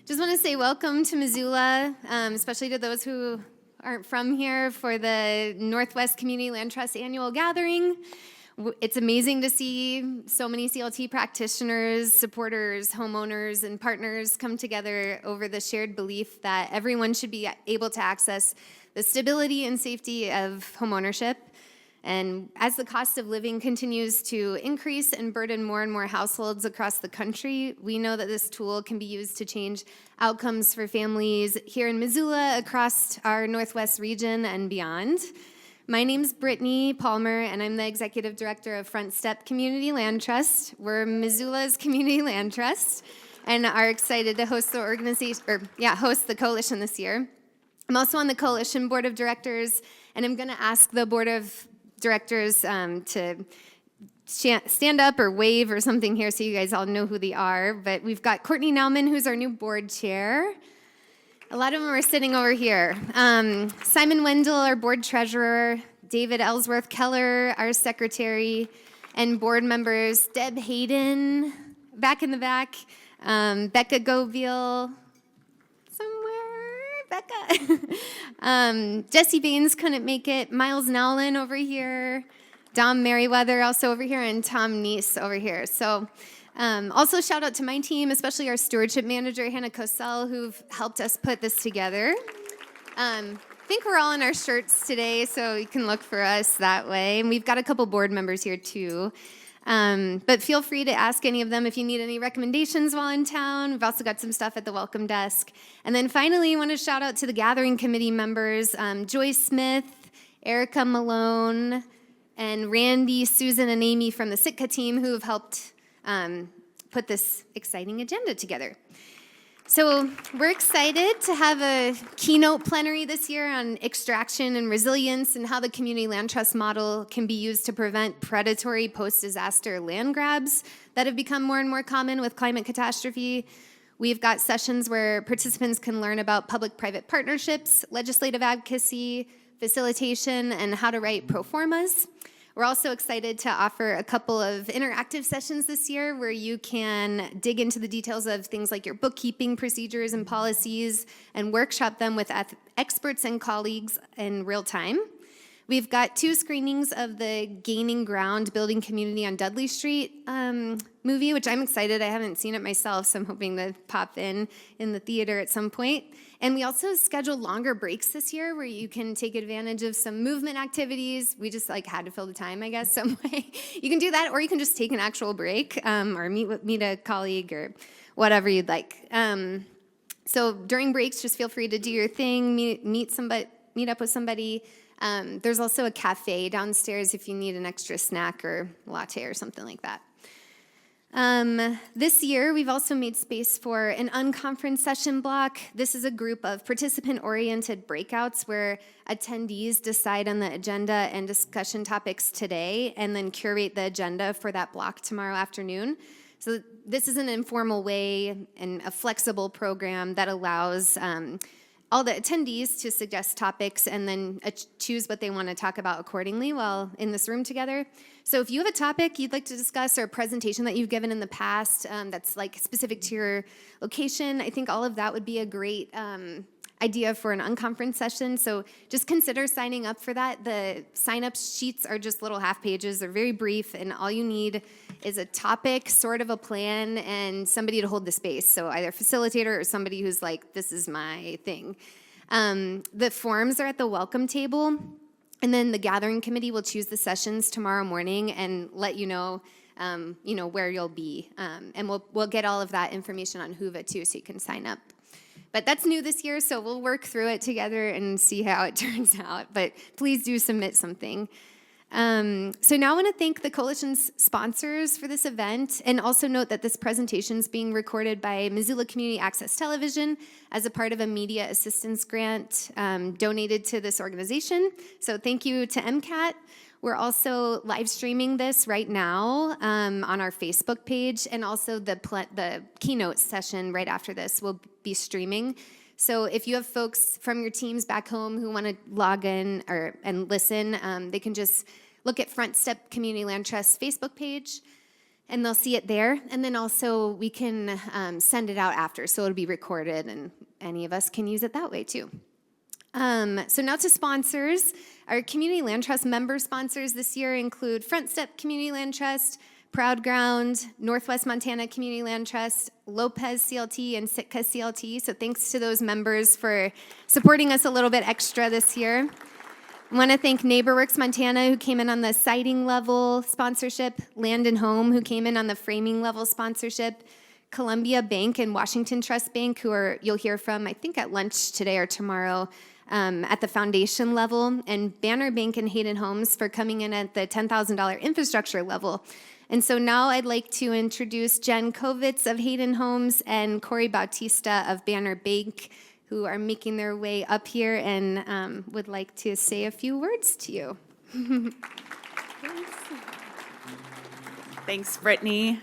Just want to say welcome to Missoula, especially to those who aren't from here for the Northwest Community Land Trust Annual Gathering. It's amazing to see so many CLT practitioners, supporters, homeowners, and partners come together over the shared belief that everyone should be able to access the stability and safety of homeownership. And as the cost of living continues to increase and burden more and more households across the country, we know that this tool can be used to change outcomes for families here in Missoula, across our Northwest region, and beyond. My name's Brittany Palmer, and I'm the Executive Director of Front Step Community Land Trust. We're Missoula's community land trust and are excited to host the coalition this year. I'm also on the coalition board of directors, and I'm going to ask the board of directors to stand up or wave or something here so you guys all know who they are. But we've got Courtney Nauman, who's our new board chair. A lot of them are sitting over here. Simon Wendell, our board treasurer. David Ellsworth Keller, our secretary. And board members, Deb Hayden, back in the back. Becca Goville, Becca. Jesse Baines couldn't make it. Miles Nowlin over here. Dom Merriweather also over here, and Tom Neese over here. So also shout out to my team, especially our stewardship manager, Hannah Cosell, who've helped us put this together. I think we're all in our shirts today, so you can look for us that way. And we've got a couple board members here too. But feel free to ask any of them if you need any recommendations while in town. We've also got some stuff at the welcome desk. And then finally, I want to shout out to the gathering committee members, Joyce Smith, Erica Malone, and Randy, Susan, and Amy from the Sitka team who have helped put this exciting agenda together. So we're excited to have a keynote plenary this year on extraction and resilience and how the community land trust model can be used to prevent predatory post-disaster land grabs that have become more and more common with climate catastrophe. We've got sessions where participants can learn about public-private partnerships, legislative advocacy, facilitation, and how to write pro formas. We're also excited to offer a couple of interactive sessions this year where you can dig into the details of things like your bookkeeping procedures and policies and workshop them with experts and colleagues in real time. We've got 2 screenings of the Gaining Ground Building Community on Dudley Street movie, which I'm excited. I haven't seen it myself, so I'm hoping to pop in the theater at some point. And we also scheduled longer breaks this year where you can take advantage of some movement activities. We just had to fill the time, I guess, some way. You can do that, or you can just take an actual break or meet a colleague or whatever you'd like. So during breaks, just feel free to do your thing, meet up with somebody. There's also a cafe downstairs if you need an extra snack or latte or something like that. This year, we've also made space for an unconference session block. This is a group of participant-oriented breakouts where attendees decide on the agenda and discussion topics today and then curate the agenda for that block tomorrow afternoon. So this is an informal way and a flexible program that allows all the attendees to suggest topics and then choose what they want to talk about accordingly while in this room together. So if you have a topic you'd like to discuss or a presentation that you've given in the past that's specific to your location, I think all of that would be a great idea for an unconference session. So just consider signing up for that. The sign-up sheets are just little half pages. They're very brief, and all you need is a topic, sort of a plan, and somebody to hold the space. So either a facilitator or somebody who's like, this is my thing. The forms are at the welcome table, and then the gathering committee will choose the sessions tomorrow morning and let you know where you'll be. And we'll get all of that information on Whova too, so you can sign up. But that's new this year, so we'll work through it together and see how it turns out. But please do submit something. So now I want to thank the coalition's sponsors for this event, and also note that this presentation is being recorded by Missoula Community Access Television as a part of a media assistance grant donated to this organization. So thank you to MCAT. We're also live streaming this right now on our Facebook page, and also the keynote session right after this will be streaming. So if you have folks from your teams back home who want to log in and listen, they can just look at Front Step Community Land Trust Facebook page. and they'll see it there. And then also we can send it out after, so it'll be recorded, and any of us can use it that way too. So now to sponsors. Our Community Land Trust member sponsors this year include Front Step Community Land Trust, Proud Ground, Northwest Montana Community Land Trust, Lopez CLT, and Sitka CLT. So thanks to those members for supporting us a little bit extra this year. I want to thank NeighborWorks Montana, who came in on the siding level sponsorship, Land and Home, who came in on the framing level sponsorship, Columbia Bank and Washington Trust Bank, who you'll hear from, I think, at lunch today or tomorrow, at the foundation level, and Banner Bank and Hayden Homes for coming in at the $10,000 infrastructure level. And so now I'd like to introduce Jen Kovitz of Hayden Homes and Corey Bautista of Banner Bank, who are making their way up here and would like to say a few words to you. Thanks, Brittany.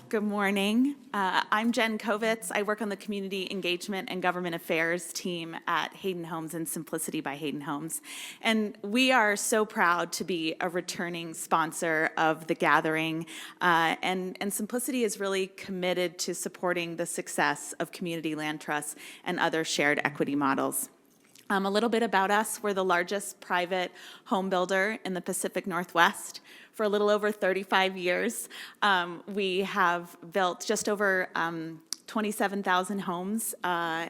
Good morning. I'm Jen Kovitz. I work on the Community Engagement and Government Affairs team at Hayden Homes and Simplicity by Hayden Homes. And we are so proud to be a returning sponsor of the gathering. And Simplicity is really committed to supporting the success of community land trusts and other shared equity models. A little bit about us. We're the largest private home builder in the Pacific Northwest. For a little over 35 years, we have built just over 27,000 homes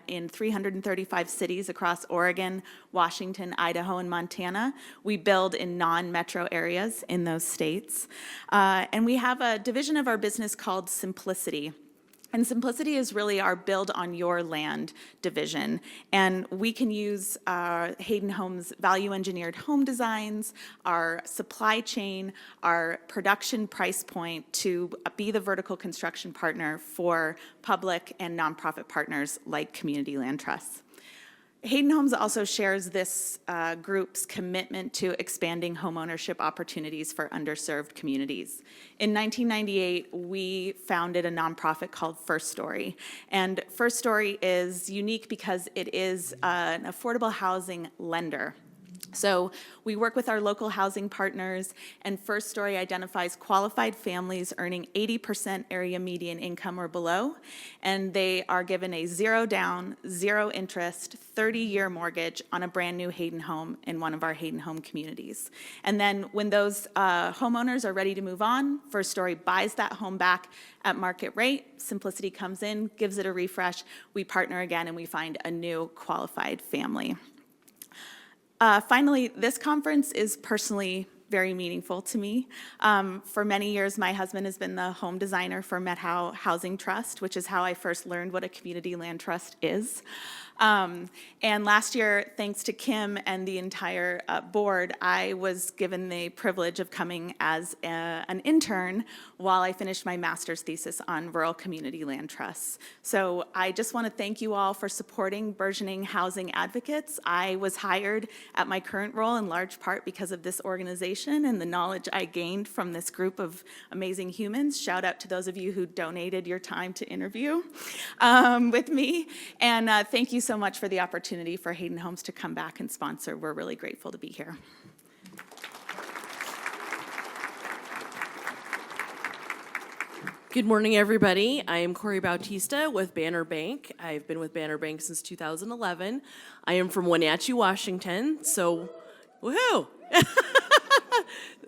in 335 cities across Oregon, Washington, Idaho, and Montana. We build in non-metro areas in those states. And we have a division of our business called Simplicity. And Simplicity is really our build on your land division. And we can use Hayden Homes value engineered home designs, our supply chain, our production price point to be the vertical construction partner for public and nonprofit partners like community land trusts. Hayden Homes also shares this group's commitment to expanding homeownership opportunities for underserved communities. In 1998, we founded a nonprofit called First Story. And First Story is unique because it is an affordable housing lender. So we work with our local housing partners, and First Story identifies qualified families earning 80% area median income or below, and they are given a zero down, zero interest, 30-year mortgage on a brand new Hayden home in one of our Hayden home communities. And then when those homeowners are ready to move on, First Story buys that home back at market rate. Simplicity comes in, gives it a refresh, we partner again, and we find a new qualified family. Finally, this conference is personally very meaningful to me. For many years, my husband has been the home designer for Methow Housing Trust, which is how I first learned what a community land trust is. And last year, thanks to Kim and the entire board, I was given the privilege of coming as an intern while I finished my master's thesis on rural community land trusts. So I just want to thank you all for supporting burgeoning housing advocates. I was hired at my current role in large part because of this organization and the knowledge I gained from this group of amazing humans. Shout out to those of you who donated your time to interview with me. And thank you so much for the opportunity for Hayden Homes to come back and sponsor. We're really grateful to be here. Good morning, everybody. I am Corey Bautista with Banner Bank. I've been with Banner Bank since 2011. I am from Wenatchee, Washington, so woohoo!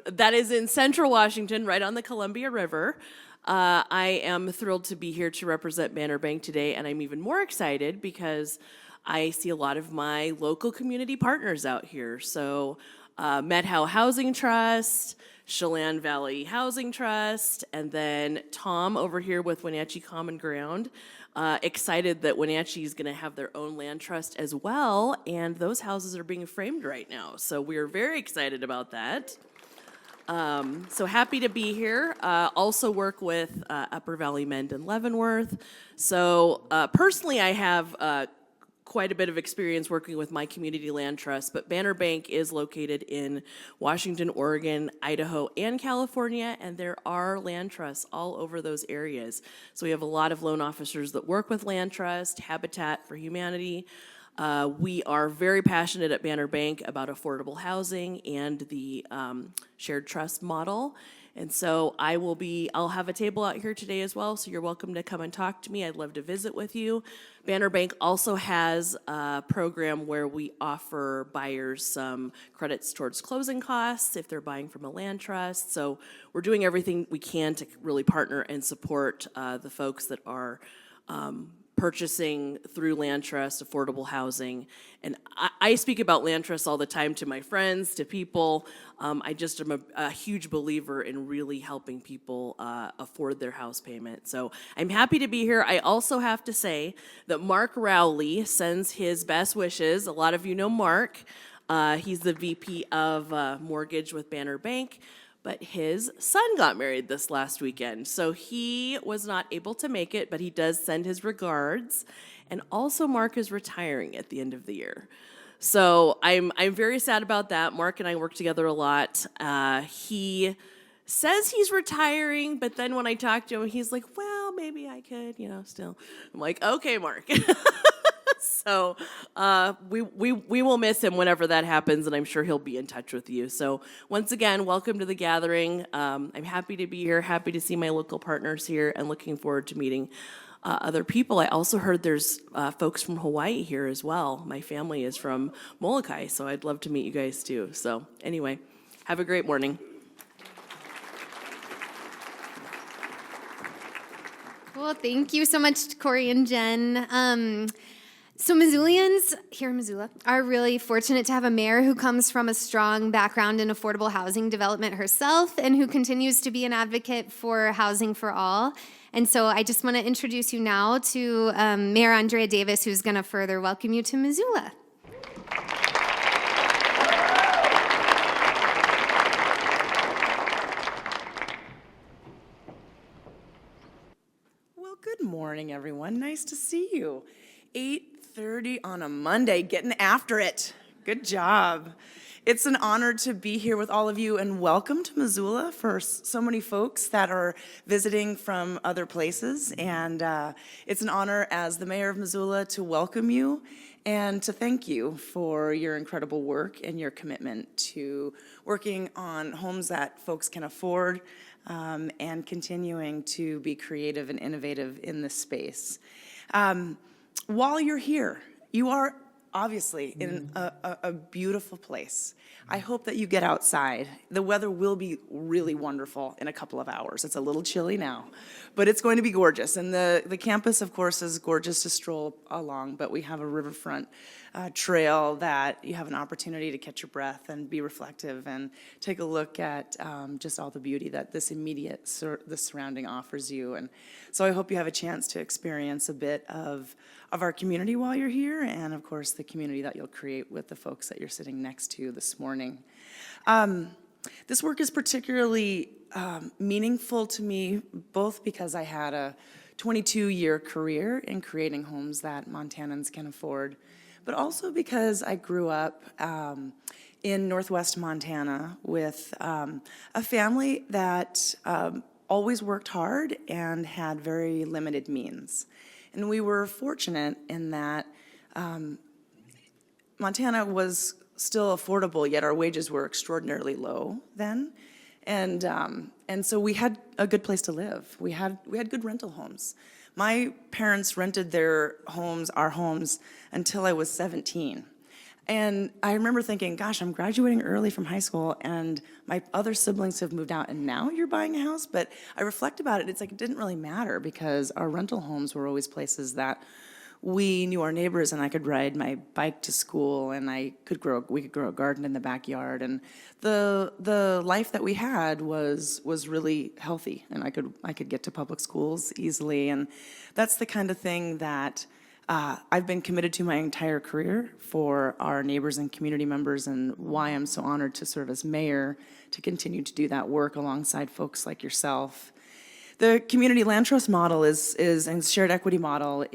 That is in central Washington, right on the Columbia River. I am thrilled to be here to represent Banner Bank today, and I'm even more excited because I see a lot of my local community partners out here. So Methow Housing Trust, Chelan Valley Housing Trust, and then Tom over here with Wenatchee Common Ground. Excited that Wenatchee is going to have their own land trust as well, and those houses are being framed right now. So we're very excited about that. So happy to be here. Also work with Upper Valley Mendon Leavenworth. So personally, I have quite a bit of experience working with my community land trust, but Banner Bank is located in Washington, Oregon, Idaho, and California, and there are land trusts all over those areas. So we have a lot of loan officers that work with land trust, Habitat for Humanity, We are very passionate at Banner Bank about affordable housing and the shared trust model. And so I'll have a table out here today as well, so you're welcome to come and talk to me. I'd love to visit with you. Banner Bank also has a program where we offer buyers some credits towards closing costs if they're buying from a land trust. So we're doing everything we can to really partner and support the folks that are purchasing through land trust, affordable housing. And I speak about land trusts all the time to my friends, to people. I just am a huge believer in really helping people afford their house payment. So I'm happy to be here. I also have to say that Mark Rowley sends his best wishes. A lot of you know Mark. He's the VP of Mortgage with Banner Bank. But his son got married this last weekend, so he was not able to make it, but he does send his regards. And also Mark is retiring at the end of the year. So I'm very sad about that. Mark and I work together a lot. He says he's retiring, but then when I talk to him, he's like, well, maybe I could, still. I'm like, okay, Mark. So we will miss him whenever that happens, and I'm sure he'll be in touch with you. So once again, welcome to the gathering. I'm happy to be here, happy to see my local partners here, and looking forward to meeting other people. I also heard there's folks from Hawaii here as well. My family is from Molokai, so I'd love to meet you guys too. So anyway, have a great morning. Well, thank you so much, Corey and Jen. So Missoulians here in Missoula are really fortunate to have a mayor who comes from a strong background in affordable housing development herself and who continues to be an advocate for housing for all. And so I just want to introduce you now to Mayor Andrea Davis, who's going to further welcome you to Missoula. Well, good morning, everyone. Nice to see you. 8:30 on a Monday, getting after it. Good job. It's an honor to be here with all of you, and welcome to Missoula for so many folks that are visiting from other places. And it's an honor as the mayor of Missoula to welcome you and to thank you for your incredible work and your commitment to working on homes that folks can afford and continuing to be creative and innovative in this space. While you're here, you are obviously in a beautiful place. I hope that you get outside. The weather will be really wonderful in a couple of hours. It's a little chilly now, but it's going to be gorgeous. And the campus, of course, is gorgeous to stroll along, but we have a riverfront trail that you have an opportunity to catch your breath and be reflective and take a look at just all the beauty that this immediate the surrounding offers you. And so I hope you have a chance to experience a bit of our community while you're here, and of course the community that you'll create with the folks that you're sitting next to this morning. This work is particularly meaningful to me, both because I had a 22-year career in creating homes that Montanans can afford, but also because I grew up in Northwest Montana with a family that always worked hard and had very limited means. And we were fortunate in that Montana was still affordable, yet our wages were extraordinarily low then. And so we had a good place to live. We had good rental homes. My parents rented their homes, our homes, until I was 17. And I remember thinking, gosh, I'm graduating early from high school and my other siblings have moved out and now you're buying a house? But I reflect about it, it's like it didn't really matter because our rental homes were always places that we knew our neighbors and I could ride my bike to school and we could grow a garden in the backyard. And the life that we had was really healthy and I could get to public schools easily. And that's the kind of thing that I've been committed to my entire career for our neighbors and community members, and why I'm so honored to serve as mayor to continue to do that work alongside folks like yourself. The community land trust model and shared equity model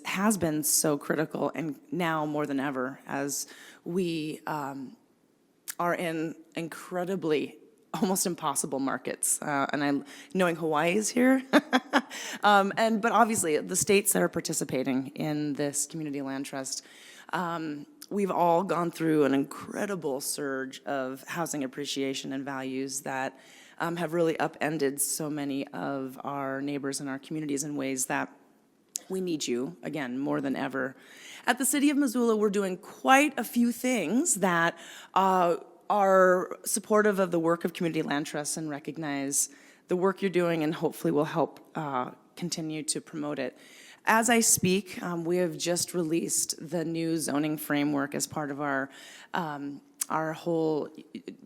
has been so critical, and now more than ever as we are in incredibly almost impossible markets, and knowing Hawaii is here, but obviously the states that are participating in this community land trust We've all gone through an incredible surge of housing appreciation and values that have really upended so many of our neighbors and our communities in ways that we need you, again, more than ever. At the City of Missoula, we're doing quite a few things that are supportive of the work of community land trusts and recognize the work you're doing and hopefully will help continue to promote it. As I speak, we have just released the new zoning framework as part of our whole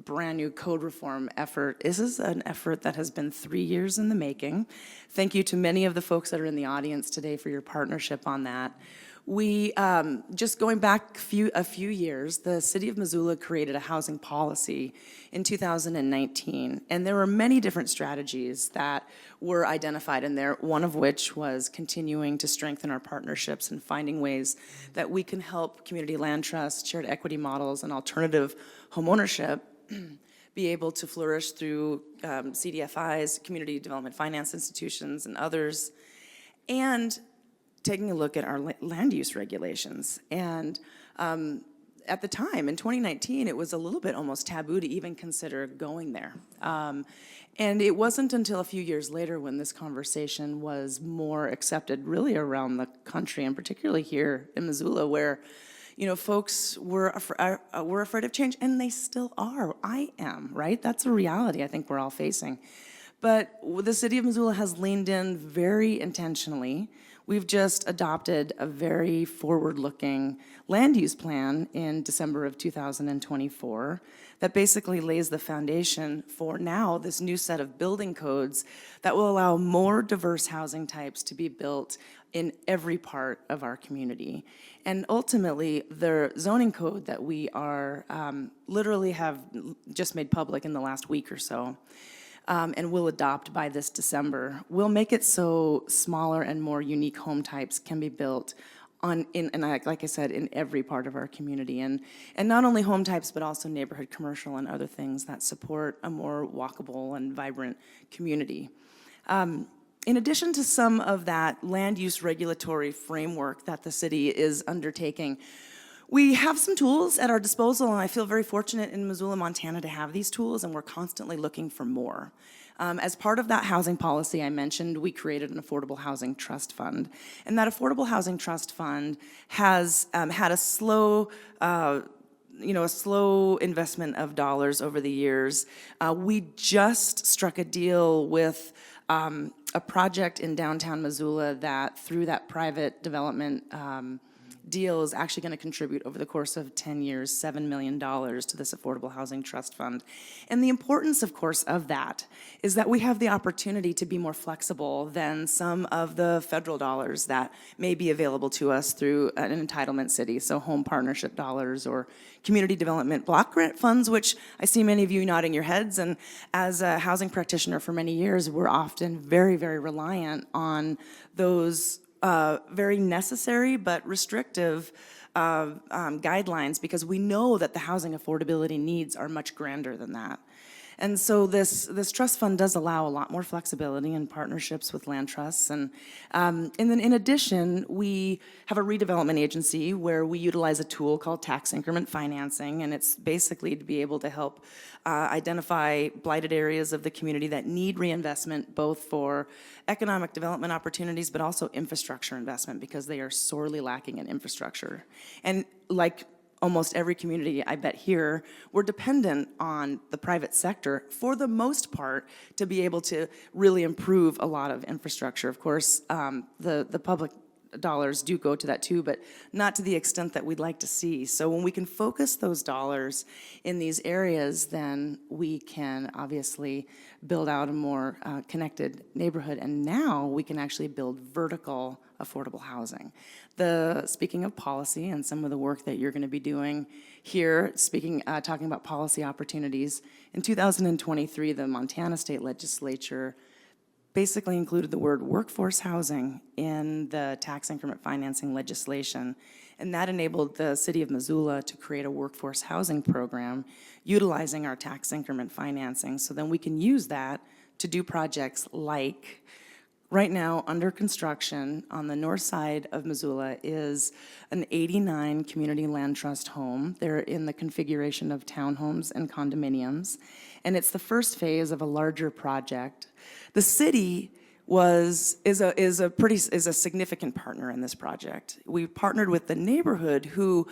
brand new code reform effort. This is an effort that has been 3 years in the making. Thank you to many of the folks that are in the audience today for your partnership on that. We, just going back a few years, the City of Missoula created a housing policy in 2019, and there were many different strategies that were identified in there, one of which was continuing to strengthen our partnerships and finding ways that we can help community land trusts, shared equity models, and alternative homeownership be able to flourish through CDFIs, community development finance institutions, and others, and taking a look at our land use regulations. And at the time, in 2019, it was a little bit almost taboo to even consider going there. And it wasn't until a few years later when this conversation was more accepted really around the country, and particularly here in Missoula, where folks were afraid of change, and they still are. I am, right? That's a reality I think we're all facing. But the City of Missoula has leaned in very intentionally. We've just adopted a very forward-looking land use plan in December of 2024 that basically lays the foundation for now this new set of building codes that will allow more diverse housing types to be built in every part of our community. And ultimately, the zoning code that we are literally have just made public in the last week or so, and will adopt by this December, will make it so smaller and more unique home types can be built like I said, in every part of our community. And not only home types, but also neighborhood commercial and other things that support a more walkable and vibrant community. In addition to some of that land use regulatory framework that the city is undertaking, we have some tools at our disposal, and I feel very fortunate in Missoula, Montana to have these tools, and we're constantly looking for more. As part of that housing policy I mentioned, we created an affordable housing trust fund. And that affordable housing trust fund has had a slow investment of dollars over the years. We just struck a deal with a project in downtown Missoula that through that private development deal is actually going to contribute over the course of 10 years, $7 million to this Affordable Housing Trust Fund. And the importance, of course, of that is that we have the opportunity to be more flexible than some of the federal dollars that may be available to us through an entitlement city, so home partnership dollars or community development block grant funds, which I see many of you nodding your heads. And as a housing practitioner for many years, we're often very, very reliant on those very necessary but restrictive guidelines, because we know that the housing affordability needs are much grander than that. And so this trust fund does allow a lot more flexibility in partnerships with land trusts. And then in addition, we have a redevelopment agency where we utilize a tool called tax increment financing, and it's basically to be able to help identify blighted areas of the community that need reinvestment, both for economic development opportunities, but also infrastructure investment, because they are sorely lacking in infrastructure. And like almost every community, I bet here, we're dependent on the private sector, for the most part, to be able to really improve a lot of infrastructure. Of course, the public dollars do go to that too, but not to the extent that we'd like to see. So when we can focus those dollars in these areas, then we can obviously build out a more connected neighborhood, and now we can actually build vertical affordable housing. Speaking of policy and some of the work that you're going to be doing here, talking about policy opportunities, in 2023, the Montana State Legislature basically included the word workforce housing in the tax increment financing legislation, and that enabled the city of Missoula to create a workforce housing program utilizing our tax increment financing, so then we can use that to do projects like right now, under construction on the north side of Missoula is an 89 community land trust home. They're in the configuration of townhomes and condominiums, and it's the first phase of a larger project. The city is a significant partner in this project. We partnered with the neighborhood who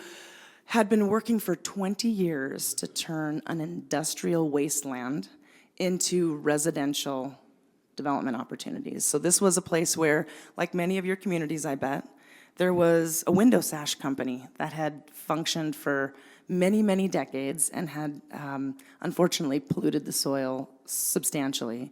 had been working for 20 years to turn an industrial wasteland into residential development opportunities. So this was a place where, like many of your communities, I bet, there was a window sash company that had functioned for many, many decades and had unfortunately polluted the soil substantially.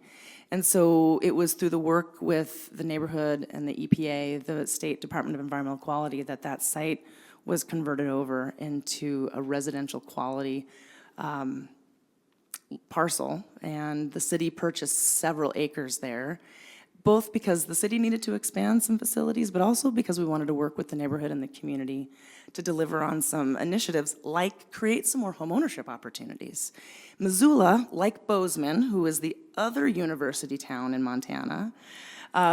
And so it was through the work with the neighborhood and the EPA, the State Department of Environmental Quality, that site was converted over into a residential quality parcel, and the city purchased several acres there, both because the city needed to expand some facilities, but also because we wanted to work with the neighborhood and the community to deliver on some initiatives like create some more homeownership opportunities. Missoula, like Bozeman, who is the other university town in Montana,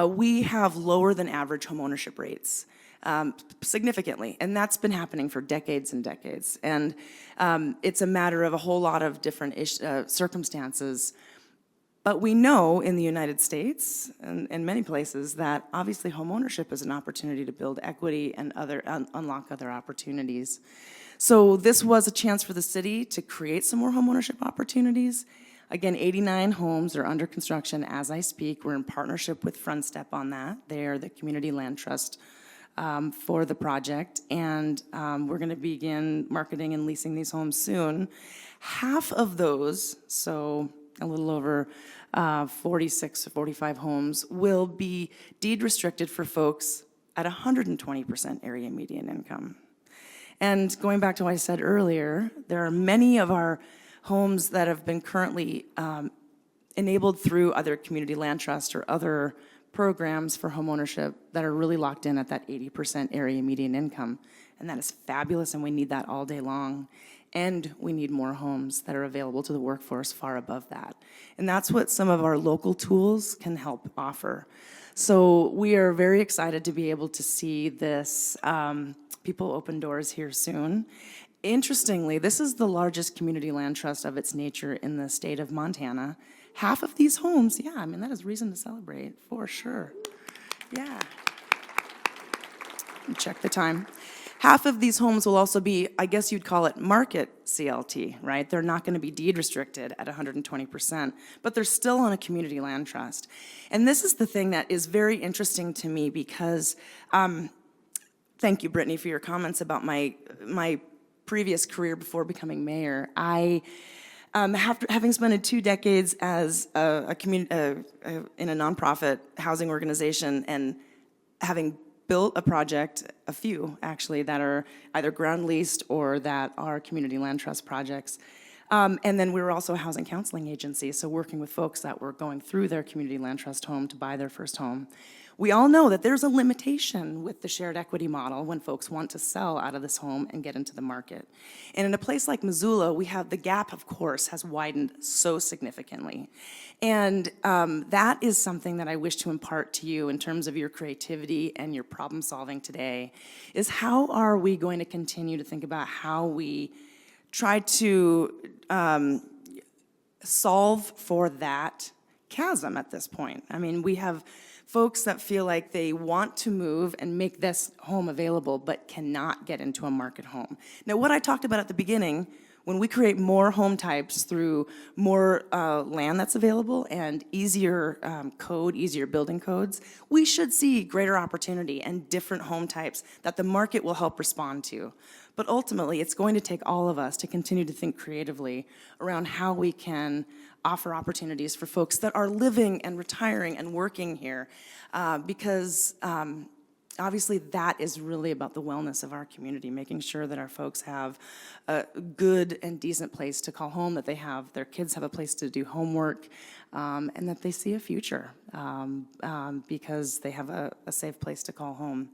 we have lower than average homeownership rates. Significantly, and that's been happening for decades and decades. And it's a matter of a whole lot of different circumstances. But we know in the United States and many places that obviously homeownership is an opportunity to build equity and unlock other opportunities. So this was a chance for the city to create some more homeownership opportunities. Again, 89 homes are under construction as I speak. We're in partnership with Front Step on that. They are the community land trust for the project, and we're going to begin marketing and leasing these homes soon. Half of those, so a little over 46 or 45 homes, will be deed restricted for folks at 120% area median income. And going back to what I said earlier, there are many of our homes that have been currently enabled through other community land trust or other programs for homeownership that are really locked in at that 80% area median income. And that is fabulous, and we need that all day long. And we need more homes that are available to the workforce far above that. And that's what some of our local tools can help offer. So we are very excited to be able to see this People Open Doors here soon. Interestingly, this is the largest community land trust of its nature in the state of Montana. Half of these homes, yeah, I mean, that is reason to celebrate, for sure. Yeah. Check the time. Half of these homes will also be, I guess you'd call it market CLT, right? They're not going to be deed restricted at 120%, but they're still on a community land trust. And this is the thing that is very interesting to me because, thank you, Brittany, for your comments about my previous career before becoming mayor. Having spent 2 decades as in a nonprofit housing organization and having built a project, a few actually, that are either ground leased or that are community land trust projects. And then we were also a housing counseling agency, so working with folks that were going through their community land trust home to buy their first home. We all know that there's a limitation with the shared equity model when folks want to sell out of this home and get into the market. And in a place like Missoula, we have the gap, of course, has widened so significantly. And that is something that I wish to impart to you in terms of your creativity and your problem solving today, is how are we going to continue to think about how we try to solve for that chasm at this point. I mean, we have folks that feel like they want to move and make this home available but cannot get into a market home. Now, what I talked about at the beginning, when we create more home types through more land that's available and easier easier building codes, we should see greater opportunity and different home types that the market will help respond to. But ultimately, it's going to take all of us to continue to think creatively around how we can offer opportunities for folks that are living and retiring and working here, because obviously that is really about the wellness of our community, making sure that our folks have a good and decent place to call home, that their kids have a place to do homework, and that they see a future because they have a safe place to call home.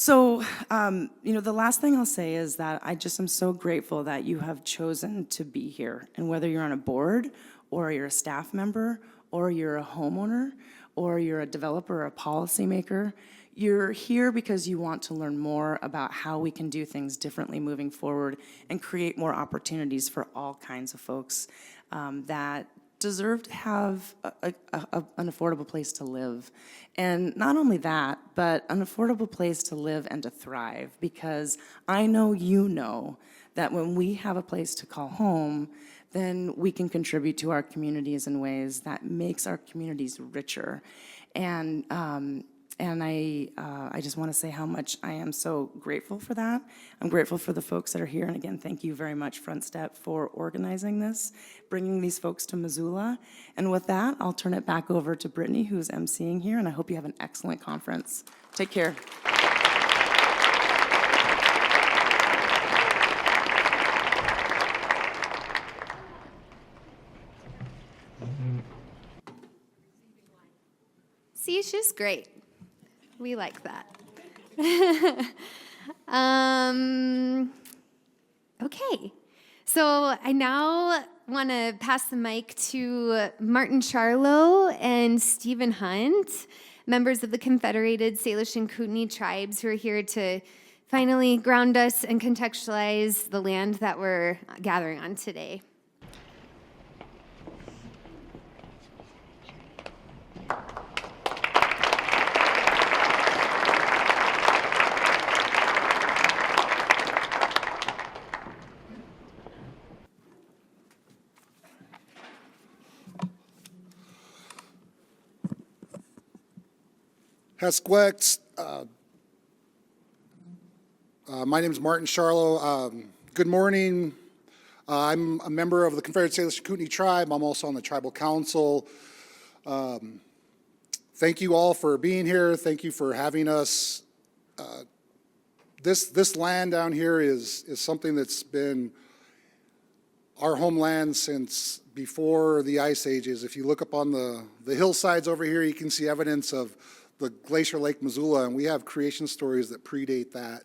So, the last thing I'll say is that I just am so grateful that you have chosen to be here. And whether you're on a board, or you're a staff member, or you're a homeowner, or you're a developer or a policymaker, you're here because you want to learn more about how we can do things differently moving forward and create more opportunities for all kinds of folks that deserve to have an affordable place to live. And not only that, but an affordable place to live and to thrive, because I know you know that when we have a place to call home, then we can contribute to our communities in ways that makes our communities richer. And I just want to say how much I am so grateful for that. I'm grateful for the folks that are here. And again, thank you very much, Front Step, for organizing this, bringing these folks to Missoula. And with that, I'll turn it back over to Brittany, who's emceeing here. And I hope you have an excellent conference. Take care. See, she's great. We like that. Okay, so I now want to pass the mic to Martin Charlo and Stephen Hunt, members of the Confederated Salish and Kootenai tribes, who are here to finally ground us and contextualize the land that we're gathering on today. Hesquex. My name is Martin Charlo. Good morning. I'm a member of the Confederated Salish and Kootenai tribe. I'm also on the tribal council. Thank you all for being here. Thank you for having us. This land down here is something that's been our homeland since before the ice ages. If you look up on the hillsides over here, you can see evidence of the Glacier Lake Missoula, and we have creation stories that predate that.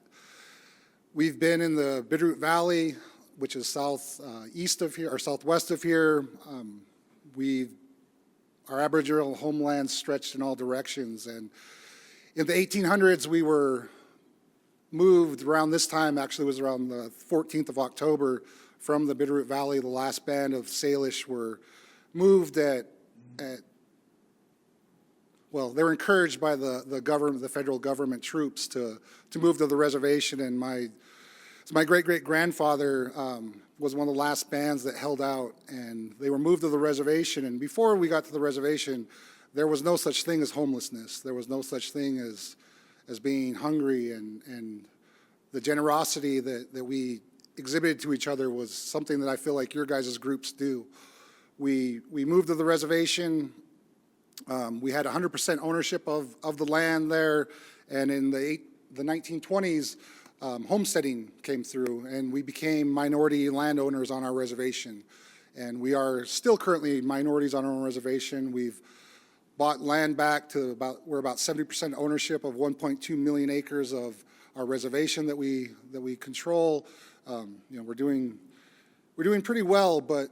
We've been in the Bitterroot Valley, which is southeast of here, or southwest of here. Our Aboriginal homeland stretched in all directions, and in the 1800s, we were moved around this time, actually it was around the 14th of October, from the Bitterroot Valley. The last band of Salish were moved well, they were encouraged by the government, the federal government troops to move to the reservation, and my great-great-grandfather was one of the last bands that held out, and they were moved to the reservation. And before we got to the reservation, there was no such thing as homelessness. There was no such thing as being hungry, and the generosity that we exhibited to each other was something that I feel like your guys' groups do. We moved to the reservation. We had 100% ownership of the land there, and in the 1920s, homesteading came through, and we became minority landowners on our reservation. And we are still currently minorities on our own reservation. We've bought land back to we're about 70% ownership of 1.2 million acres of our reservation that we control. We're doing pretty well, but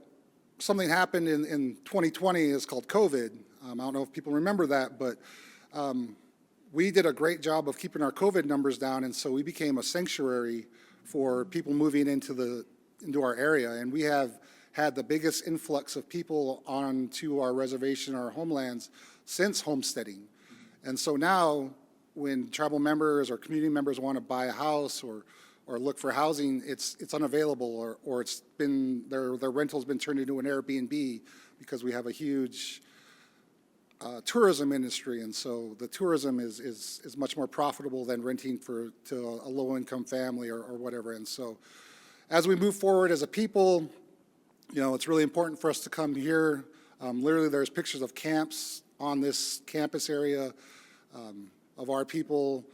something happened in 2020. It's called COVID. I don't know if people remember that, but we did a great job of keeping our COVID numbers down, and so we became a sanctuary for people moving into our area. And we have had the biggest influx of people onto our reservation, our homelands, since homesteading. And so now, when tribal members or community members want to buy a house or look for housing, it's unavailable, or it's been their rental's been turned into an Airbnb, because we have a huge tourism industry, and so the tourism is much more profitable than renting to a low-income family or whatever. And so as we move forward as a people, it's really important for us to come here. Literally, there's pictures of camps on this campus area of our people.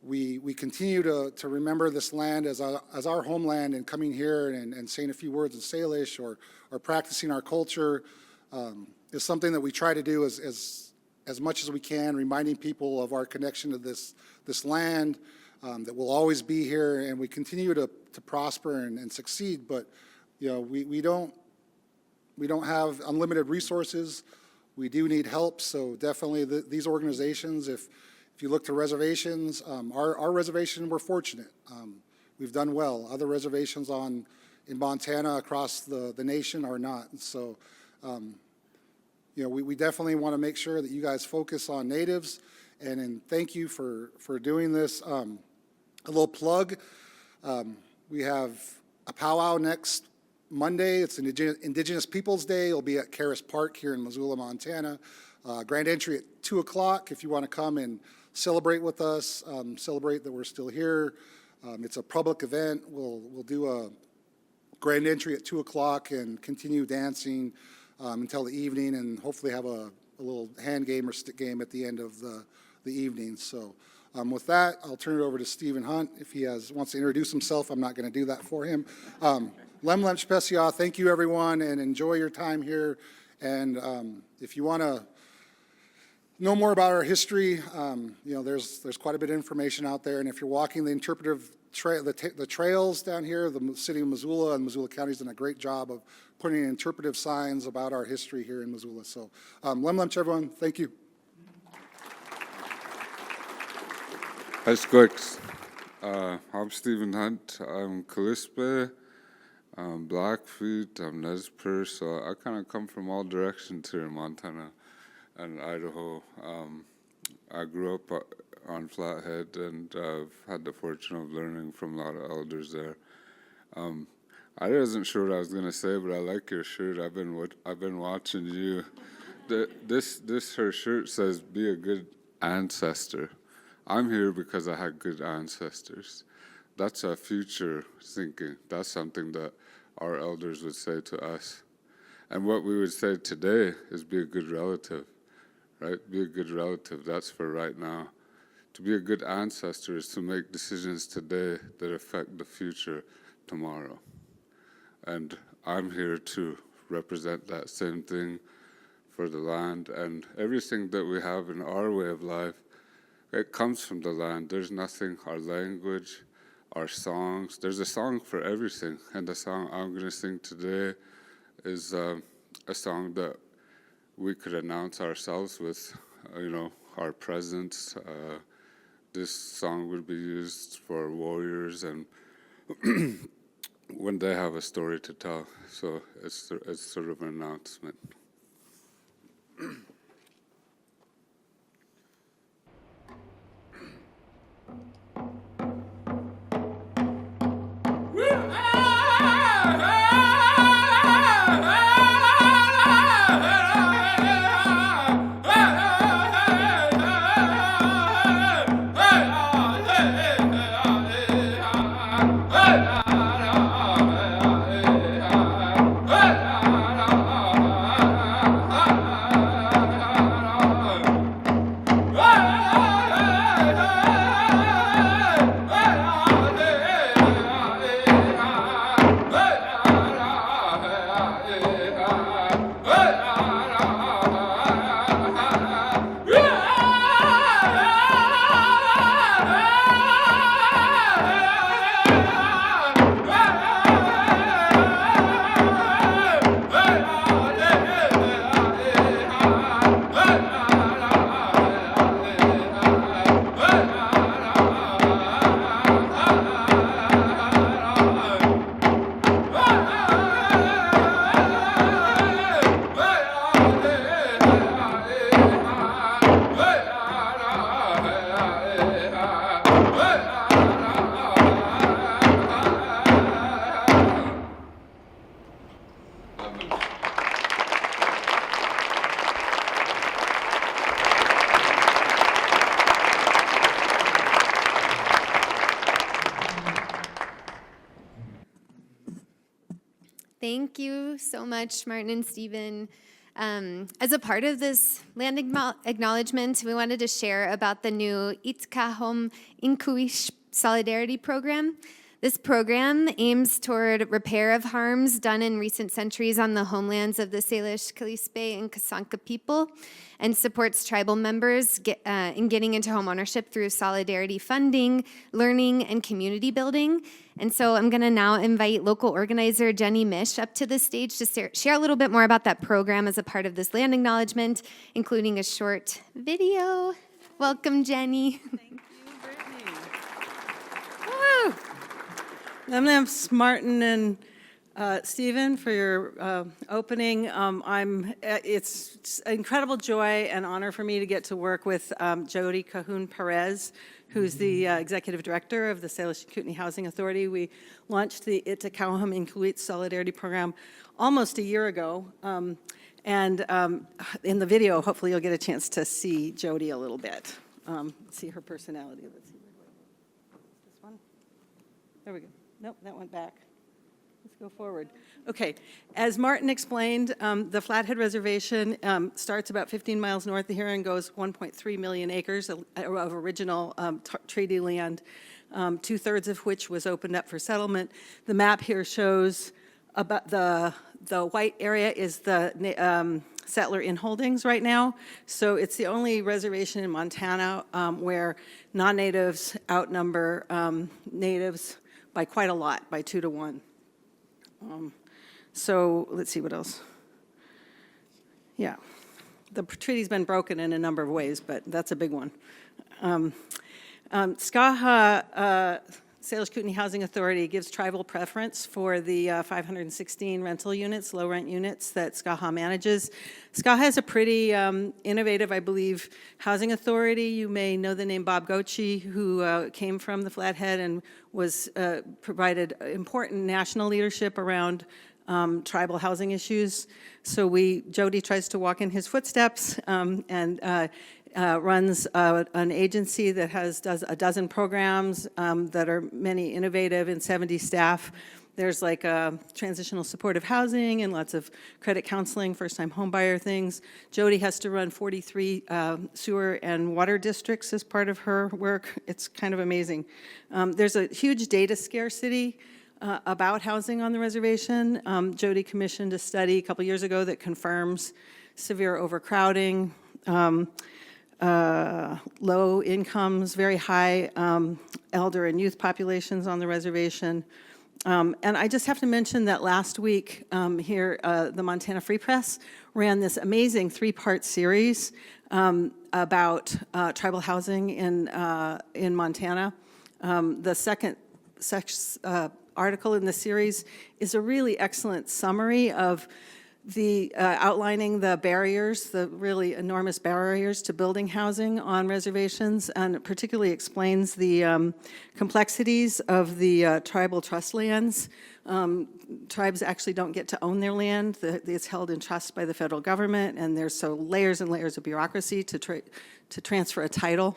We continue to remember this land as our homeland, and coming here and saying a few words in Salish or practicing our culture is something that we try to do as much as we can, reminding people of our connection to this land, that will always be here, and we continue to prosper and succeed. But we don't have unlimited resources. We do need help, so definitely these organizations, if you look to reservations, our reservation, we're fortunate. We've done well. Other reservations in Montana across the nation are not. And so, we definitely want to make sure that you guys focus on natives, and thank you for doing this. A little plug, we have a powwow next Monday. It's an Indigenous Peoples Day. It'll be at Caris Park here in Missoula, Montana. Grand entry at 2 o'clock if you want to come and celebrate with us, celebrate that we're still here. It's a public event. We'll do a grand entry at 2 o'clock and continue dancing until the evening, and hopefully have a little hand game or stick game at the end of the evening. So with that, I'll turn it over to Stephen Hunt. If he wants to introduce himself, I'm not going to do that for him. Lem Specia, thank you everyone, and enjoy your time here. And if you want to know more about our history, there's quite a bit of information out there. And if you're walking the interpretive the trails down here, the city of Missoula and Missoula County has done a great job of putting interpretive signs about our history here in Missoula. So Lem everyone, thank you. Hi, Squicks. I'm Stephen Hunt. I'm Kalispe. I'm Blackfeet. I'm Nez Perce. So I kind of come from all directions here in Montana and Idaho. I grew up on Flathead, and I've had the fortune of learning from a lot of elders there. I wasn't sure what I was going to say, but I like your shirt. I've been watching you. Her shirt says, "Be a good ancestor." I'm here because I had good ancestors. That's a future thinking. That's something that our elders would say to us. And what we would say today is be a good relative, right? Be a good relative. That's for right now. To be a good ancestor is to make decisions today that affect the future tomorrow. And I'm here to represent that same thing for the land. And everything that we have in our way of life, it comes from the land. There's nothing, our language, our songs. There's a song for everything. And the song I'm going to sing today is a song that we could announce ourselves with, our presence. This song would be used for warriors and when they have a story to tell. So it's sort of an announcement. Thank you so much, Martin and Stephen. As a part of this land acknowledgement, we wanted to share about the new Itkahom Inkuish Solidarity Program. This program aims toward repair of harms done in recent centuries on the homelands of the Salish, Kalispé, and Kasanka people, and supports tribal members in getting into homeownership through solidarity funding, learning, and community building. And so I'm going to now invite local organizer Jenny Mish up to the stage to share a little bit more about that program as a part of this land acknowledgement, including a short video. Welcome, Jenny. Thanks, Martin and Stephen, for your opening. It's an incredible joy and honor for me to get to work with Jody Cahoon Perez, who's the executive director of the Salish and Kootenai Housing Authority. We launched the Itakauham Inuit Solidarity Program almost a year ago. And in the video, hopefully you'll get a chance to see Jody a little bit, see her personality. Let's see. This one? There we go. Nope, that went back. Let's go forward. Okay, as Martin explained, the Flathead Reservation starts about 15 miles north of here and goes 1.3 million acres of original treaty land, 2/3 of which was opened up for settlement. The map here shows about the white area is the settler inholdings right now. So it's the only reservation in Montana where non-natives outnumber natives by quite a lot, by 2 to 1. So let's see what else. Yeah, the treaty's been broken in a number of ways, but that's a big one. SCAHA, Salish Kootenai Housing Authority, gives tribal preference for the 516 rental units, low rent units that SCAHA manages. SCAHA has a pretty innovative, I believe, housing authority. You may know the name Bob Gochi, who came from the Flathead and was provided important national leadership around tribal housing issues. So Jody tries to walk in his footsteps and runs an agency that does a dozen programs that are many innovative and 70 staff. There's like transitional supportive housing and lots of credit counseling, first-time homebuyer things. Jody has to run 43 sewer and water districts as part of her work. It's kind of amazing. There's a huge data scarcity about housing on the reservation. Jody commissioned a study a couple years ago that confirms severe overcrowding, low incomes, very high elder and youth populations on the reservation. And I just have to mention that last week here, the Montana Free Press ran this amazing 3-part series about tribal housing in Montana. The second article in the series is a really excellent summary of the outlining the barriers, the really enormous barriers to building housing on reservations, and it particularly explains the complexities of the tribal trust lands. Tribes actually don't get to own their land. It's held in trust by the federal government, and there's so layers and layers of bureaucracy to transfer a title.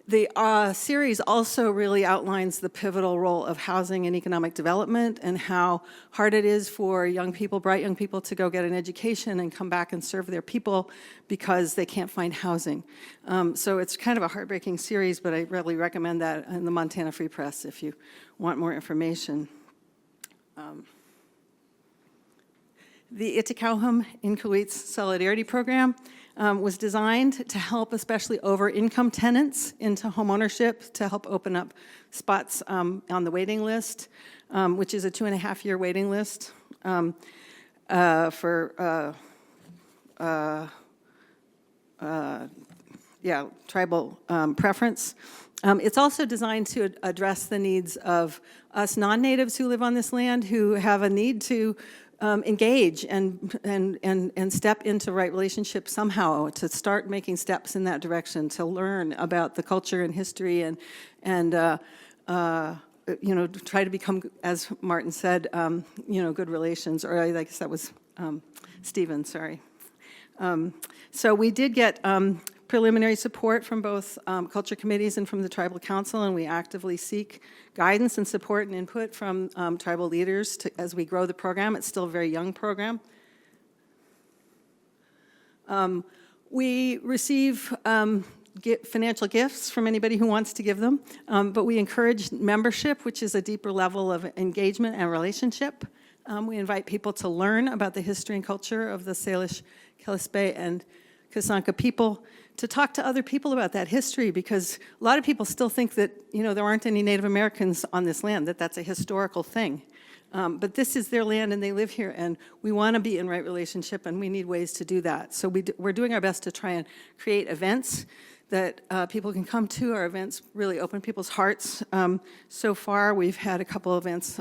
The series also really outlines the pivotal role of housing and economic development and how hard it is for young people, bright young people, to go get an education and come back and serve their people because they can't find housing. So it's kind of a heartbreaking series, but I really recommend that in the Montana Free Press if you want more information. The Itakauham Inuit Solidarity Program was designed to help especially over-income tenants into homeownership, to help open up spots on the waiting list, which is a 2.5-year waiting list for tribal preference. It's also designed to address the needs of us non-natives who live on this land who have a need to engage and step into right relationships somehow, to start making steps in that direction, to learn about the culture and history and try to become, as Martin said, good relations, or I guess that was Stephen, sorry. So we did get preliminary support from both culture committees and from the Tribal Council, and we actively seek guidance and support and input from tribal leaders as we grow the program. It's still a very young program. We receive financial gifts from anybody who wants to give them, but we encourage membership, which is a deeper level of engagement and relationship. We invite people to learn about the history and culture of the Salish, Kalispel, and Kasanka people, to talk to other people about that history, because a lot of people still think that, there aren't any Native Americans on this land, that that's a historical thing. But this is their land and they live here, and we want to be in right relationship, and we need ways to do that. So we're doing our best to try and create events that people can come to. Our events really open people's hearts. So far, we've had a couple of events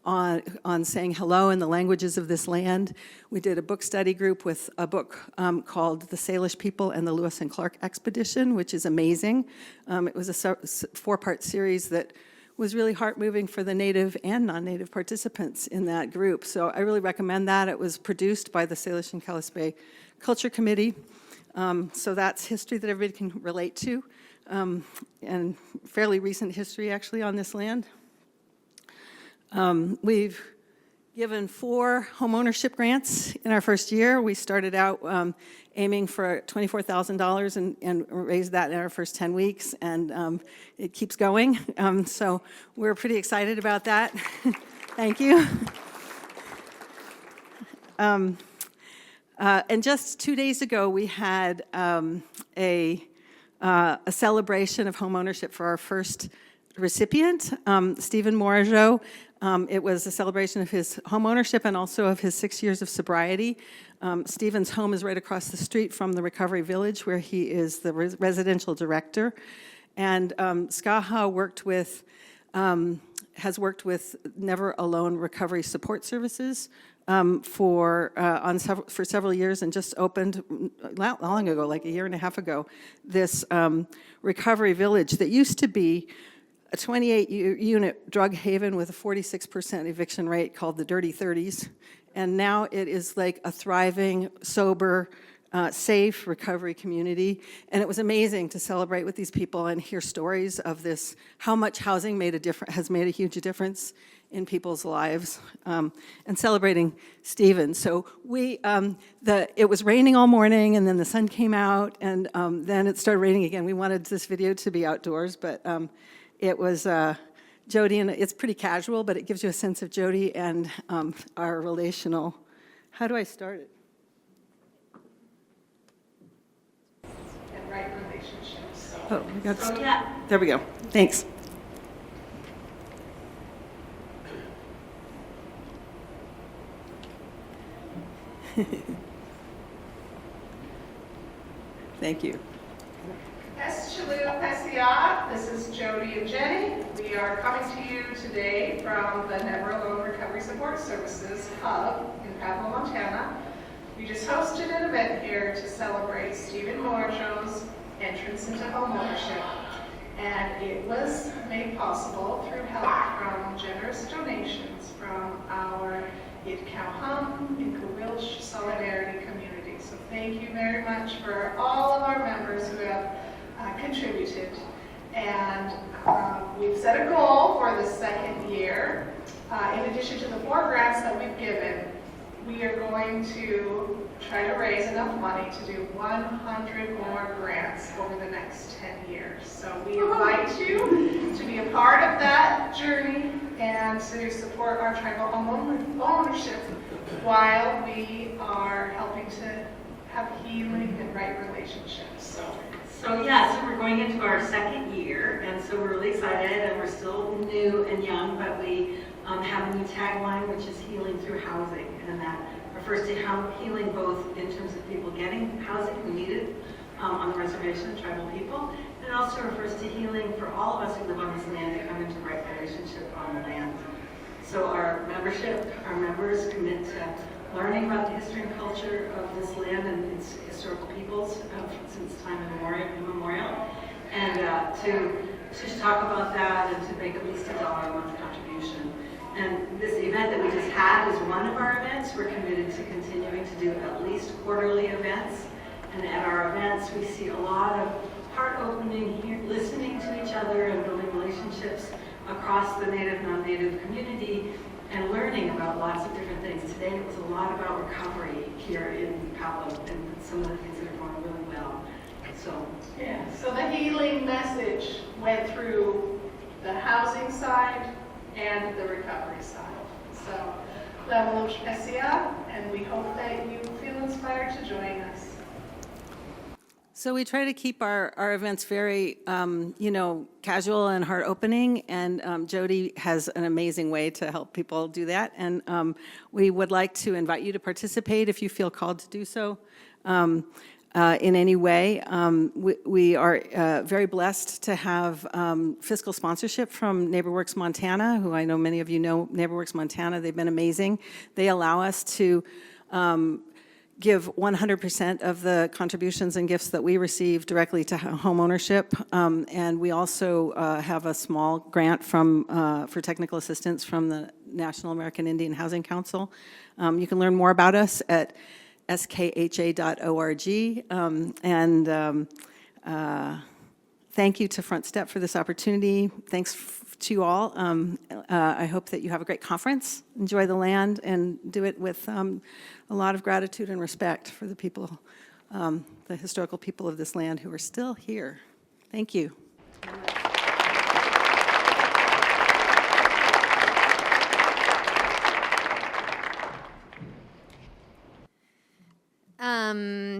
on saying hello in the languages of this land. We did a book study group with a book called The Salish People and the Lewis and Clark Expedition, which is amazing. It was a 4-part series that was really heart-moving for the Native and non-Native participants in that group. So I really recommend that. It was produced by the Salish and Kalispel Culture Committee. So that's history that everybody can relate to, and fairly recent history, actually, on this land. We've given 4 homeownership grants in our first year. We started out aiming for $24,000 and raised that in our first 10 weeks, and it keeps going. So we're pretty excited about that. Thank you. And just 2 days ago, we had a celebration of homeownership for our first recipient, Stephen Morajo. It was a celebration of his homeownership and also of his 6 years of sobriety. Stephen's home is right across the street from the Recovery Village, where he is the residential director. And SCAHA has worked with Never Alone Recovery Support Services for several years, and just opened not long ago, like a year and a half ago, this Recovery Village that used to be a 28-unit drug haven with a 46% eviction rate called the Dirty 30s. And now it is like a thriving, sober, safe recovery community. And it was amazing to celebrate with these people and hear stories of this, how much housing has made a huge difference in people's lives, and celebrating Stephen. So it was raining all morning, and then the sun came out, and then it started raining again. We wanted this video to be outdoors, but it was Jody, and it's pretty casual, but it gives you a sense of Jody and our relational. How do I start it? And right relationships. Oh, there we go. Thanks. Thank you. This is Jody and Jenny. We are coming to you today from the Never Alone Recovery Support Services Hub in Pablo, Montana. We just hosted an event here to celebrate Stephen Morajo's entrance into homeownership. And it was made possible through help from generous donations from our Idaho and Kowilsh Solidarity community. So thank you very much for all of our members who have contributed. And we've set a goal for the second year. In addition to the 4 grants that we've given, we are going to try to raise enough money to do 100 more grants over the next 10 years. So we invite you to be a part of that journey and to support our tribal home ownership while we are helping to have healing and right relationships. So we're going into our second year, and so we're really excited, and we're still new and young, but we have a new tagline, which is healing through housing, and that refers to healing both in terms of people getting housing who need it on the reservation, tribal people, and it also refers to healing for all of us who live on this land to come into the right relationship on the land. So our members commit to learning about the history and culture of this land and its historical peoples since time immemorial, and to talk about that and to make at least $1 a month contribution. And this event that we just had is one of our events. We're committed to continuing to do at least quarterly events, and at our events we see a lot of heart opening, listening to each other and building relationships across the Native, non-Native community, and learning about lots of different things. Today it was a lot about recovery here in Pablo and some of the things that are going really well. So, Yeah, so the healing message went through the housing side and the recovery side. So, la much pesia, and we hope that you feel inspired to join us. So we try to keep our events very, casual and heart-opening, and Jody has an amazing way to help people do that. And we would like to invite you to participate if you feel called to do so in any way. We are very blessed to have fiscal sponsorship from NeighborWorks Montana, who I know many of you know NeighborWorks Montana. They've been amazing. They allow us to give 100% of the contributions and gifts that we receive directly to homeownership. And we also have a small grant for technical assistance from the National American Indian Housing Council. You can learn more about us at skha.org. Thank you to Front Step for this opportunity. Thanks to you all. I hope that you have a great conference. Enjoy the land and do it with a lot of gratitude and respect for the people, the historical people of this land who are still here. Thank you.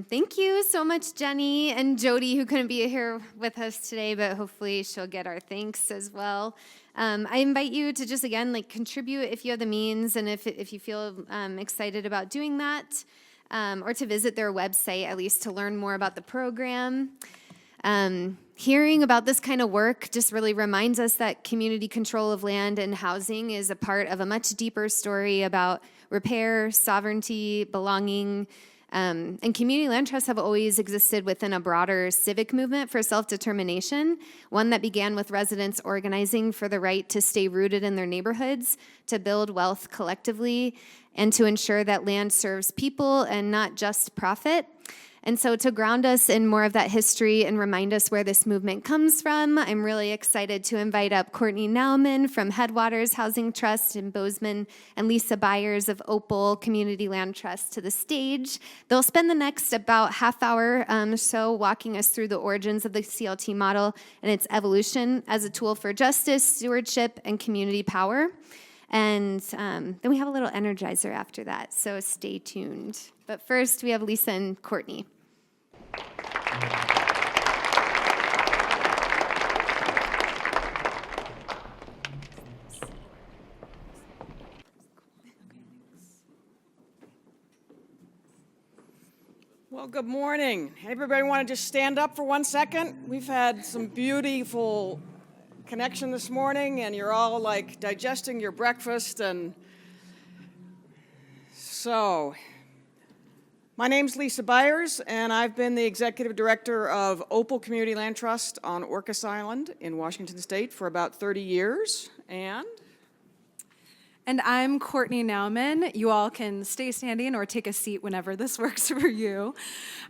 Thank you so much, Jenny and Jody, who couldn't be here with us today, but hopefully she'll get our thanks as well. I invite you to just, again, contribute if you have the means and if you feel excited about doing that, or to visit their website, at least to learn more about the program. Hearing about this kind of work just really reminds us that community control of land and housing is a part of a much deeper story about repair, sovereignty, belonging, and community land trusts have always existed within a broader civic movement for self-determination, one that began with residents organizing for the right to stay rooted in their neighborhoods, to build wealth collectively, and to ensure that land serves people and not just profit. And so to ground us in more of that history and remind us where this movement comes from, I'm really excited to invite up Courtney Nauman from Headwaters Housing Trust in Bozeman and Lisa Byers of Opal Community Land Trust to the stage. They'll spend the next about half hour or so walking us through the origins of the CLT model and its evolution as a tool for justice, stewardship, and community power. And then we have a little energizer after that, so stay tuned. But first, we have Lisa and Courtney. Well, good morning. Everybody want to just stand up for 1 second? We've had some beautiful connection this morning, and you're all digesting your breakfast. And so, my name's Lisa Byers, and I've been the executive director of Opal Community Land Trust on Orcas Island in Washington State for about 30 years. And I'm Courtney Nauman. You all can stay standing or take a seat whenever this works for you.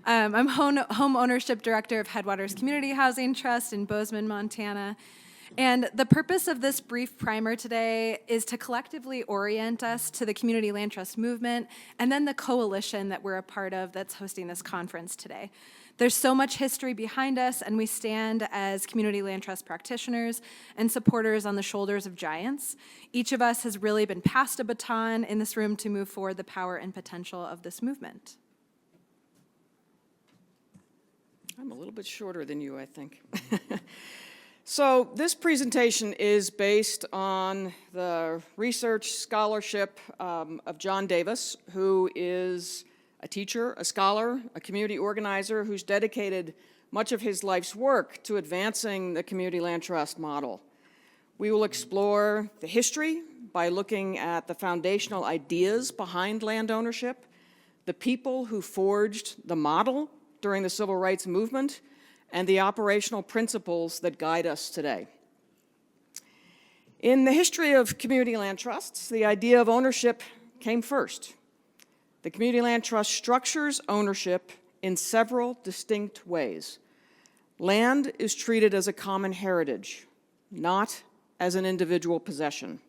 I'm home ownership director of Headwaters Community Housing Trust in Bozeman, Montana. And the purpose of this brief primer today is to collectively orient us to the Community Land Trust movement and then the coalition that we're a part of that's hosting this conference today. There's so much history behind us, and we stand as Community Land Trust practitioners and supporters on the shoulders of giants. Each of us has really been passed a baton in this room to move forward the power and potential of this movement. I'm a little bit shorter than you, I think. So this presentation is based on the research scholarship of John Davis, who is a teacher, a scholar, a community organizer who's dedicated much of his life's work to advancing the Community Land Trust model. We will explore the history by looking at the foundational ideas behind land ownership, the people who forged the model during the Civil Rights Movement, and the operational principles that guide us today. In the history of community land trusts, the idea of ownership came first. The Community Land Trust structures ownership in several distinct ways. Land is treated as a common heritage, not as an individual possession.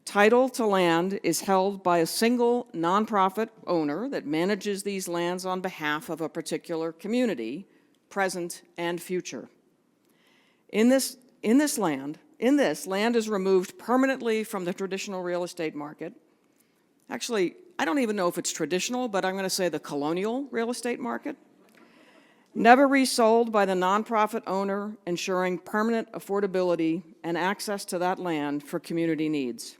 Title to land is held by a single nonprofit owner that manages these lands on behalf of a particular community present, and future. In this, land is removed permanently from the traditional real estate market. Actually, I don't even know if it's traditional, but I'm going to say the colonial real estate market. Never resold by the nonprofit owner, ensuring permanent affordability and access to that land for community needs.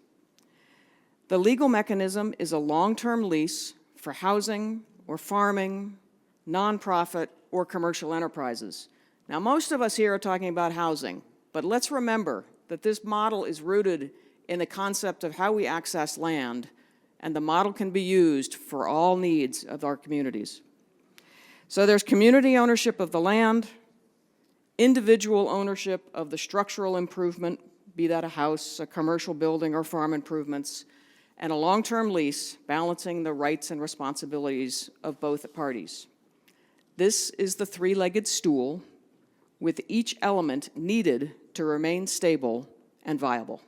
The legal mechanism is a long-term lease for housing or farming, nonprofit, or commercial enterprises. Now, most of us here are talking about housing, but let's remember that this model is rooted in the concept of how we access land, and the model can be used for all needs of our communities. So there's community ownership of the land, individual ownership of the structural improvement, be that a house, a commercial building, or farm improvements, and a long-term lease balancing the rights and responsibilities of both parties. This is the three-legged stool with each element needed to remain stable and viable.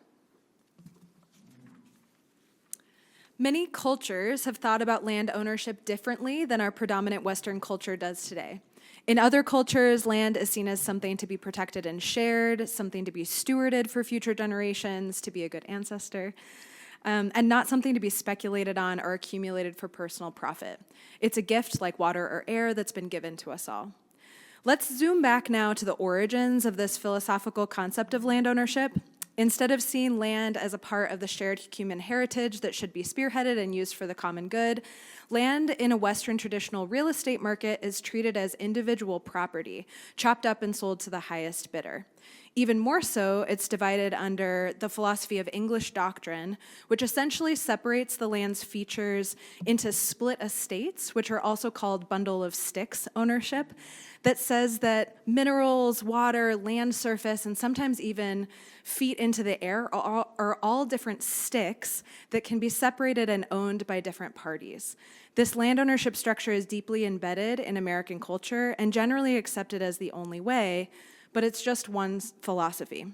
Many cultures have thought about land ownership differently than our predominant Western culture does today. In other cultures, land is seen as something to be protected and shared, something to be stewarded for future generations, to be a good ancestor, and not something to be speculated on or accumulated for personal profit. It's a gift like water or air that's been given to us all. Let's zoom back now to the origins of this philosophical concept of land ownership. Instead of seeing land as a part of the shared human heritage that should be spearheaded and used for the common good, land in a Western traditional real estate market is treated as individual property, chopped up and sold to the highest bidder. Even more so, it's divided under the philosophy of English doctrine, which essentially separates the land's features into split estates, which are also called bundle of sticks ownership, that says that minerals, water, land surface, and sometimes even feet into the air are all different sticks that can be separated and owned by different parties. This land ownership structure is deeply embedded in American culture and generally accepted as the only way, but it's just one philosophy.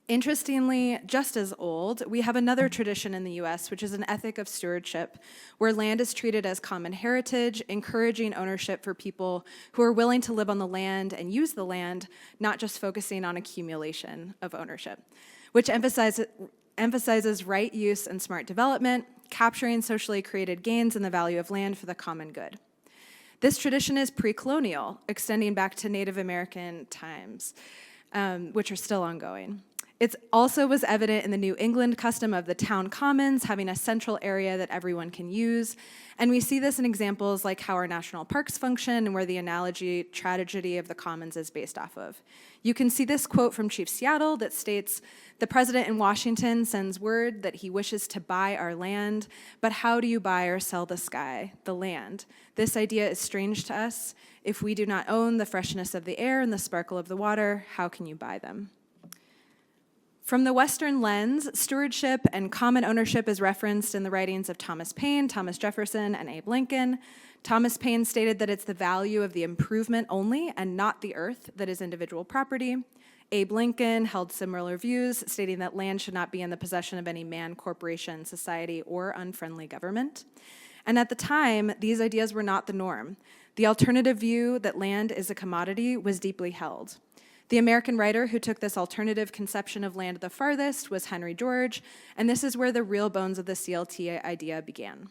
Interestingly, just as old, we have another tradition in the US, which is an ethic of stewardship, where land is treated as common heritage, encouraging ownership for people who are willing to live on the land and use the land, not just focusing on accumulation of ownership, which emphasizes right use and smart development, capturing socially created gains and the value of land for the common good. This tradition is pre-colonial, extending back to Native American times, which are still ongoing. It also was evident in the New England custom of the town commons having a central area that everyone can use. And we see this in examples like how our national parks function and where the analogy tragedy of the commons is based off of. You can see this quote from Chief Seattle that states, "The president in Washington sends word that he wishes to buy our land, but how do you buy or sell the sky, the land? This idea is strange to us. If we do not own the freshness of the air and the sparkle of the water, how can you buy them?" From the Western lens, stewardship and common ownership is referenced in the writings of Thomas Paine, Thomas Jefferson, and Abe Lincoln. Thomas Paine stated that it's the value of the improvement only and not the earth that is individual property. Abe Lincoln held similar views, stating that land should not be in the possession of any man, corporation, society, or unfriendly government. And at the time, these ideas were not the norm. The alternative view that land is a commodity was deeply held. The American writer who took this alternative conception of land the farthest was Henry George, and this is where the real bones of the CLT idea began.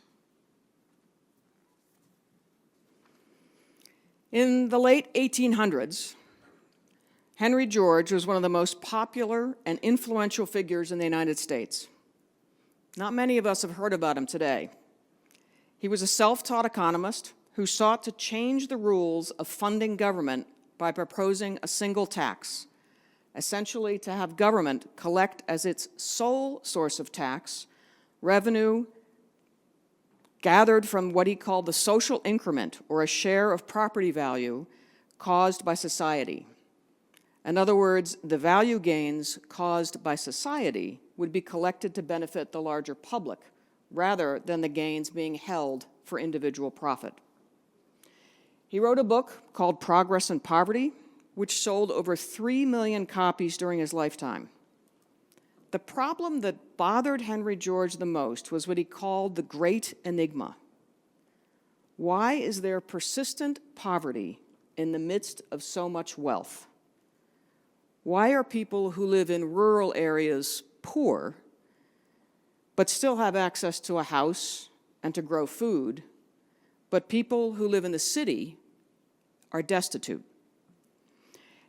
In the late 1800s, Henry George was one of the most popular and influential figures in the United States. Not many of us have heard about him today. He was a self-taught economist who sought to change the rules of funding government by proposing a single tax, essentially to have government collect as its sole source of tax revenue gathered from what he called the social increment, or a share of property value caused by society. In other words, the value gains caused by society would be collected to benefit the larger public, rather than the gains being held for individual profit. He wrote a book called Progress and Poverty, which sold over 3 million copies during his lifetime. The problem that bothered Henry George the most was what he called the great enigma. Why is there persistent poverty in the midst of so much wealth? Why are people who live in rural areas poor, but still have access to a house and to grow food, but people who live in the city are destitute?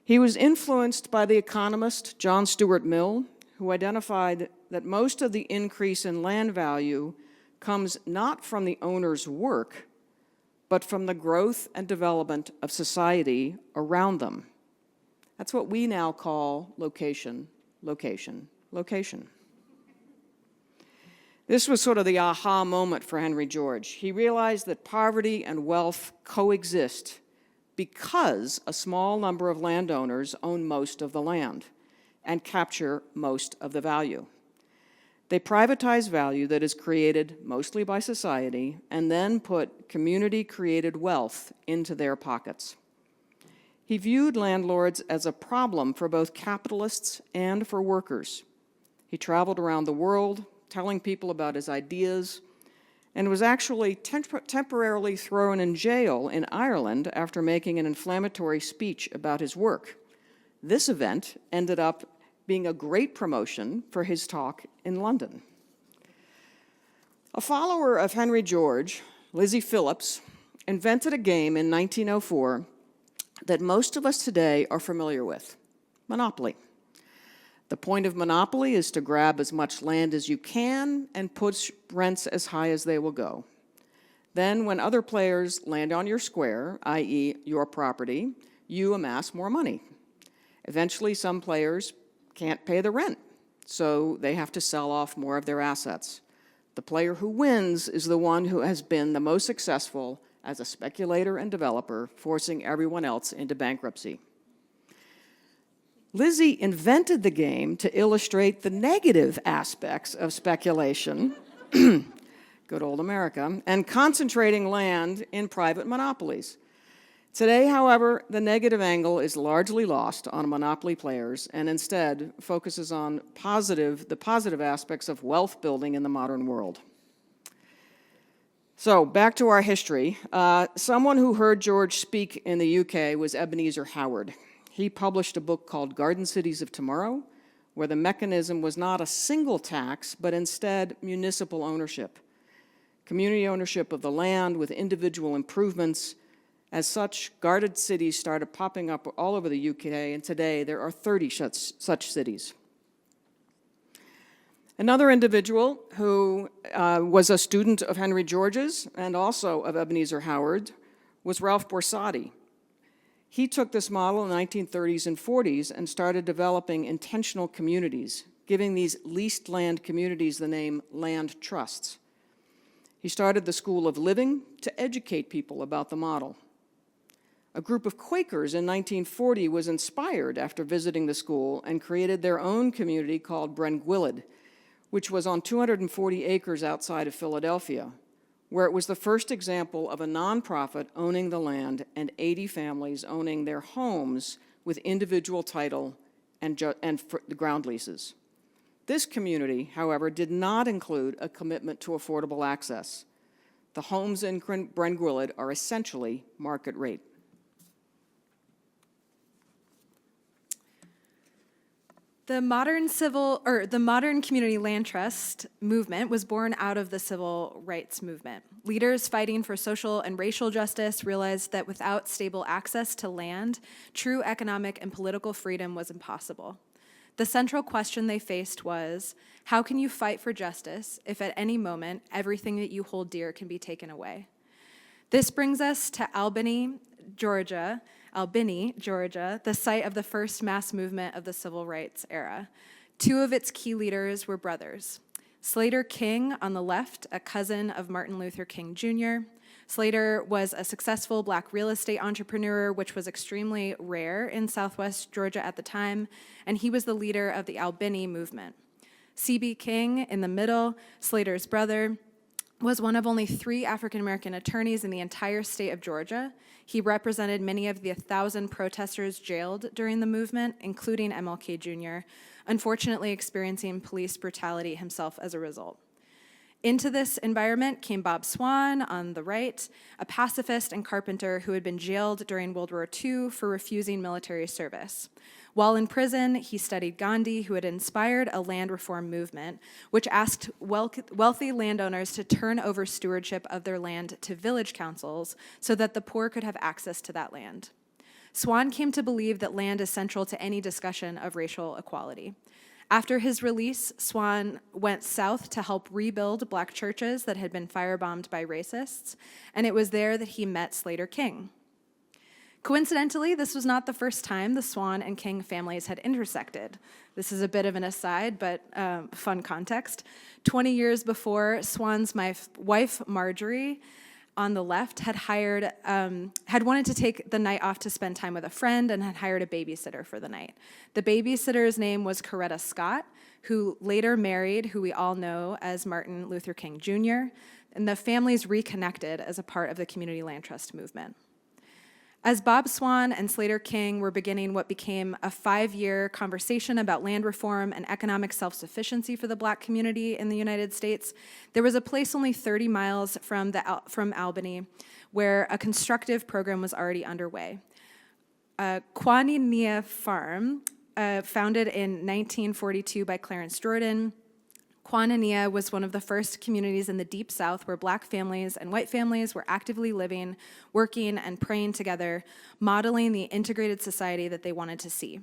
He was influenced by the economist John Stuart Mill, who identified that most of the increase in land value comes not from the owner's work, but from the growth and development of society around them. That's what we now call location, location, location. This was sort of the aha moment for Henry George. He realized that poverty and wealth coexist because a small number of landowners own most of the land and capture most of the value. They privatize value that is created mostly by society and then put community-created wealth into their pockets. He viewed landlords as a problem for both capitalists and for workers. He traveled around the world telling people about his ideas and was actually temporarily thrown in jail in Ireland after making an inflammatory speech about his work. This event ended up being a great promotion for his talk in London. A follower of Henry George, Lizzie Phillips, invented a game in 1904 that most of us today are familiar with: Monopoly. The point of Monopoly is to grab as much land as you can and push rents as high as they will go. Then, when other players land on your square, i.e. your property, you amass more money. Eventually, some players can't pay the rent, so they have to sell off more of their assets. The player who wins is the one who has been the most successful as a speculator and developer, forcing everyone else into bankruptcy. Lizzie invented the game to illustrate the negative aspects of speculation, good old America, and concentrating land in private monopolies. Today, however, the negative angle is largely lost on monopoly players and instead focuses on the positive aspects of wealth building in the modern world. So, back to our history. Someone who heard George speak in the UK was Ebenezer Howard. He published a book called Garden Cities of Tomorrow, where the mechanism was not a single tax, but instead municipal ownership. Community ownership of the land with individual improvements. As such, guarded cities started popping up all over the UK, and today there are 30 such cities. Another individual who was a student of Henry George's and also of Ebenezer Howard was Ralph Borsati. He took this model in the 1930s and 40s and started developing intentional communities, giving these leased land communities the name land trusts. He started the School of Living to educate people about the model. A group of Quakers in 1940 was inspired after visiting the school and created their own community called Brengwilled, which was on 240 acres outside of Philadelphia, where it was the first example of a nonprofit owning the land and 80 families owning their homes with individual title and the ground leases. This community, however, did not include a commitment to affordable access. The homes in Brengwilled are essentially market rate. The modern community land trust movement was born out of the civil rights movement. Leaders fighting for social and racial justice realized that without stable access to land, true economic and political freedom was impossible. The central question they faced was, how can you fight for justice if at any moment everything that you hold dear can be taken away? This brings us to Albany, Georgia, the site of the first mass movement of the civil rights era. Two of its key leaders were brothers. Slater King on the left, a cousin of Martin Luther King Jr. Slater was a successful Black real estate entrepreneur, which was extremely rare in Southwest Georgia at the time, and he was the leader of the Albany movement. C.B. King in the middle, Slater's brother, was one of only 3 African-American attorneys in the entire state of Georgia. He represented many of the 1,000 protesters jailed during the movement, including MLK Jr., unfortunately experiencing police brutality himself as a result. Into this environment came Bob Swan on the right, a pacifist and carpenter who had been jailed during World War II for refusing military service. While in prison, he studied Gandhi, who had inspired a land reform movement, which asked wealthy landowners to turn over stewardship of their land to village councils so that the poor could have access to that land. Swan came to believe that land is central to any discussion of racial equality. After his release, Swan went south to help rebuild Black churches that had been firebombed by racists, and it was there that he met Slater King. Coincidentally, this was not the first time the Swan and King families had intersected. This is a bit of an aside, but fun context. 20 years before, Swan's wife, Marjorie, on the left, had wanted to take the night off to spend time with a friend and had hired a babysitter for the night. The babysitter's name was Coretta Scott, who later married who we all know as Martin Luther King Jr., and the families reconnected as a part of the Community Land Trust movement. As Bob Swan and Slater King were beginning what became a 5-year conversation about land reform and economic self-sufficiency for the Black community in the United States, there was a place only 30 miles from Albany where a constructive program was already underway. Quaninia Farm, founded in 1942 by Clarence Jordan, Quaninia was one of the first communities in the Deep South where Black families and white families were actively living, working, and praying together, modeling the integrated society that they wanted to see.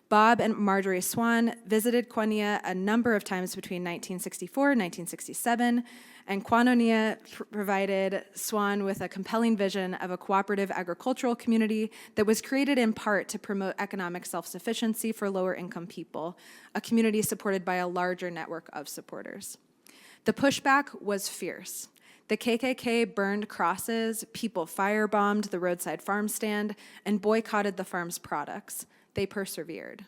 Bob and Marjorie Swan visited Quaninia a number of times between 1964 and 1967, and Quaninia provided Swan with a compelling vision of a cooperative agricultural community that was created in part to promote economic self-sufficiency for lower-income people, a community supported by a larger network of supporters. The pushback was fierce. The KKK burned crosses, people firebombed the roadside farm stand, and boycotted the farm's products. They persevered.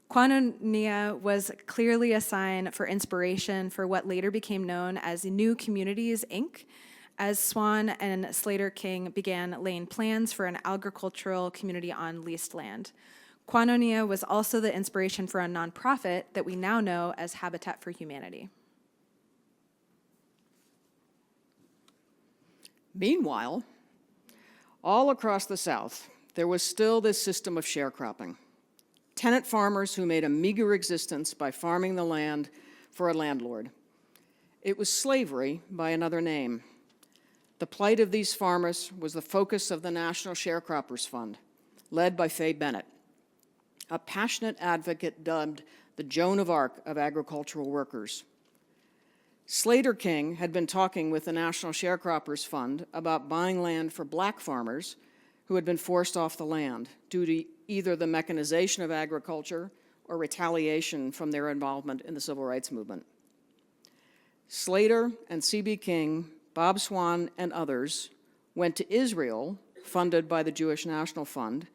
Quaninia was clearly a sign for inspiration for what later became known as New Communities, Inc., as Swan and Slater King began laying plans for an agricultural community on leased land. Quaninia was also the inspiration for a nonprofit that we now know as Habitat for Humanity. Meanwhile, all across the South, there was still this system of sharecropping. Tenant farmers who made a meager existence by farming the land for a landlord. It was slavery by another name. The plight of these farmers was the focus of the National Sharecroppers Fund, led by Faye Bennett, a passionate advocate dubbed the Joan of Arc of agricultural workers. Slater King had been talking with the National Sharecroppers Fund about buying land for Black farmers who had been forced off the land due to either the mechanization of agriculture or retaliation from their involvement in the civil rights movement. Slater and C.B. King, Bob Swan, and others went to Israel, funded by the Jewish National Fund,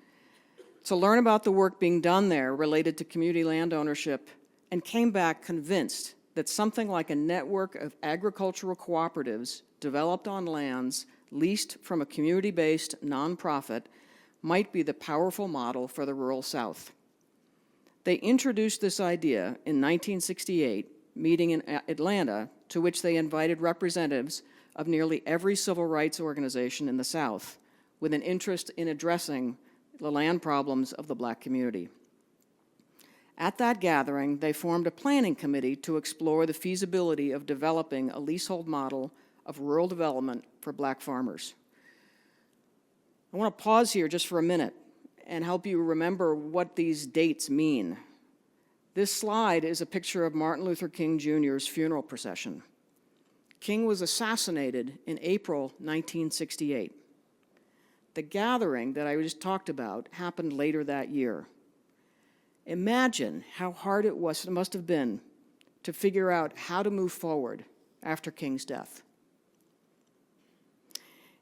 to learn about the work being done there related to community land ownership, and came back convinced that something like a network of agricultural cooperatives developed on lands leased from a community-based nonprofit might be the powerful model for the rural South. They introduced this idea in 1968, meeting in Atlanta, to which they invited representatives of nearly every civil rights organization in the South, with an interest in addressing the land problems of the Black community. At that gathering, they formed a planning committee to explore the feasibility of developing a leasehold model of rural development for Black farmers. I want to pause here just for a minute and help you remember what these dates mean. This slide is a picture of Martin Luther King Jr.'s funeral procession. King was assassinated in April 1968. The gathering that I just talked about happened later that year. Imagine how hard it must have been to figure out how to move forward after King's death.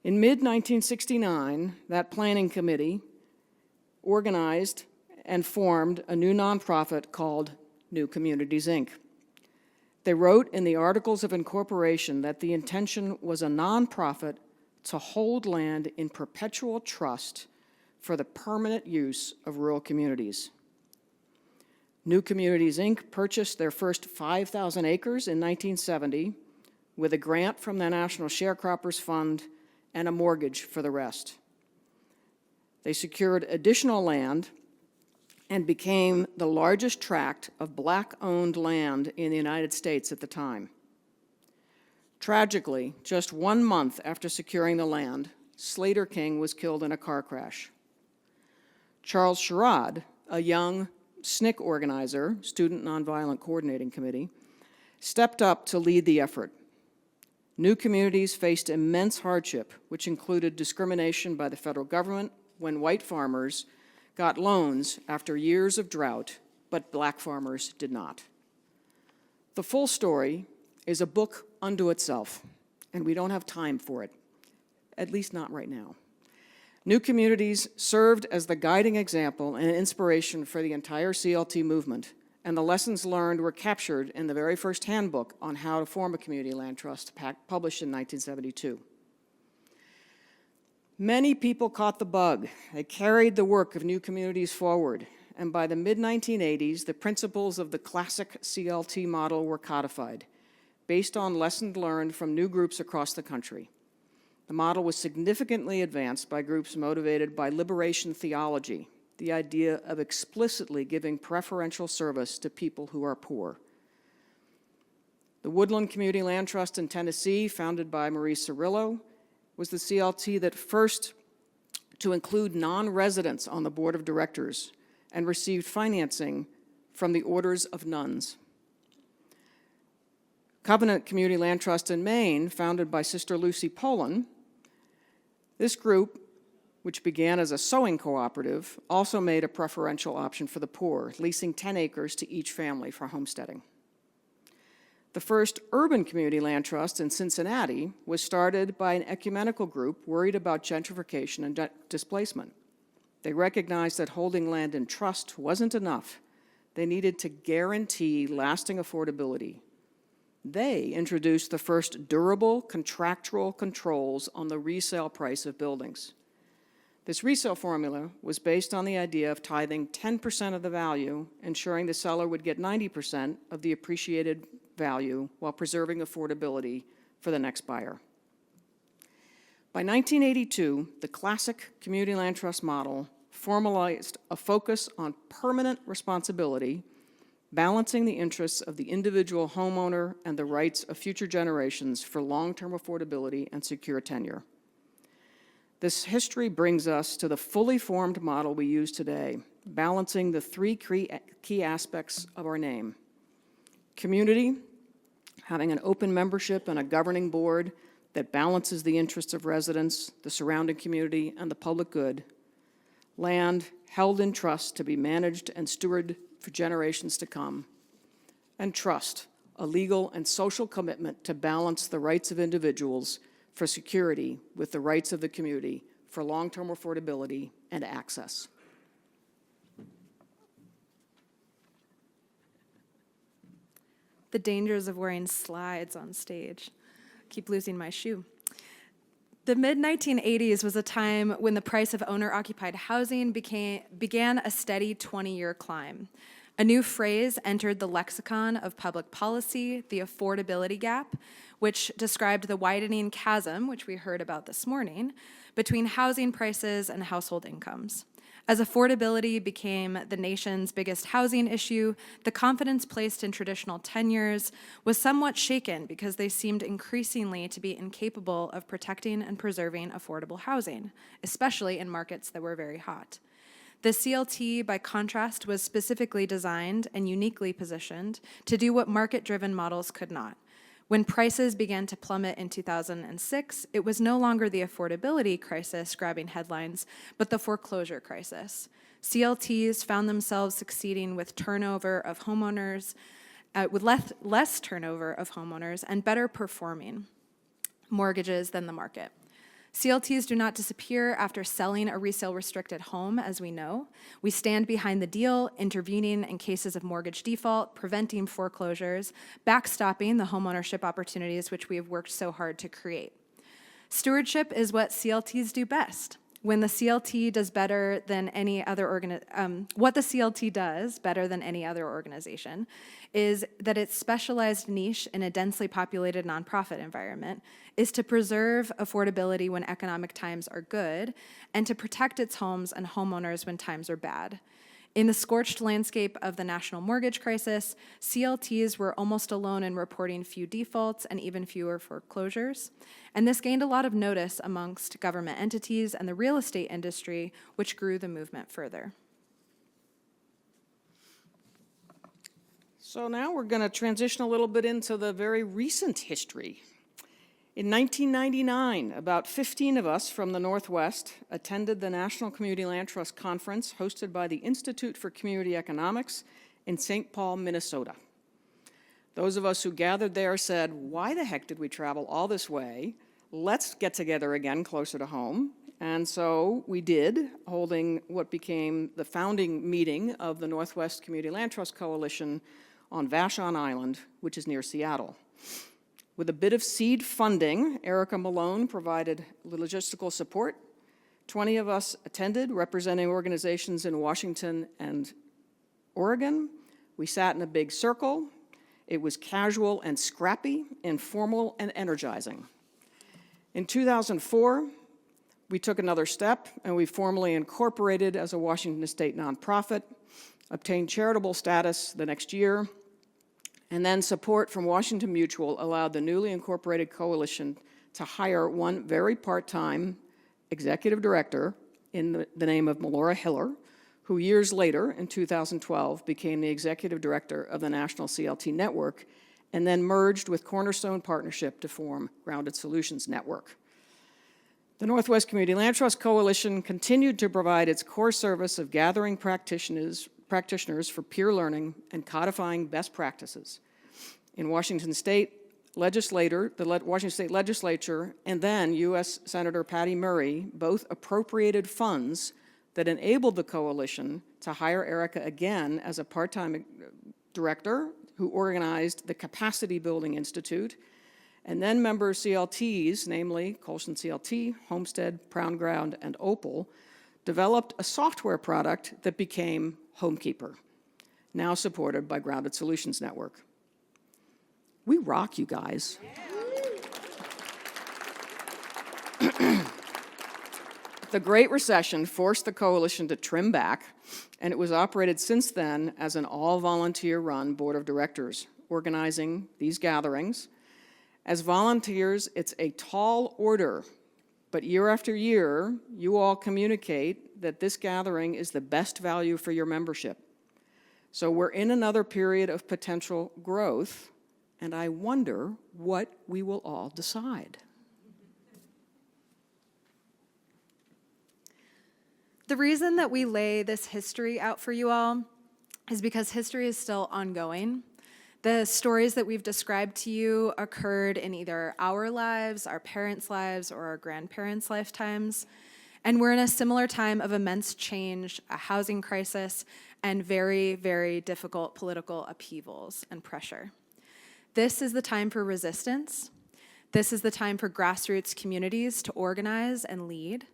In mid-1969, that planning committee organized and formed a new nonprofit called New Communities, Inc. They wrote in the Articles of Incorporation that the intention was a nonprofit to hold land in perpetual trust for the permanent use of rural communities. New Communities, Inc. purchased their first 5,000 acres in 1970 with a grant from the National Sharecroppers Fund and a mortgage for the rest. They secured additional land and became the largest tract of Black-owned land in the United States at the time. Tragically, just 1 month after securing the land, Slater King was killed in a car crash. Charles Sherrod, a young SNCC organizer, Student Nonviolent Coordinating Committee, stepped up to lead the effort. New communities faced immense hardship, which included discrimination by the federal government when white farmers got loans after years of drought, but black farmers did not. The full story is a book unto itself, and we don't have time for it, at least not right now. New communities served as the guiding example and inspiration for the entire CLT movement, and the lessons learned were captured in the very first handbook on how to form a community land trust, published in 1972. Many people caught the bug. They carried the work of new communities forward, and by the mid-1980s, the principles of the classic CLT model were codified, based on lessons learned from new groups across the country. The model was significantly advanced by groups motivated by liberation theology, the idea of explicitly giving preferential service to people who are poor. The Woodland Community Land Trust in Tennessee, founded by Maurice Cirillo, was the CLT that first to include non-residents on the board of directors and received financing from the orders of nuns. Covenant Community Land Trust in Maine, founded by Sister Lucy Poland. This group, which began as a sewing cooperative, also made a preferential option for the poor, leasing 10 acres to each family for homesteading. The first urban community land trust in Cincinnati was started by an ecumenical group worried about gentrification and displacement. They recognized that holding land in trust wasn't enough. They needed to guarantee lasting affordability. They introduced the first durable contractual controls on the resale price of buildings. This resale formula was based on the idea of tithing 10% of the value, ensuring the seller would get 90% of the appreciated value while preserving affordability for the next buyer. By 1982, the classic community land trust model formalized a focus on permanent responsibility, balancing the interests of the individual homeowner and the rights of future generations for long-term affordability and secure tenure. This history brings us to the fully formed model we use today, balancing the three key aspects of our name. Community, having an open membership and a governing board that balances the interests of residents, the surrounding community, and the public good. Land held in trust to be managed and stewarded for generations to come. And trust, a legal and social commitment to balance the rights of individuals for security with the rights of the community for long-term affordability and access. The dangers of wearing slides on stage. Keep losing my shoe. The mid-1980s was a time when the price of owner-occupied housing began a steady 20-year climb. A new phrase entered the lexicon of public policy, the affordability gap, which described the widening chasm, which we heard about this morning, between housing prices and household incomes. As affordability became the nation's biggest housing issue, the confidence placed in traditional tenures was somewhat shaken because they seemed increasingly to be incapable of protecting and preserving affordable housing, especially in markets that were very hot. The CLT, by contrast, was specifically designed and uniquely positioned to do what market-driven models could not. When prices began to plummet in 2006, it was no longer the affordability crisis grabbing headlines, but the foreclosure crisis. CLTs found themselves succeeding with turnover of homeowners, with less turnover of homeowners and better performing mortgages than the market. CLTs do not disappear after selling a resale-restricted home, as we know. We stand behind the deal, intervening in cases of mortgage default, preventing foreclosures, backstopping the homeownership opportunities which we have worked so hard to create. Stewardship is what CLTs do best. when the CLT does better than any other what the CLT does better than any other organization is that its specialized niche in a densely populated nonprofit environment is to preserve affordability when economic times are good and to protect its homes and homeowners when times are bad. In the scorched landscape of the national mortgage crisis, CLTs were almost alone in reporting few defaults and even fewer foreclosures. And this gained a lot of notice amongst government entities and the real estate industry, which grew the movement further. So now we're going to transition a little bit into the very recent history. In 1999, about 15 of us from the Northwest attended the National Community Land Trust Conference hosted by the Institute for Community Economics in St. Paul, Minnesota. Those of us who gathered there said, why the heck did we travel all this way? Let's get together again closer to home. And so we did, holding what became the founding meeting of the Northwest Community Land Trust Coalition on Vashon Island, which is near Seattle. With a bit of seed funding, Erica Malone provided logistical support. 20 of us attended, representing organizations in Washington and Oregon. We sat in a big circle. It was casual and scrappy, informal and energizing. In 2004, we took another step and we formally incorporated as a Washington State nonprofit, obtained charitable status the next year, and then support from Washington Mutual allowed the newly incorporated coalition to hire one very part-time executive director in the name of Melora Hiller, who years later, in 2012, became the executive director of the National CLT Network, and then merged with Cornerstone Partnership to form Grounded Solutions Network. The Northwest Community Land Trust Coalition continued to provide its core service of gathering practitioners for peer learning and codifying best practices. In Washington State, the Washington State Legislature and then U.S. Senator Patty Murray both appropriated funds that enabled the coalition to hire Erica again as a part-time director who organized the Capacity Building Institute, and then member CLTs, namely Colson CLT, Homestead, Brown Ground, and Opal, developed a software product that became Homekeeper, now supported by Grounded Solutions Network. We rock, you guys. The Great Recession forced the coalition to trim back, and it was operated since then as an all-volunteer-run board of directors, organizing these gatherings. As volunteers, it's a tall order, but year after year, you all communicate that this gathering is the best value for your membership. So we're in another period of potential growth, and I wonder what we will all decide. The reason that we lay this history out for you all is because history is still ongoing. The stories that we've described to you occurred in either our lives, our parents' lives, or our grandparents' lifetimes. And we're in a similar time of immense change, a housing crisis, and very, very difficult political upheavals and pressure. This is the time for resistance. This is the time for grassroots communities to organize and lead.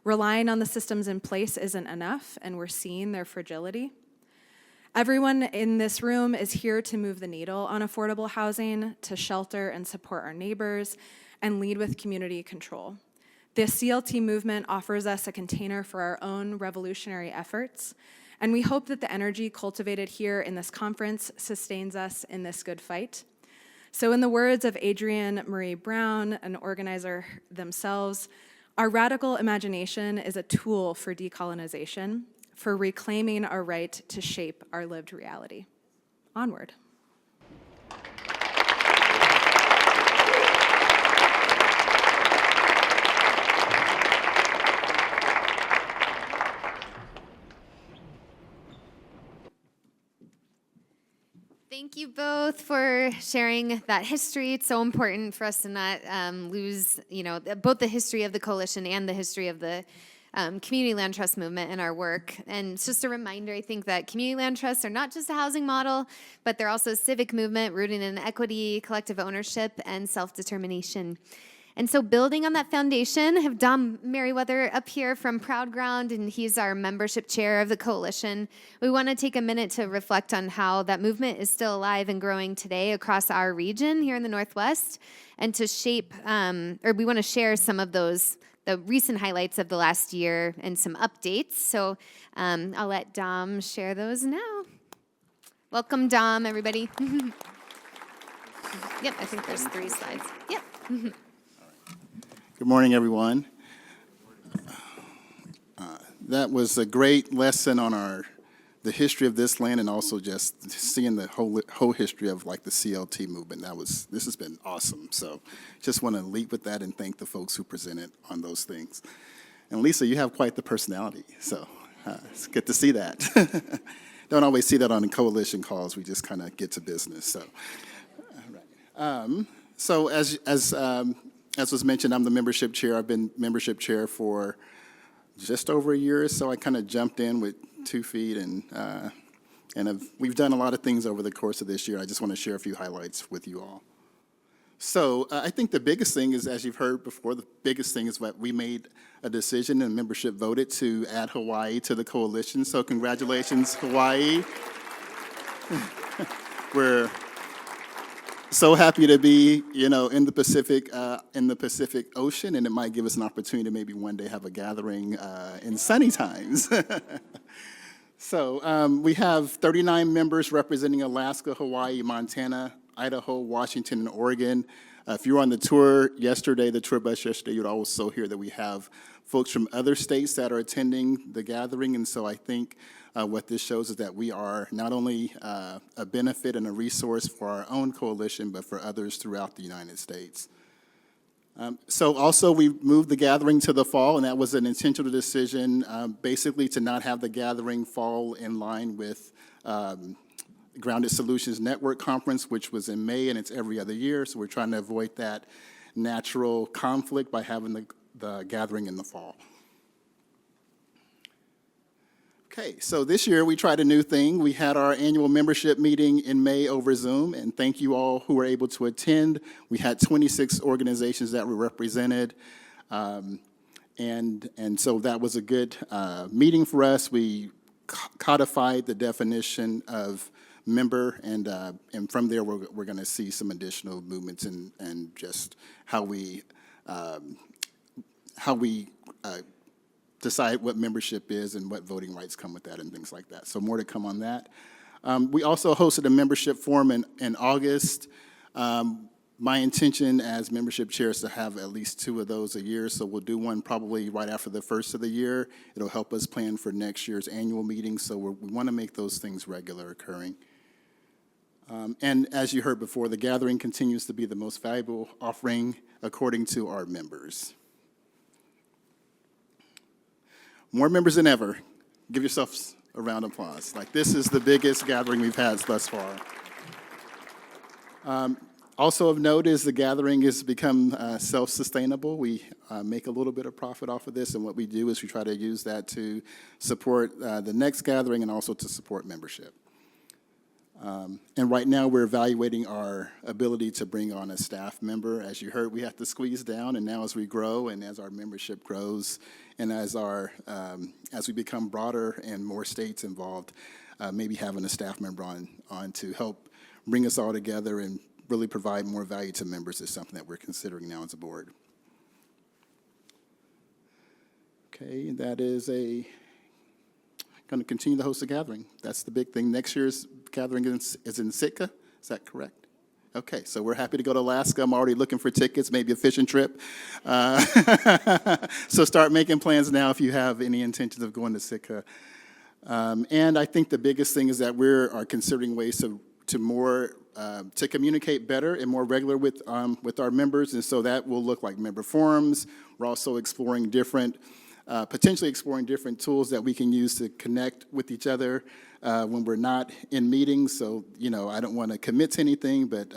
Relying on the systems in place isn't enough, and we're seeing their fragility. Everyone in this room is here to move the needle on affordable housing, to shelter and support our neighbors, and lead with community control. The CLT movement offers us a container for our own revolutionary efforts, and we hope that the energy cultivated here in this conference sustains us in this good fight. So in the words of Adrienne Marie Brown, an organizer themselves, our radical imagination is a tool for decolonization, for reclaiming our right to shape our lived reality. Onward. Thank you both for sharing that history. It's so important for us to not lose, both the history of the coalition and the history of the community land trust movement in our work. And it's just a reminder, I think, that community land trusts are not just a housing model, but they're also a civic movement rooted in equity, collective ownership, and self-determination. And so building on that foundation, I have Dom Merriweather up here from Proud Ground, and he's our membership chair of the coalition. We want to take a minute to reflect on how that movement is still alive and growing today across our region here in the Northwest, and to shape, or we want to share some of those, the recent highlights of the last year and some updates. So I'll let Dom share those now. Welcome, Dom, everybody. Yep, I think there's 3 slides. Yep. Good morning, everyone. That was a great lesson on the history of this land, and also just seeing the whole history of like the CLT movement. This has been awesome. So just want to lead with that and thank the folks who presented on those things. And Lisa, you have quite the personality, so it's good to see that. Don't always see that on the coalition calls. We just kind of get to business. So, so as was mentioned, I'm the membership chair. I've been membership chair for just over a year, so I kind of jumped in with 2 feet, and we've done a lot of things over the course of this year. I just want to share a few highlights with you all. So I think the biggest thing is, as you've heard before, the biggest thing is that we made a decision and membership voted to add Hawaii to the coalition. So congratulations, Hawaii. We're so happy to be, in the Pacific Ocean, and it might give us an opportunity to maybe one day have a gathering in sunny times. So we have 39 members representing Alaska, Hawaii, Montana, Idaho, Washington, and Oregon. If you were on the tour yesterday, the tour bus yesterday, you'd also hear that we have folks from other states that are attending the gathering. And so I think what this shows is that we are not only a benefit and a resource for our own coalition, but for others throughout the United States. So also we moved the gathering to the fall, and that was an intentional decision, basically to not have the gathering fall in line with Grounded Solutions Network Conference, which was in May, and it's every other year. So we're trying to avoid that natural conflict by having the gathering in the fall. Okay, so this year we tried a new thing. We had our annual membership meeting in May over Zoom, and thank you all who were able to attend. We had 26 organizations that were represented, and so that was a good meeting for us. We codified the definition of member, and from there we're going to see some additional movements and just how we decide what membership is and what voting rights come with that and things like that. So more to come on that. We also hosted a membership forum in August. My intention as membership chair is to have at least 2 of those a year, so we'll do one probably right after the first of the year. It'll help us plan for next year's annual meeting, so we want to make those things regular occurring. And as you heard before, the gathering continues to be the most valuable offering according to our members. More members than ever. Give yourselves a round of applause. Like, this is the biggest gathering we've had thus far. Also of note is the gathering has become self-sustainable. We make a little bit of profit off of this, and what we do is we try to use that to support the next gathering and also to support membership. And right now we're evaluating our ability to bring on a staff member. As you heard, we have to squeeze down, and now as we grow and as our membership grows and as we become broader and more states involved, maybe having a staff member on to help bring us all together and really provide more value to members is something that we're considering now as a board. Okay, that is going to continue to host a gathering. That's the big thing. Next year's gathering is in Sitka. Is that correct? Okay, so we're happy to go to Alaska. I'm already looking for tickets, maybe a fishing trip. So start making plans now if you have any intentions of going to Sitka. And I think the biggest thing is that we are considering ways to communicate better and more regular with our members, and so that will look like member forums. We're also exploring potentially exploring different tools that we can use to connect with each other when we're not in meetings. So, I don't want to commit to anything, but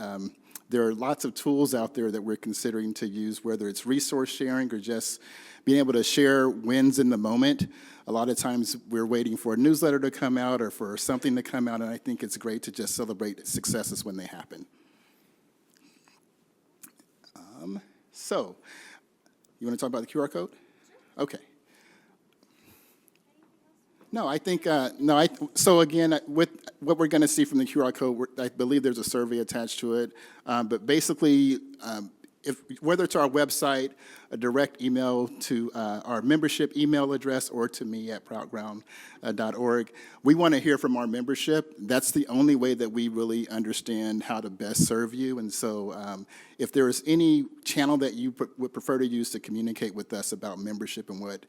there are lots of tools out there that we're considering to use, whether it's resource sharing or just being able to share wins in the moment. A lot of times we're waiting for a newsletter to come out or for something to come out, and I think it's great to just celebrate successes when they happen. So, you want to talk about the QR code? Okay. No, I think, so again, with what we're going to see from the QR code, I believe there's a survey attached to it. But basically, whether it's our website, a direct email to our membership email address, or to me at proudground.org, we want to hear from our membership. That's the only way that we really understand how to best serve you. And so if there is any channel that you would prefer to use to communicate with us about membership and what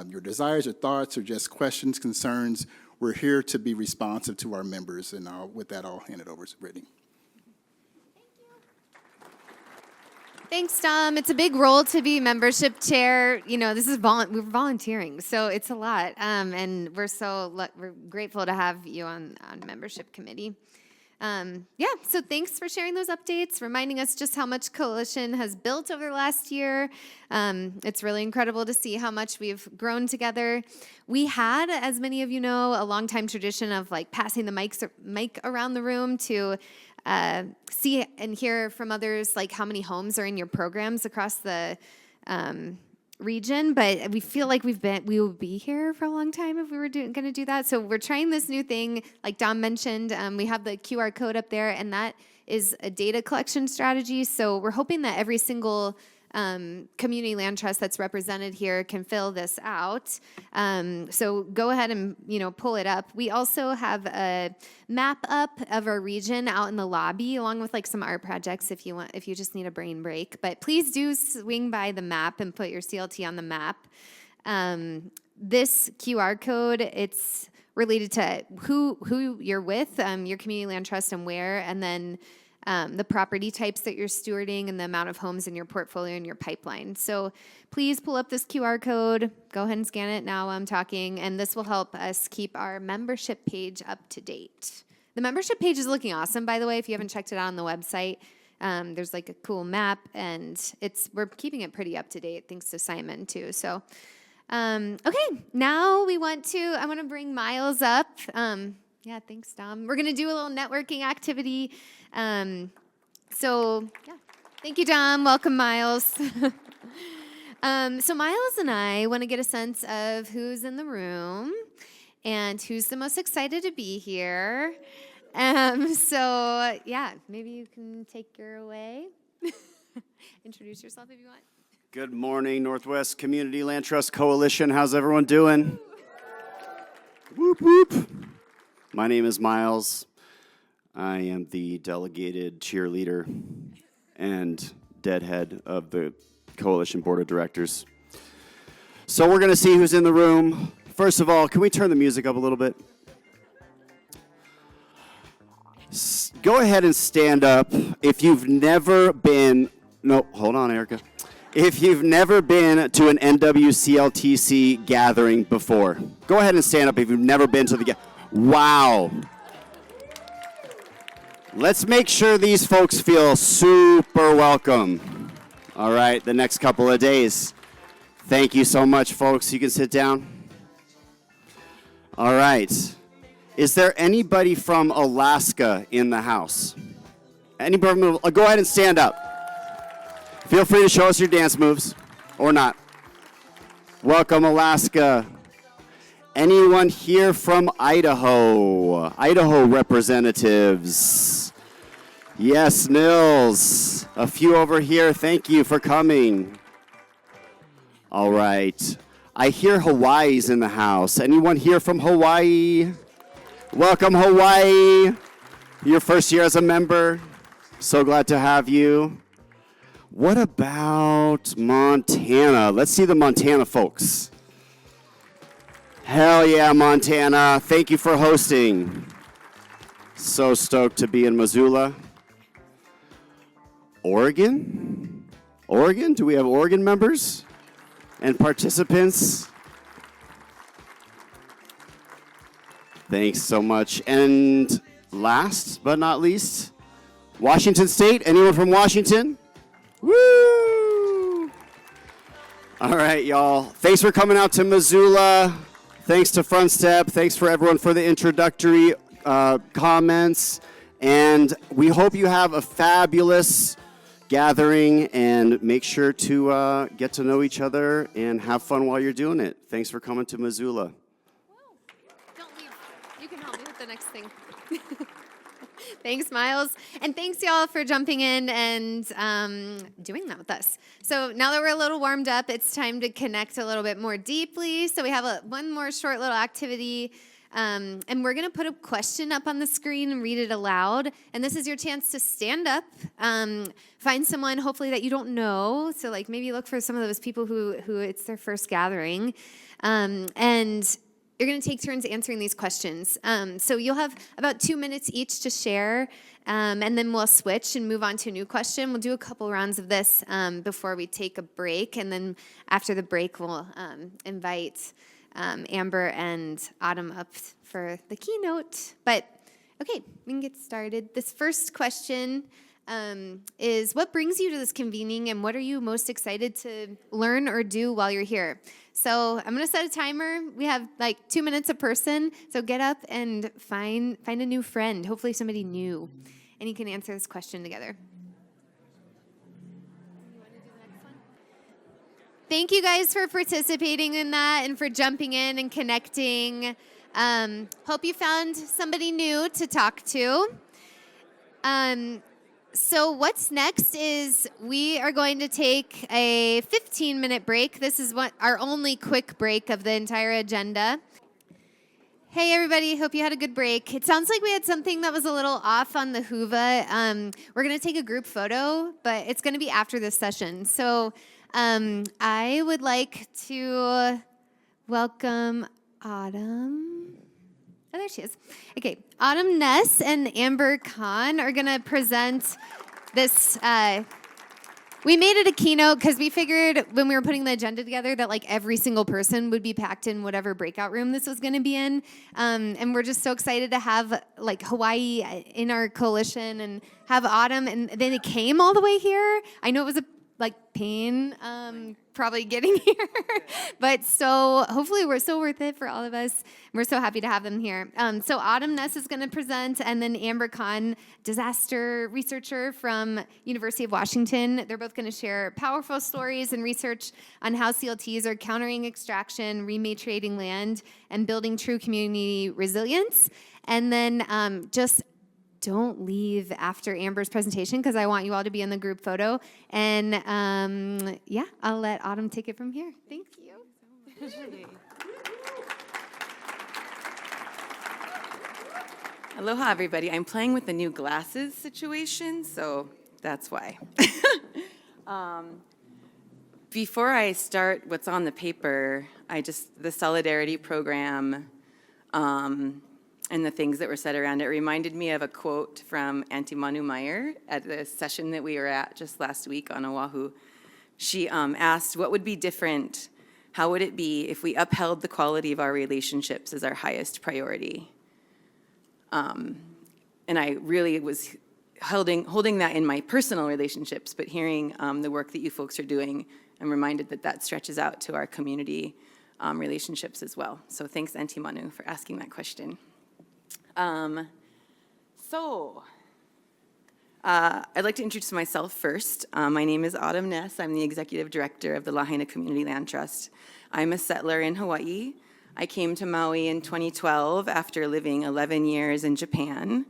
your desires or thoughts or just questions, concerns, we're here to be responsive to our members. And with that, I'll hand it over to Brittany. Thanks, Tom. It's a big role to be membership chair. You know, this is we're volunteering, so it's a lot. And we're grateful to have you on membership committee. So thanks for sharing those updates, reminding us just how much Coalition has built over the last year. It's really incredible to see how much we've grown together. We had, as many of you know, a longtime tradition of like passing the mic around the room to see and hear from others, like how many homes are in your programs across the region. But we feel like we will be here for a long time if we were going to do that. So we're trying this new thing, like Dom mentioned. We have the QR code up there, and that is a data collection strategy. So we're hoping that every single community land trust that's represented here can fill this out. So go ahead and pull it up. We also have a map up of our region out in the lobby, along with like some art projects if you just need a brain break. But please do swing by the map and put your CLT on the map. This QR code, it's related to who you're with, your community land trust and where, and then the property types that you're stewarding and the amount of homes in your portfolio and your pipeline. So please pull up this QR code. Go ahead and scan it now while I'm talking, and this will help us keep our membership page up to date. The membership page is looking awesome, by the way. If you haven't checked it out on the website, there's like a cool map, and we're keeping it pretty up to date, thanks to Simon too. So, okay, now I want to bring Miles up. Yeah, thanks, Dom. We're going to do a little networking activity. Thank you, Dom. Welcome, Miles. So Miles and I want to get a sense of who's in the room and who's the most excited to be here. Maybe you can take her away. Introduce yourself if you want. Good morning, Northwest Community Land Trust Coalition. How's everyone doing? Whoop, whoop. My name is Miles. I am the delegated cheerleader and deadhead of the Coalition Board of Directors. So we're going to see who's in the room. First of all, can we turn the music up a little bit? Go ahead and stand up if you've never been... No, hold on, Erica. If you've never been to an NWCLTC gathering before, go ahead and stand up if you've never been to the... Wow. Let's make sure these folks feel super welcome. All right, the next couple of days. Thank you so much, folks. You can sit down. All right. Is there anybody from Alaska in the house? Anybody from, go ahead and stand up. Feel free to show us your dance moves or not. Welcome, Alaska. Anyone here from Idaho? Idaho representatives. Yes, Nils. A few over here. Thank you for coming. All right. I hear Hawaii's in the house. Anyone here from Hawaii? Welcome, Hawaii. Your first year as a member. So glad to have you. What about Montana? Let's see the Montana folks. Hell yeah, Montana. Thank you for hosting. So stoked to be in Missoula. Oregon? Oregon? Do we have Oregon members and participants? Thanks so much. And last but not least, Washington State. Anyone from Washington? Woo! All right, y'all. Thanks for coming out to Missoula. Thanks to Front Step. Thanks for everyone for the introductory comments. And we hope you have a fabulous gathering, and make sure to get to know each other and have fun while you're doing it. Thanks for coming to Missoula. Don't leave. You can help me with the next thing. Thanks, Miles. And thanks, y'all, for jumping in and doing that with us. So now that we're a little warmed up, it's time to connect a little bit more deeply. So we have one more short little activity. And we're going to put a question up on the screen and read it aloud. And this is your chance to stand up, find someone hopefully that you don't know. So like maybe look for some of those people who it's their first gathering. And you're going to take turns answering these questions. So you'll have about 2 minutes each to share, and then we'll switch and move on to a new question. We'll do a couple rounds of this before we take a break, and then after the break, we'll invite Amber and Autumn up for the keynote. But okay, we can get started. This first question is, what brings you to this convening, and what are you most excited to learn or do while you're here? So I'm going to set a timer. We have like 2 minutes a person. So get up and find a new friend, hopefully somebody new. And you can answer this question together. Thank you guys for participating in that and for jumping in and connecting. Hope you found somebody new to talk to. So what's next is we are going to take a 15-minute break. This is our only quick break of the entire agenda. Hey, everybody. Hope you had a good break. It sounds like we had something that was a little off on the Huva. We're going to take a group photo, but it's going to be after this session. So I would like to welcome Autumn. Oh, there she is. Okay, Autumn Ness and Amber Khan are going to present this. We made it a keynote because we figured when we were putting the agenda together that like every single person would be packed in whatever breakout room this was going to be in. And we're just so excited to have like Hawaii in our coalition and have Autumn. And then it came all the way here. I know it was a pain probably getting here, but so hopefully we're so worth it for all of us. We're so happy to have them here. So Autumn Ness is going to present, and then Amber Khan, disaster researcher from University of Washington. They're both going to share powerful stories and research on how CLTs are countering extraction, rematriating land, and building true community resilience. And then just don't leave after Amber's presentation because I want you all to be in the group photo. And yeah, I'll let Autumn take it from here. Thank you. Aloha, everybody. I'm playing with the new glasses situation, so that's why. Before I start what's on the paper, the Solidarity Program, and the things that were said around it reminded me of a quote from Auntie Manu Meyer at the session that we were at just last week on Oahu. She asked, what would be different? How would it be if we upheld the quality of our relationships as our highest priority? And I really was holding that in my personal relationships, but hearing the work that you folks are doing, I'm reminded that that stretches out to our community relationships as well. So thanks, Auntie Manu, for asking that question. I'd like to introduce myself first. My name is Autumn Ness. I'm the executive director of the Lahaina Community Land Trust. I'm a settler in Hawaii. I came to Maui in 2012 after living 11 years in Japan.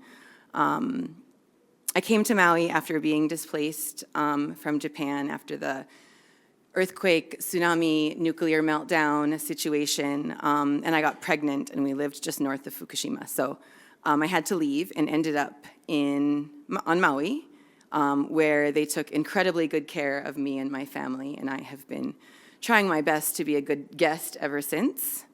I came to Maui after being displaced from Japan after the earthquake, tsunami, nuclear meltdown situation, and I got pregnant, and we lived just north of Fukushima. So I had to leave and ended up on Maui, where they took incredibly good care of me and my family, and I have been trying my best to be a good guest ever since.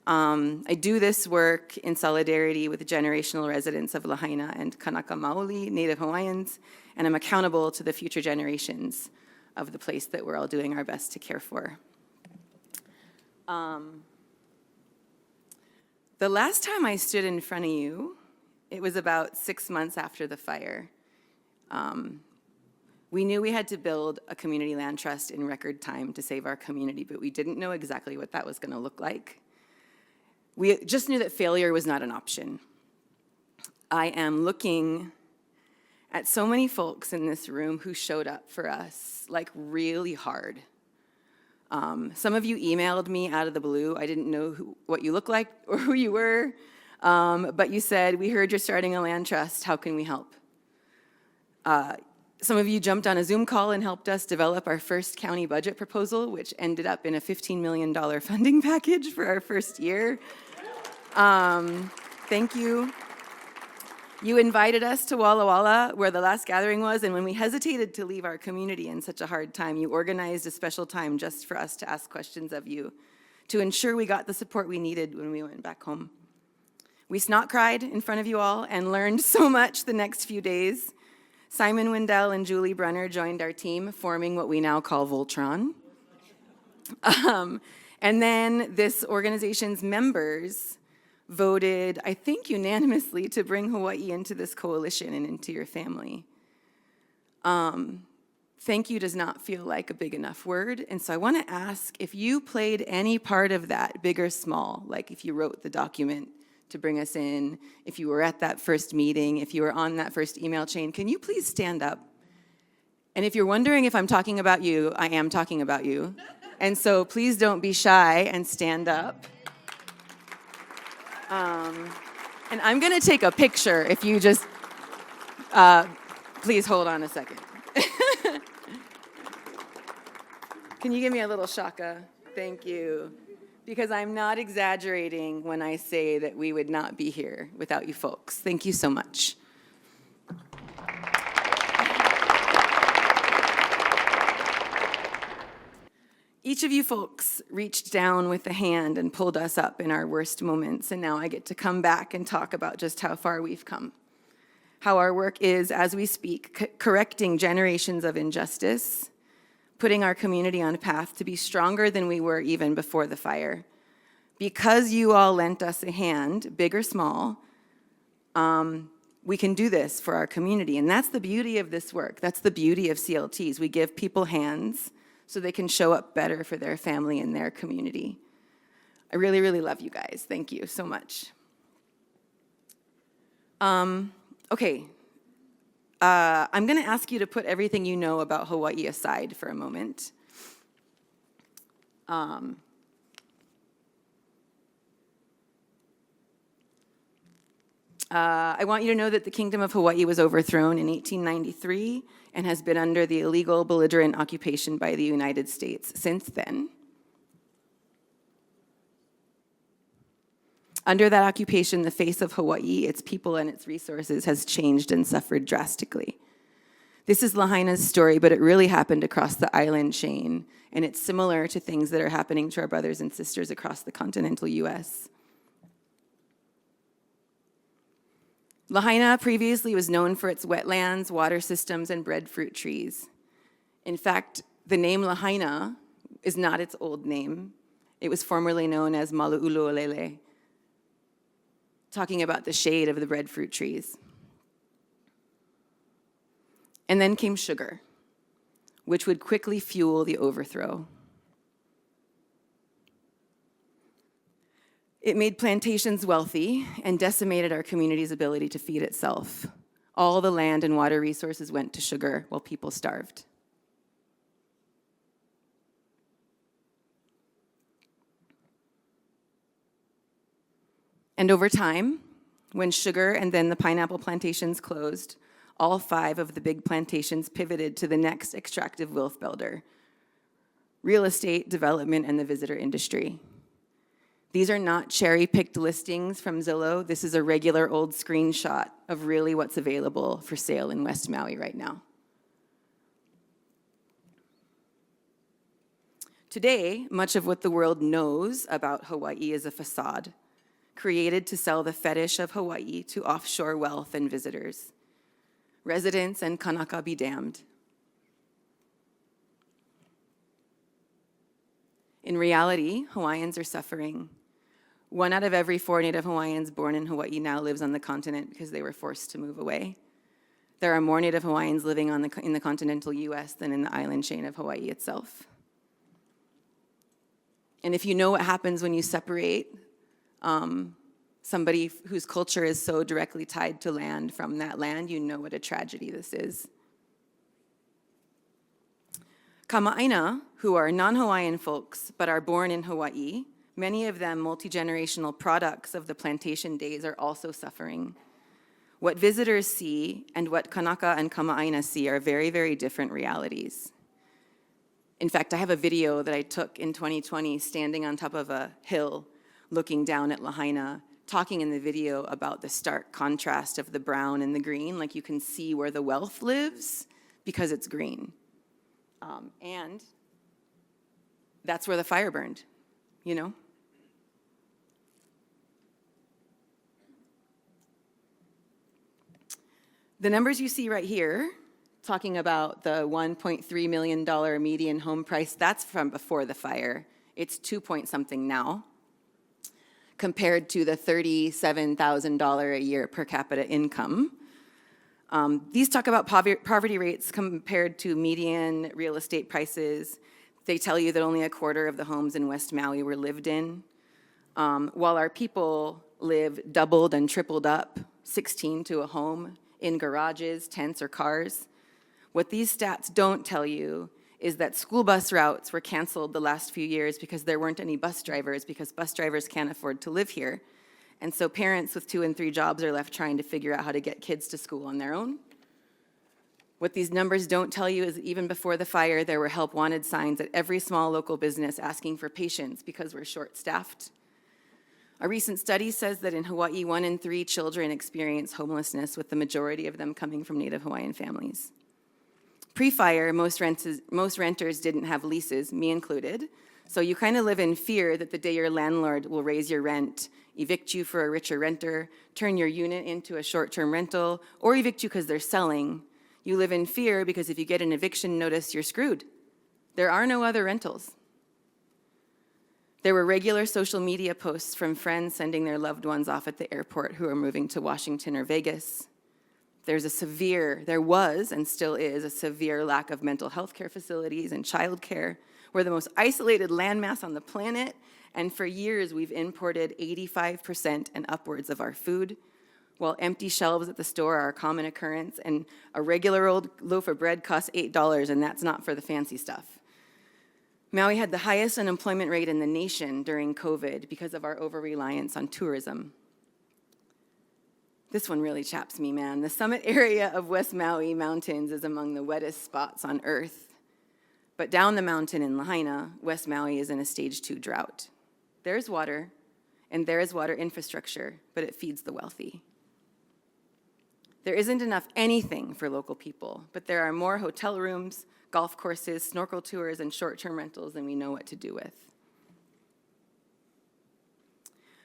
I do this work in solidarity with the generational residents of Lahaina and Kanaka Maoli, Native Hawaiians, and I'm accountable to the future generations of the place that we're all doing our best to care for. The last time I stood in front of you, it was about 6 months after the fire. We knew we had to build a community land trust in record time to save our community, but we didn't know exactly what that was going to look like. We just knew that failure was not an option. I am looking at so many folks in this room who showed up for us, like really hard. Some of you emailed me out of the blue. I didn't know what you looked like or who you were, but you said, "We heard you're starting a land trust. How can we help?" Some of you jumped on a Zoom call and helped us develop our first county budget proposal, which ended up in a $15 million funding package for our first year. Thank you. You invited us to Walla Walla, where the last gathering was, and when we hesitated to leave our community in such a hard time, you organized a special time just for us to ask questions of you, to ensure we got the support we needed when we went back home. We snot cried in front of you all and learned so much the next few days. Simon Wendell and Julie Brunner joined our team, forming what we now call Voltron. And then this organization's members voted, I think unanimously, to bring Hawaii into this coalition and into your family. Thank you does not feel like a big enough word, and so I want to ask if you played any part of that, big or small, like if you wrote the document to bring us in, if you were at that first meeting, if you were on that first email chain, can you please stand up? And if you're wondering if I'm talking about you, I am talking about you. And so please don't be shy and stand up. And I'm going to take a picture if you just, please hold on a second. Can you give me a little shaka? Thank you. Because I'm not exaggerating when I say that we would not be here without you folks. Thank you so much. Each of you folks reached down with a hand and pulled us up in our worst moments, and now I get to come back and talk about just how far we've come. How our work is, as we speak, correcting generations of injustice, putting our community on a path to be stronger than we were even before the fire. Because you all lent us a hand, big or small, we can do this for our community. And that's the beauty of this work. That's the beauty of CLTs. We give people hands so they can show up better for their family and their community. I really, really love you guys. Thank you so much. Okay. I'm going to ask you to put everything you know about Hawaii aside for a moment. I want you to know that the Kingdom of Hawaii was overthrown in 1893 and has been under the illegal belligerent occupation by the United States since then. Under that occupation, the face of Hawaii, its people and its resources has changed and suffered drastically. This is Lahaina's story, but it really happened across the island chain, and it's similar to things that are happening to our brothers and sisters across the continental US. Lahaina previously was known for its wetlands, water systems, and breadfruit trees. In fact, the name Lahaina is not its old name. It was formerly known as Malu'uluolele, talking about the shade of the breadfruit trees. And then came sugar, which would quickly fuel the overthrow. It made plantations wealthy and decimated our community's ability to feed itself. All the land and water resources went to sugar while people starved. And over time, when sugar and then the pineapple plantations closed, all 5 of the big plantations pivoted to the next extractive wealth builder: real estate, development, and the visitor industry. These are not cherry-picked listings from Zillow. This is a regular old screenshot of really what's available for sale in West Maui right now. Today, much of what the world knows about Hawaii is a facade, created to sell the fetish of Hawaii to offshore wealth and visitors. Residents and Kanaka be damned. In reality, Hawaiians are suffering. 1 out of every 4 Native Hawaiians born in Hawaii now lives on the continent because they were forced to move away. There are more Native Hawaiians living in the continental US than in the island chain of Hawaii itself. And if you know what happens when you separate somebody whose culture is so directly tied to land from that land, you know what a tragedy this is. Kama'aina, who are non-Hawaiian folks but are born in Hawaii, many of them multi-generational products of the plantation days, are also suffering. What visitors see and what Kanaka and Kama'aina see are very, very different realities. In fact, I have a video that I took in 2020 standing on top of a hill looking down at Lahaina, talking in the video about the stark contrast of the brown and the green. Like, you can see where the wealth lives because it's green. And that's where the fire burned, you know? The numbers you see right here, talking about the $1.3 million median home price, that's from before the fire. It's 2 point something now, compared to the $37,000 a year per capita income. These talk about poverty rates compared to median real estate prices. They tell you that only a quarter of the homes in West Maui were lived in, while our people live doubled and tripled up, 16 to a home, in garages, tents, or cars. What these stats don't tell you is that school bus routes were canceled the last few years because there weren't any bus drivers, because bus drivers can't afford to live here. And so parents with 2 and 3 jobs are left trying to figure out how to get kids to school on their own. What these numbers don't tell you is that even before the fire, there were help wanted signs at every small local business asking for patience because we're short-staffed. A recent study says that in Hawaii, 1 in 3 children experience homelessness, with the majority of them coming from Native Hawaiian families. Pre-fire, most renters didn't have leases, me included, so you kind of live in fear that the day your landlord will raise your rent, evict you for a richer renter, turn your unit into a short-term rental, or evict you because they're selling. You live in fear because if you get an eviction notice, you're screwed. There are no other rentals. There were regular social media posts from friends sending their loved ones off at the airport who are moving to Washington or Vegas. There was and still is a severe lack of mental health care facilities and childcare. We're the most isolated landmass on the planet, and for years we've imported 85% and upwards of our food, while empty shelves at the store are a common occurrence, and a regular old loaf of bread costs $8, and that's not for the fancy stuff. Maui had the highest unemployment rate in the nation during COVID because of our over-reliance on tourism. This one really chaps me, man. The summit area of West Maui Mountains is among the wettest spots on Earth. But down the mountain in Lahaina, West Maui is in a stage 2 drought. There's water, and there is water infrastructure, but it feeds the wealthy. There isn't enough anything for local people, but there are more hotel rooms, golf courses, snorkel tours, and short-term rentals than we know what to do with.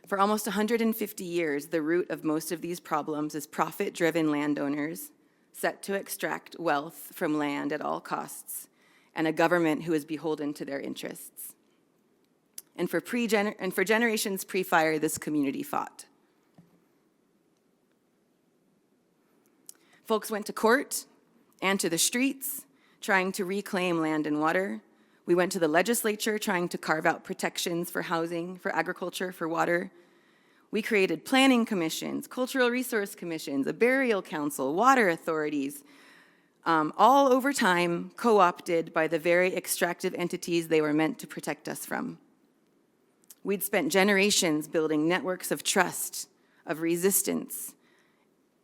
For almost 150 years, the root of most of these problems is profit-driven landowners set to extract wealth from land at all costs, and a government who is beholden to their interests. And for generations pre-fire, this community fought. Folks went to court and to the streets, trying to reclaim land and water. We went to the legislature trying to carve out protections for housing, for agriculture, for water. We created planning commissions, cultural resource commissions, a burial council, water authorities, all over time co-opted by the very extractive entities they were meant to protect us from. We'd spent generations building networks of trust, of resistance,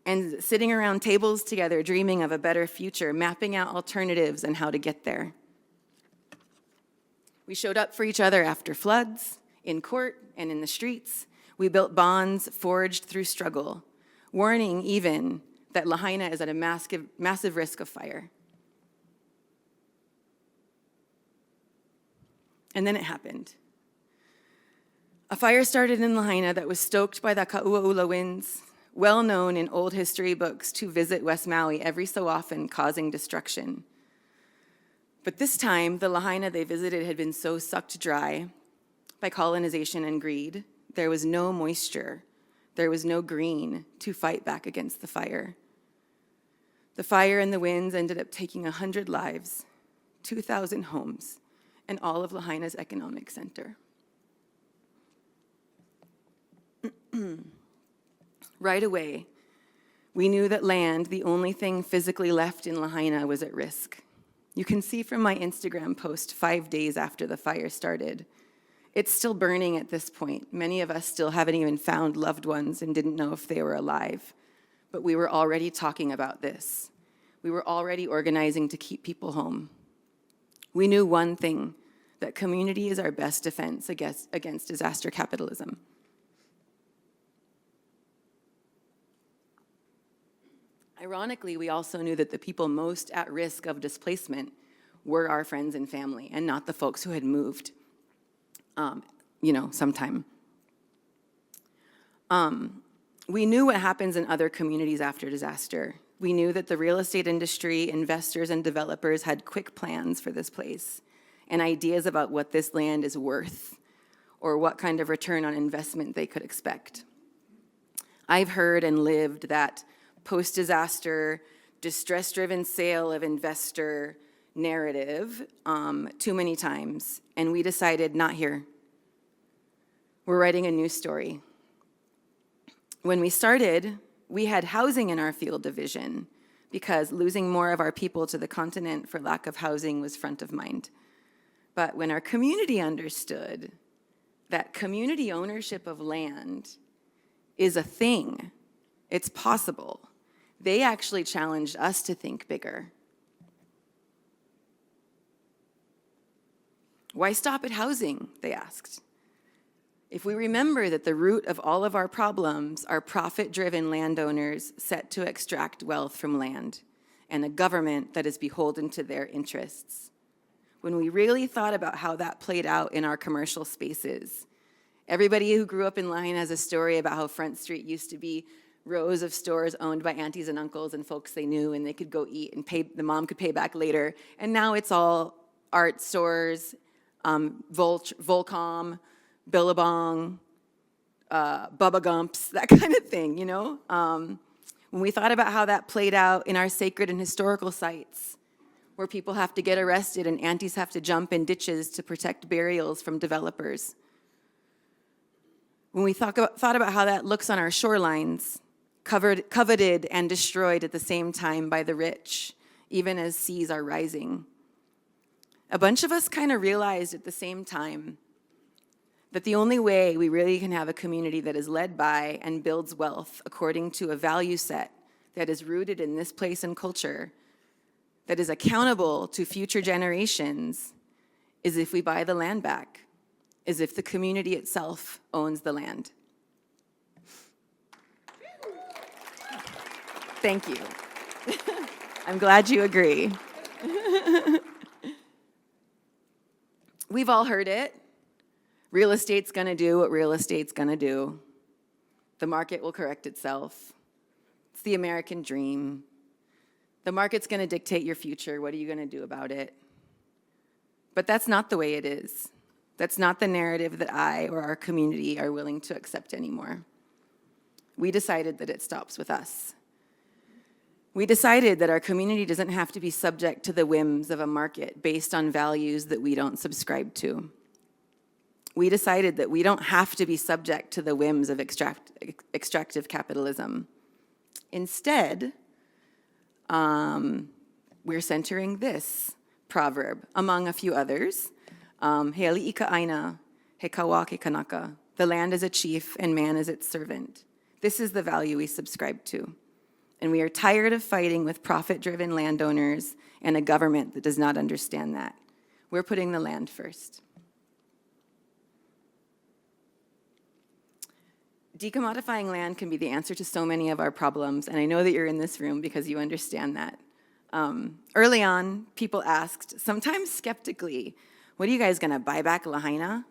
and sitting around tables together, dreaming of a better future, mapping out alternatives and how to get there. We showed up for each other after floods, in court and in the streets. We built bonds forged through struggle, warning even that Lahaina is at a massive risk of fire. And then it happened. A fire started in Lahaina that was stoked by the Ka'ua'ula winds, well known in old history books to visit West Maui every so often, causing destruction. But this time, the Lahaina they visited had been so sucked dry by colonization and greed, there was no moisture, there was no green to fight back against the fire. The fire and the winds ended up taking 100 lives, 2,000 homes, and all of Lahaina's economic center. Right away, we knew that land, the only thing physically left in Lahaina, was at risk. You can see from my Instagram post 5 days after the fire started. It's still burning at this point. Many of us still haven't even found loved ones and didn't know if they were alive. But we were already talking about this. We were already organizing to keep people home. We knew one thing, that community is our best defense against disaster capitalism. Ironically, we also knew that the people most at risk of displacement were our friends and family, and not the folks who had moved, sometime. We knew what happens in other communities after disaster. We knew that the real estate industry, investors, and developers had quick plans for this place and ideas about what this land is worth or what kind of return on investment they could expect. I've heard and lived that post-disaster, distress-driven sale of investor narrative too many times, and we decided, not here. We're writing a new story. When we started, we had housing in our field division because losing more of our people to the continent for lack of housing was front of mind. But when our community understood that community ownership of land is a thing, it's possible, they actually challenged us to think bigger. Why stop at housing, they asked. If we remember that the root of all of our problems are profit-driven landowners set to extract wealth from land and a government that is beholden to their interests. When we really thought about how that played out in our commercial spaces, everybody who grew up in Lahaina has a story about how Front Street used to be rows of stores owned by aunties and uncles and folks they knew, and they could go eat and pay, the mom could pay back later. And now it's all art stores, Volcom, Billabong, Bubba Gumps, that kind of thing, you know? When we thought about how that played out in our sacred and historical sites, where people have to get arrested and aunties have to jump in ditches to protect burials from developers. When we thought about how that looks on our shorelines, coveted and destroyed at the same time by the rich, even as seas are rising. A bunch of us kind of realized at the same time that the only way we really can have a community that is led by and builds wealth according to a value set that is rooted in this place and culture, that is accountable to future generations, is if we buy the land back, is if the community itself owns the land. Thank you. I'm glad you agree. We've all heard it. Real estate's gonna do what real estate's gonna do. The market will correct itself. It's the American dream. The market's gonna dictate your future. What are you gonna do about it? But that's not the way it is. That's not the narrative that I or our community are willing to accept anymore. We decided that it stops with us. We decided that our community doesn't have to be subject to the whims of a market based on values that we don't subscribe to. We decided that we don't have to be subject to the whims of extractive capitalism. Instead, we're centering this proverb, among a few others. He ali'i ka aina, he kawa ke kanaka. The land is a chief and man is its servant. This is the value we subscribe to. And we are tired of fighting with profit-driven landowners and a government that does not understand that. We're putting the land first. Decommodifying land can be the answer to so many of our problems, and I know that you're in this room because you understand that. Early on, people asked, sometimes skeptically, what are you guys gonna buy back Lahaina?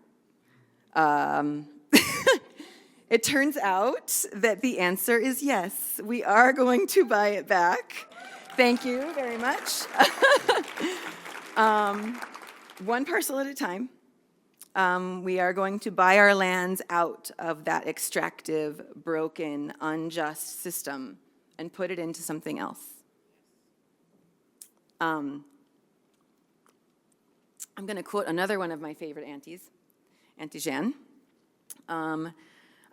It turns out that the answer is yes. We are going to buy it back. Thank you very much. One parcel at a time. We are going to buy our lands out of that extractive, broken, unjust system and put it into something else. I'm going to quote another one of my favorite aunties, Auntie Jan.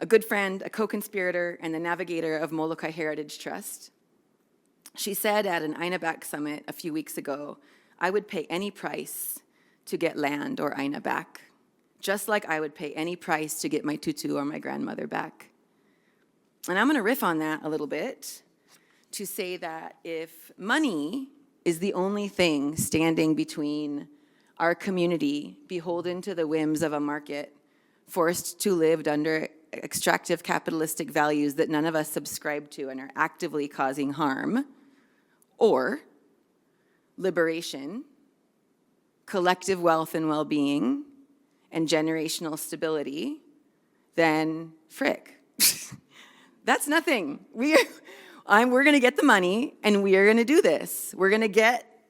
a good friend, a co-conspirator, and the navigator of Molokai Heritage Trust. She said at an INABAC summit a few weeks ago, "I would pay any price to get land or Aina back, just like I would pay any price to get my tutu or my grandmother back." And I'm going to riff on that a little bit to say that if money is the only thing standing between our community, beholden to the whims of a market, forced to live under extractive capitalistic values that none of us subscribe to and are actively causing harm, or liberation, collective wealth and well-being, and generational stability, then frick. That's nothing. We're going to get the money, and we are going to do this. We're going to get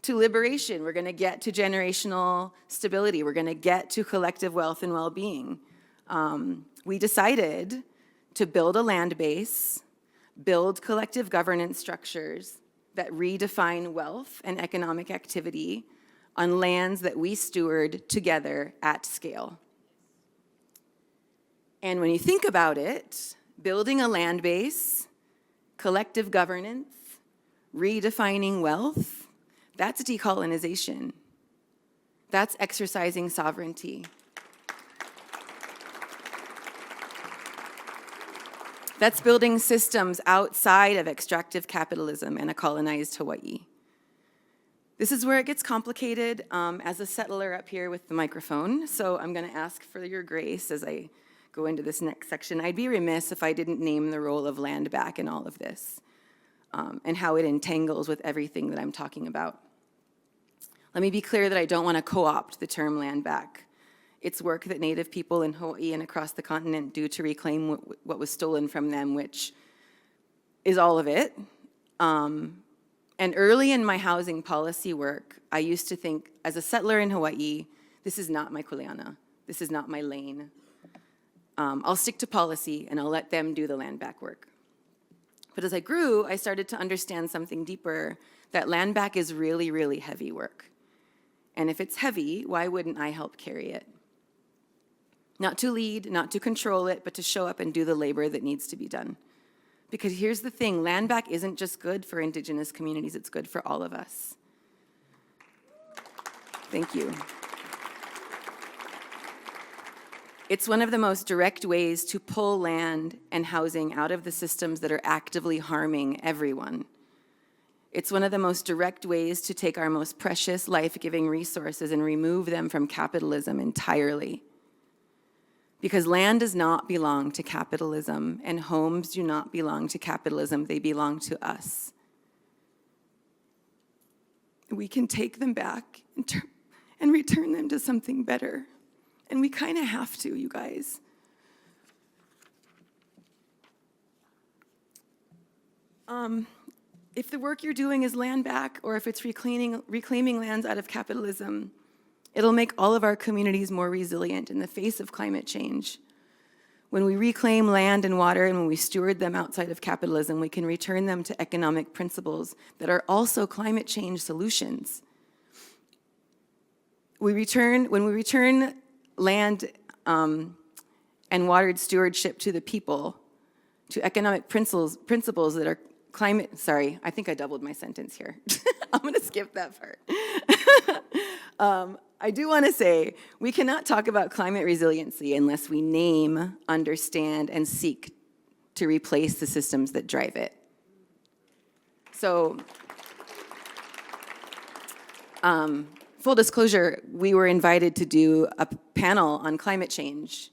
to liberation. We're going to get to generational stability. We're going to get to collective wealth and well-being. We decided to build a land base, build collective governance structures that redefine wealth and economic activity on lands that we steward together at scale. And when you think about it, building a land base, collective governance, redefining wealth, that's decolonization. That's exercising sovereignty. That's building systems outside of extractive capitalism and a colonized Hawaii. This is where it gets complicated as a settler up here with the microphone, so I'm going to ask for your grace as I go into this next section. I'd be remiss if I didn't name the role of land back in all of this and how it entangles with everything that I'm talking about. Let me be clear that I don't want to co-opt the term land back. It's work that Native people in Hawaii and across the continent do to reclaim what was stolen from them, which is all of it. And early in my housing policy work, I used to think, as a settler in Hawaii, this is not my kuleana. This is not my lane. I'll stick to policy and I'll let them do the land back work. But as I grew, I started to understand something deeper, that land back is really, really heavy work. And if it's heavy, why wouldn't I help carry it? Not to lead, not to control it, but to show up and do the labor that needs to be done. Because here's the thing, land back isn't just good for Indigenous communities, it's good for all of us. Thank you. It's one of the most direct ways to pull land and housing out of the systems that are actively harming everyone. It's one of the most direct ways to take our most precious, life-giving resources and remove them from capitalism entirely. Because land does not belong to capitalism, and homes do not belong to capitalism, they belong to us. We can take them back and return them to something better. And we kind of have to, you guys. If the work you're doing is land back, or if it's reclaiming lands out of capitalism, it'll make all of our communities more resilient in the face of climate change. When we reclaim land and water and when we steward them outside of capitalism, we can return them to economic principles that are also climate change solutions. When we return land and watered stewardship to the people, to economic principles that are sorry, I think I doubled my sentence here. I'm gonna skip that part. I do want to say, we cannot talk about climate resiliency unless we name, understand, and seek to replace the systems that drive it. So, full disclosure, we were invited to do a panel on climate change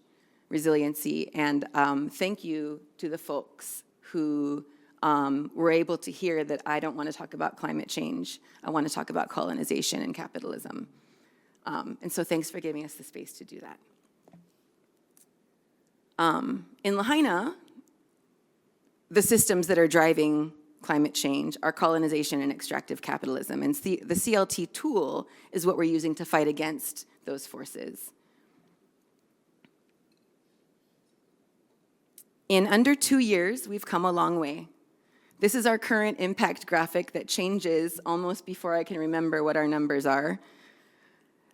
resiliency, and thank you to the folks who were able to hear that I don't want to talk about climate change. I want to talk about colonization and capitalism. And so thanks for giving us the space to do that. In Lahaina, the systems that are driving climate change are colonization and extractive capitalism. And the CLT tool is what we're using to fight against those forces. In under 2 years, we've come a long way. This is our current impact graphic that changes almost before I can remember what our numbers are.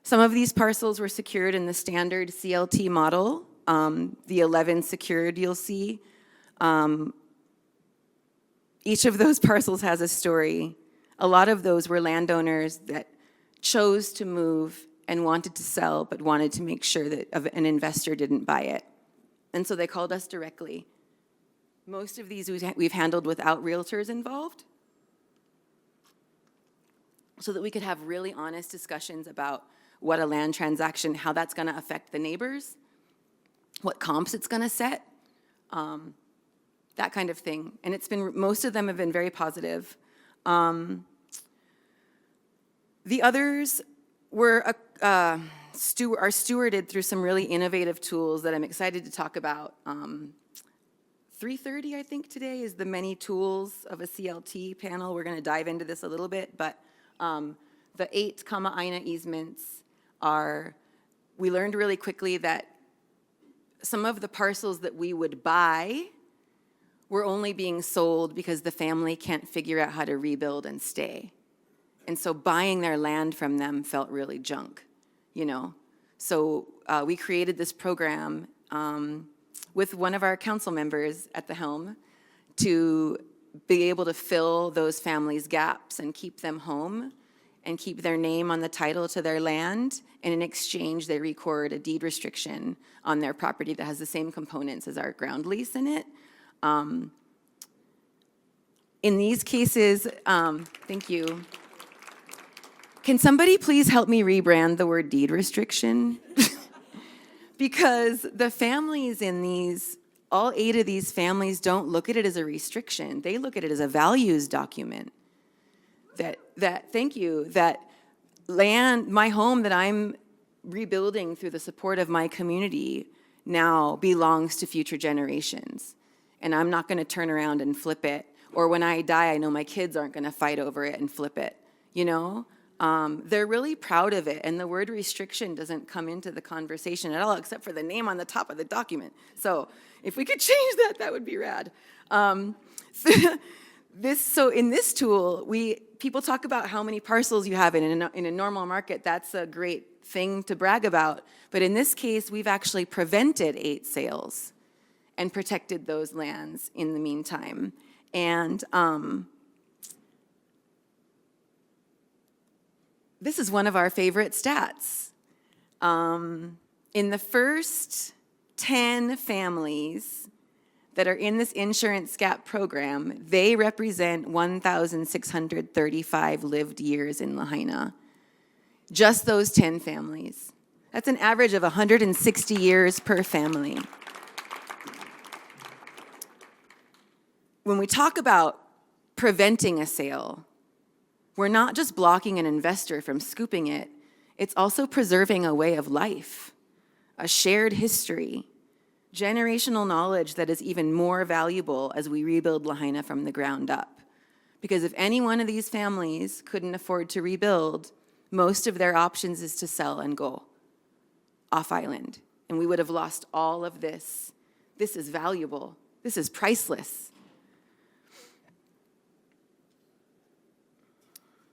Some of these parcels were secured in the standard CLT model, the 11 secured you'll see. Each of those parcels has a story. A lot of those were landowners that chose to move and wanted to sell, but wanted to make sure that an investor didn't buy it. And so they called us directly. Most of these we've handled without realtors involved, so that we could have really honest discussions about what a land transaction, how that's gonna affect the neighbors, what comps it's gonna set, that kind of thing. And most of them have been very positive. The others are stewarded through some really innovative tools that I'm excited to talk about. 3:30, I think, today is the many tools of a CLT panel. We're gonna dive into this a little bit, but the 8 INA easements we learned really quickly that some of the parcels that we would buy were only being sold because the family can't figure out how to rebuild and stay. And so buying their land from them felt really junk, you know? So we created this program with one of our council members at the helm to be able to fill those families' gaps and keep them home and keep their name on the title to their land. And in exchange, they record a deed restriction on their property that has the same components as our ground lease in it. In these cases, thank you. Can somebody please help me rebrand the word deed restriction? Because the families in these, all 8 of these families don't look at it as a restriction. They look at it as a values document. Thank you, that land, my home that I'm rebuilding through the support of my community now belongs to future generations. And I'm not gonna turn around and flip it. Or when I die, I know my kids aren't gonna fight over it and flip it, you know? They're really proud of it, and the word restriction doesn't come into the conversation at all, except for the name on the top of the document. So if we could change that, that would be rad. So in this tool, people talk about how many parcels you have in a normal market. That's a great thing to brag about. But in this case, we've actually prevented 8 sales and protected those lands in the meantime. And this is one of our favorite stats. In the first 10 families that are in this insurance gap program, they represent 1,635 lived years in Lahaina. Just those 10 families. That's an average of 160 years per family. When we talk about preventing a sale, we're not just blocking an investor from scooping it, it's also preserving a way of life, a shared history, generational knowledge that is even more valuable as we rebuild Lahaina from the ground up. Because if any one of these families couldn't afford to rebuild, most of their options is to sell and go off island. And we would have lost all of this. This is valuable. This is priceless.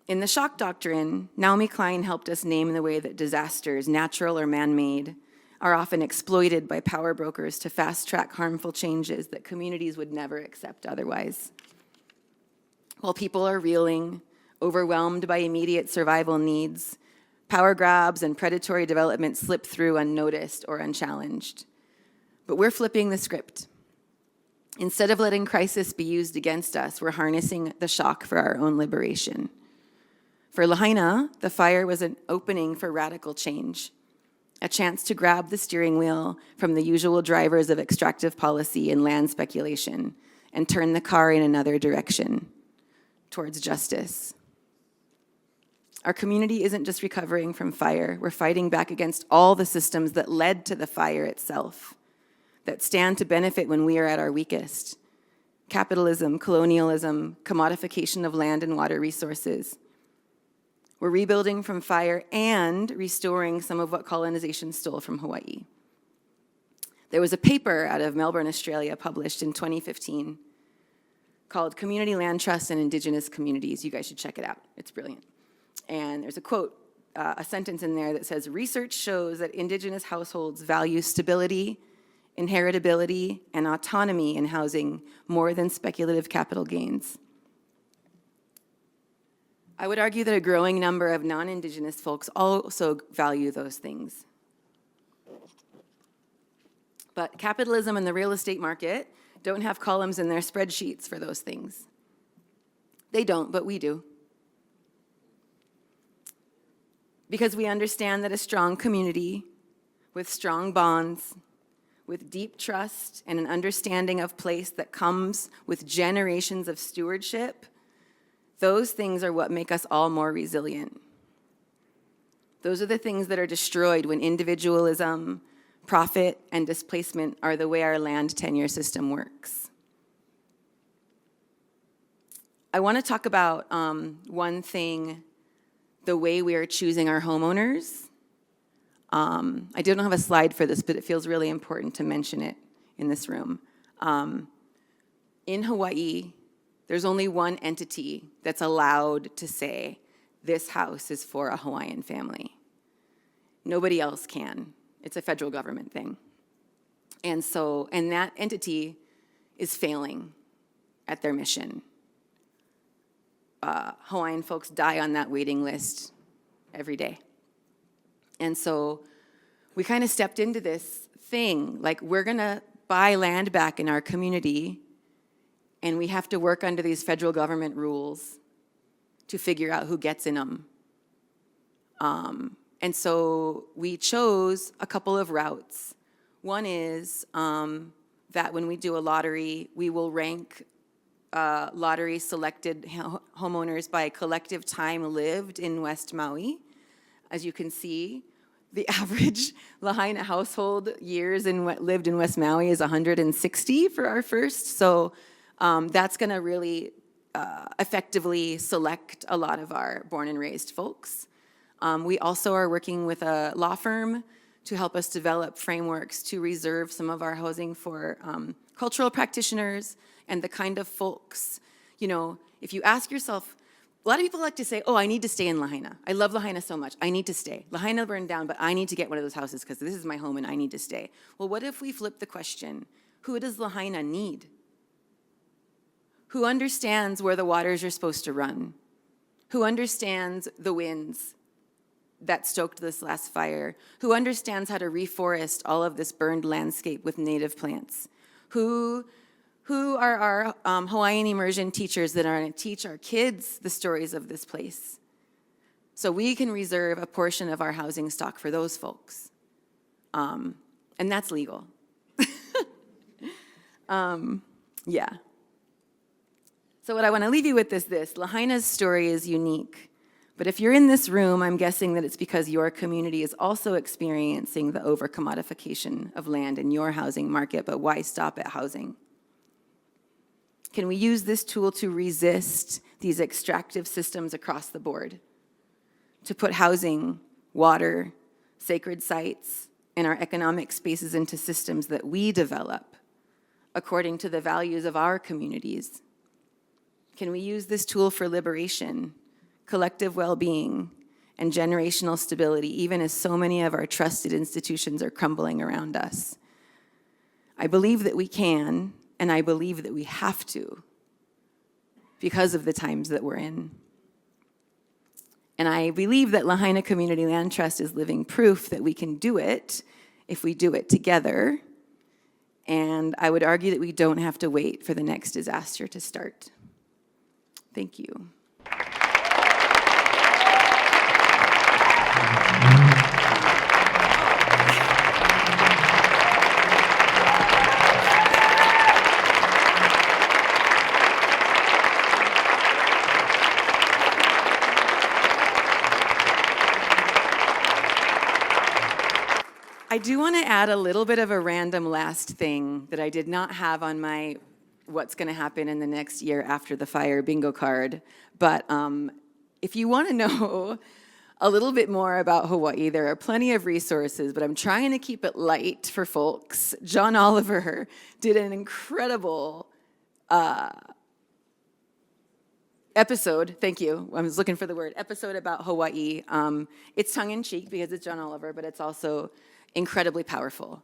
In the shock doctrine, Naomi Klein helped us name the way that disasters, natural or man-made, are often exploited by power brokers to fast-track harmful changes that communities would never accept otherwise. While people are reeling, overwhelmed by immediate survival needs, power grabs and predatory development slip through unnoticed or unchallenged. But we're flipping the script. Instead of letting crisis be used against us, we're harnessing the shock for our own liberation. For Lahaina, the fire was an opening for radical change, a chance to grab the steering wheel from the usual drivers of extractive policy and land speculation and turn the car in another direction, towards justice. Our community isn't just recovering from fire, we're fighting back against all the systems that led to the fire itself, that stand to benefit when we are at our weakest. Capitalism, colonialism, commodification of land and water resources. We're rebuilding from fire and restoring some of what colonization stole from Hawaii. There was a paper out of Melbourne, Australia, published in 2015 called Community Land Trust and Indigenous Communities. You guys should check it out. It's brilliant. And there's a quote, a sentence in there that says, research shows that Indigenous households value stability inheritability, and autonomy in housing more than speculative capital gains. I would argue that a growing number of non-Indigenous folks also value those things. But capitalism and the real estate market don't have columns in their spreadsheets for those things. They don't, but we do. Because we understand that a strong community with strong bonds, with deep trust and an understanding of place that comes with generations of stewardship, those things are what make us all more resilient. Those are the things that are destroyed when individualism, profit, and displacement are the way our land tenure system works. I want to talk about one thing, the way we are choosing our homeowners. I don't have a slide for this, but it feels really important to mention it in this room. In Hawaii, there's only one entity that's allowed to say, this house is for a Hawaiian family. Nobody else can. It's a federal government thing. And that entity is failing at their mission. Hawaiian folks die on that waiting list every day. And so we kind of stepped into this thing, like we're gonna buy land back in our community and we have to work under these federal government rules to figure out who gets in them. And so we chose a couple of routes. One is that when we do a lottery, we will rank lottery selected homeowners by collective time lived in West Maui. As you can see, the average Lahaina household years lived in West Maui is 160 for our first. So that's going to really effectively select a lot of our born and raised folks. We also are working with a law firm to help us develop frameworks to reserve some of our housing for cultural practitioners and the kind of folks, if you ask yourself, a lot of people like to say, oh, I need to stay in Lahaina. I love Lahaina so much. I need to stay. Lahaina burned down, but I need to get one of those houses because this is my home and I need to stay. Well, what if we flip the question? Who does Lahaina need? Who understands where the waters are supposed to run? Who understands the winds that stoked this last fire? Who understands how to reforest all of this burned landscape with native plants? Who are our Hawaiian immersion teachers that are going to teach our kids the stories of this place? So we can reserve a portion of our housing stock for those folks. And that's legal. Yeah. So what I want to leave you with is this. Lahaina's story is unique. But if you're in this room, I'm guessing that it's because your community is also experiencing the over-commodification of land in your housing market, but why stop at housing? Can we use this tool to resist these extractive systems across the board? To put housing, water, sacred sites, and our economic spaces into systems that we develop according to the values of our communities? Can we use this tool for liberation, collective well-being, and generational stability, even as so many of our trusted institutions are crumbling around us? I believe that we can, and I believe that we have to, because of the times that we're in. And I believe that Lahaina Community Land Trust is living proof that we can do it if we do it together. And I would argue that we don't have to wait for the next disaster to start. Thank you. I do want to add a little bit of a random last thing that I did not have on my what's going to happen in the next year after the fire bingo card. But if you want to know a little bit more about Hawaii, there are plenty of resources, but I'm trying to keep it light for folks. John Oliver did an incredible episode, thank you, I was looking for the word, episode about Hawaii. It's tongue-in-cheek because it's John Oliver, but it's also incredibly powerful.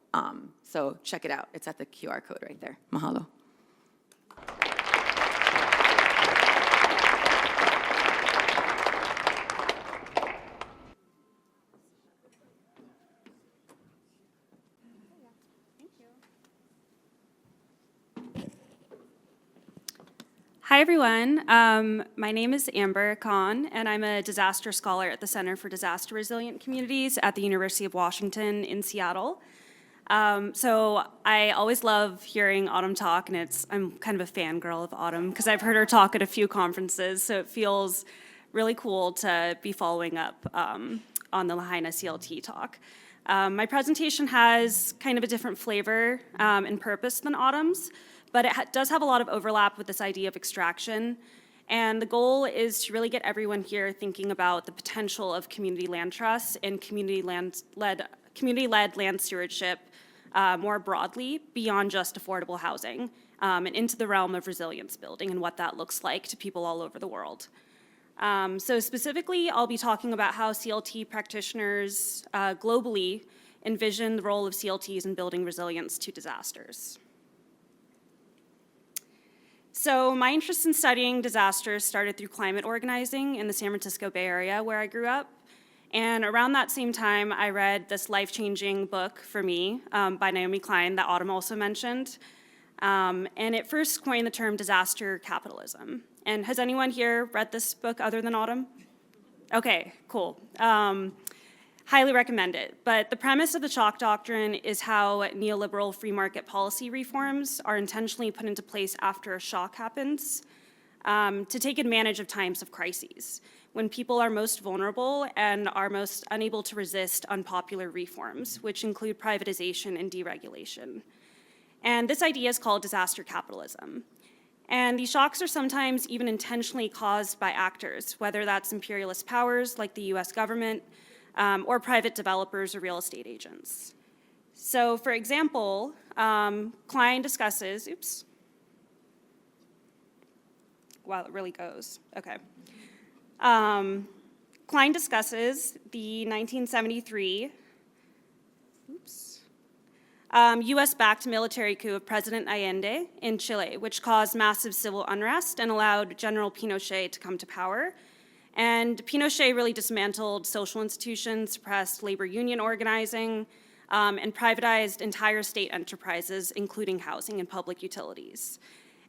So check it out. It's at the QR code right there. Mahalo. Hi, everyone. My name is Amber Kahn, and I'm a disaster scholar at the Center for Disaster Resilient Communities at the University of Washington in Seattle. So I always love hearing Autumn talk, and I'm kind of a fangirl of Autumn because I've heard her talk at a few conferences, so it feels really cool to be following up on the Lahaina CLT talk. My presentation has kind of a different flavor and purpose than Autumn's, but it does have a lot of overlap with this idea of extraction. And the goal is to really get everyone here thinking about the potential of community land trusts and community-led land stewardship more broadly beyond just affordable housing and into the realm of resilience building and what that looks like to people all over the world. So specifically, I'll be talking about how CLT practitioners globally envision the role of CLTs in building resilience to disasters. So my interest in studying disasters started through climate organizing in the San Francisco Bay Area where I grew up. And around that same time, I read this life-changing book for me by Naomi Klein that Autumn also mentioned. And it first coined the term disaster capitalism. And has anyone here read this book other than Autumn? Okay, cool. Highly recommend it. But the premise of the shock doctrine is how neoliberal free market policy reforms are intentionally put into place after a shock happens to take advantage of times of crises, when people are most vulnerable and are most unable to resist unpopular reforms, which include privatization and deregulation. And this idea is called disaster capitalism. And these shocks are sometimes even intentionally caused by actors, whether that's imperialist powers like the US government, or private developers or real estate agents. So for example, Klein discusses, wow, it really goes, okay. Klein discusses the 1973 US-backed military coup of President Allende in Chile, which caused massive civil unrest and allowed General Pinochet to come to power. And Pinochet really dismantled social institutions, suppressed labor union organizing, and privatized entire state enterprises, including housing and public utilities.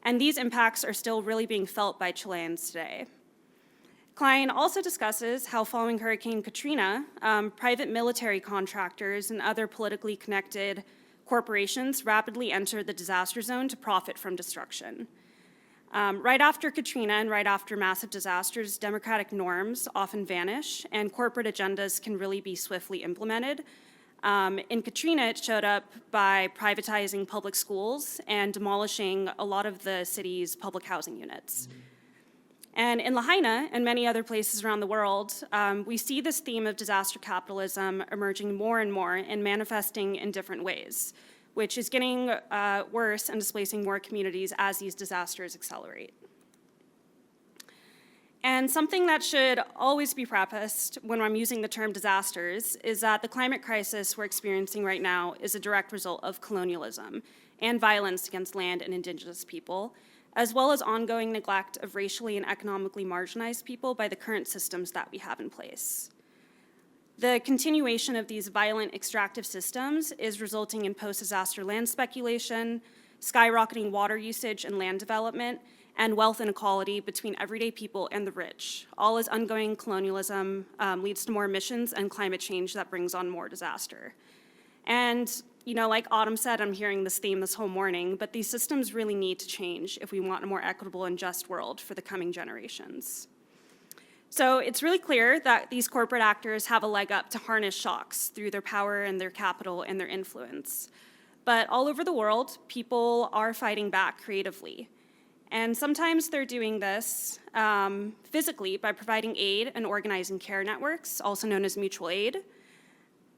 And these impacts are still really being felt by Chileans today. Klein also discusses how following Hurricane Katrina, private military contractors and other politically connected corporations rapidly entered the disaster zone to profit from destruction. Right after Katrina and right after massive disasters, democratic norms often vanish and corporate agendas can really be swiftly implemented. In Katrina, it showed up by privatizing public schools and demolishing a lot of the city's public housing units. And in Lahaina and many other places around the world, we see this theme of disaster capitalism emerging more and more and manifesting in different ways, which is getting worse and displacing more communities as these disasters accelerate. And something that should always be prefaced when I'm using the term disasters is that the climate crisis we're experiencing right now is a direct result of colonialism and violence against land and indigenous people, as well as ongoing neglect of racially and economically marginalized people by the current systems that we have in place. The continuation of these violent extractive systems is resulting in post-disaster land speculation, skyrocketing water usage and land development, and wealth inequality between everyday people and the rich, all as ongoing colonialism leads to more emissions and climate change that brings on more disaster. And like Autumn said, I'm hearing this theme this whole morning, but these systems really need to change if we want a more equitable and just world for the coming generations. So it's really clear that these corporate actors have a leg up to harness shocks through their power and their capital and their influence. But all over the world, people are fighting back creatively. And sometimes they're doing this physically by providing aid and organizing care networks, also known as mutual aid.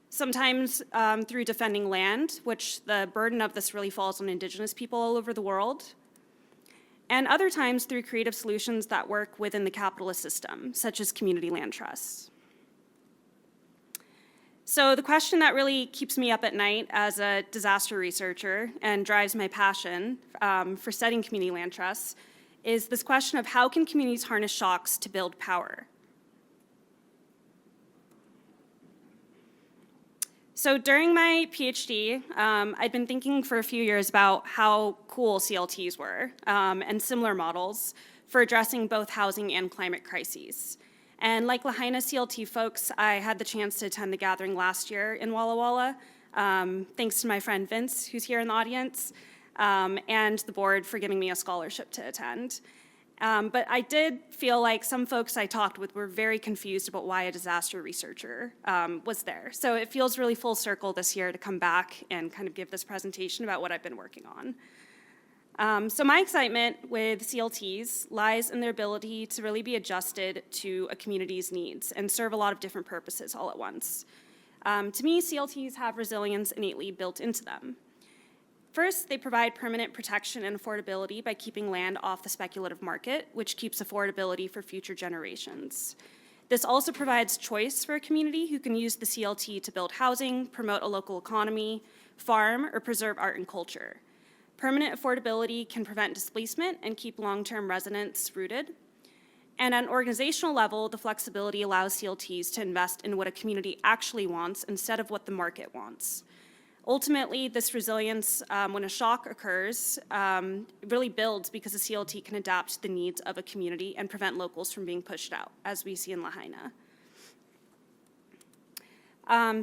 Sometimes through defending land, which the burden of this really falls on indigenous people all over the world. And other times through creative solutions that work within the capitalist system, such as community land trusts. So the question that really keeps me up at night as a disaster researcher and drives my passion for studying community land trusts is this question of how can communities harness shocks to build power? So during my PhD, I'd been thinking for a few years about how cool CLTs were and similar models for addressing both housing and climate crises. And like Lahaina CLT folks, I had the chance to attend the gathering last year in Walla Walla, thanks to my friend Vince, who's here in the audience, and the board for giving me a scholarship to attend. But I did feel like some folks I talked with were very confused about why a disaster researcher was there. So it feels really full circle this year to come back and kind of give this presentation about what I've been working on. So my excitement with CLTs lies in their ability to really be adjusted to a community's needs and serve a lot of different purposes all at once. To me, CLTs have resilience innately built into them. First, they provide permanent protection and affordability by keeping land off the speculative market, which keeps affordability for future generations. This also provides choice for a community who can use the CLT to build housing, promote a local economy, farm, or preserve art and culture. Permanent affordability can prevent displacement and keep long-term residents rooted. And at an organizational level, the flexibility allows CLTs to invest in what a community actually wants instead of what the market wants. Ultimately, this resilience, when a shock occurs, really builds because a CLT can adapt to the needs of a community and prevent locals from being pushed out, as we see in Lahaina.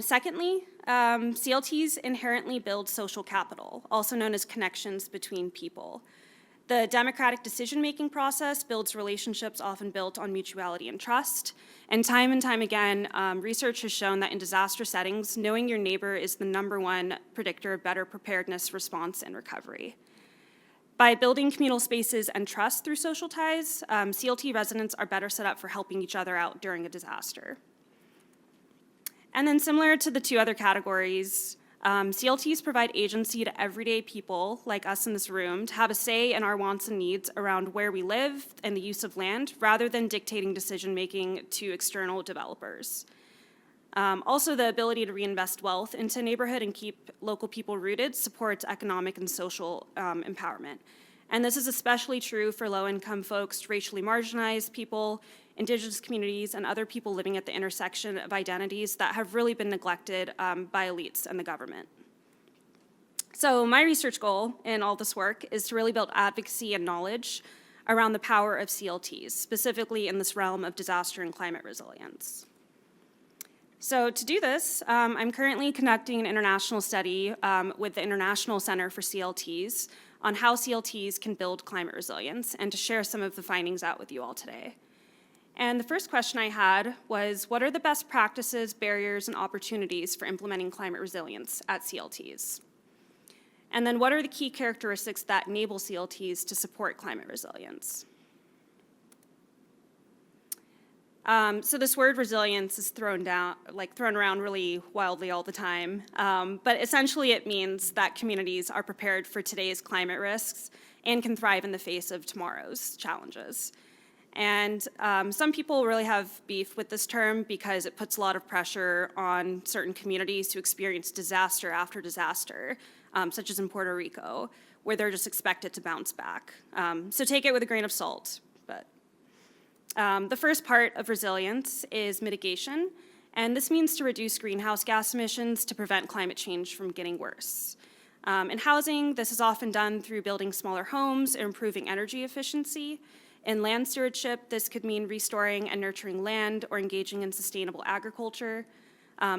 Secondly, CLTs inherently build social capital, also known as connections between people. The democratic decision-making process builds relationships often built on mutuality and trust. And time again, research has shown that in disaster settings, knowing your neighbor is the #1 predictor of better preparedness, response, and recovery. By building communal spaces and trust through social ties, CLT residents are better set up for helping each other out during a disaster. And then similar to the two other categories, CLTs provide agency to everyday people like us in this room to have a say in our wants and needs around where we live and the use of land rather than dictating decision-making to external developers. Also, the ability to reinvest wealth into a neighborhood and keep local people rooted supports economic and social empowerment. And this is especially true for low-income folks, racially marginalized people, Indigenous communities, and other people living at the intersection of identities that have really been neglected by elites and the government. So my research goal in all this work is to really build advocacy and knowledge around the power of CLTs, specifically in this realm of disaster and climate resilience. So to do this, I'm currently conducting an international study with the International Center for CLTs on how CLTs can build climate resilience and to share some of the findings out with you all today. And the first question I had was, what are the best practices, barriers, and opportunities for implementing climate resilience at CLTs? And then what are the key characteristics that enable CLTs to support climate resilience? So this word resilience is thrown around really wildly all the time, but essentially it means that communities are prepared for today's climate risks and can thrive in the face of tomorrow's challenges. And some people really have beef with this term because it puts a lot of pressure on certain communities to experience disaster after disaster, such as in Puerto Rico, where they're just expected to bounce back. So take it with a grain of salt. But the first part of resilience is mitigation, and this means to reduce greenhouse gas emissions to prevent climate change from getting worse. In housing, this is often done through building smaller homes or improving energy efficiency. In land stewardship, this could mean restoring and nurturing land or engaging in sustainable agriculture.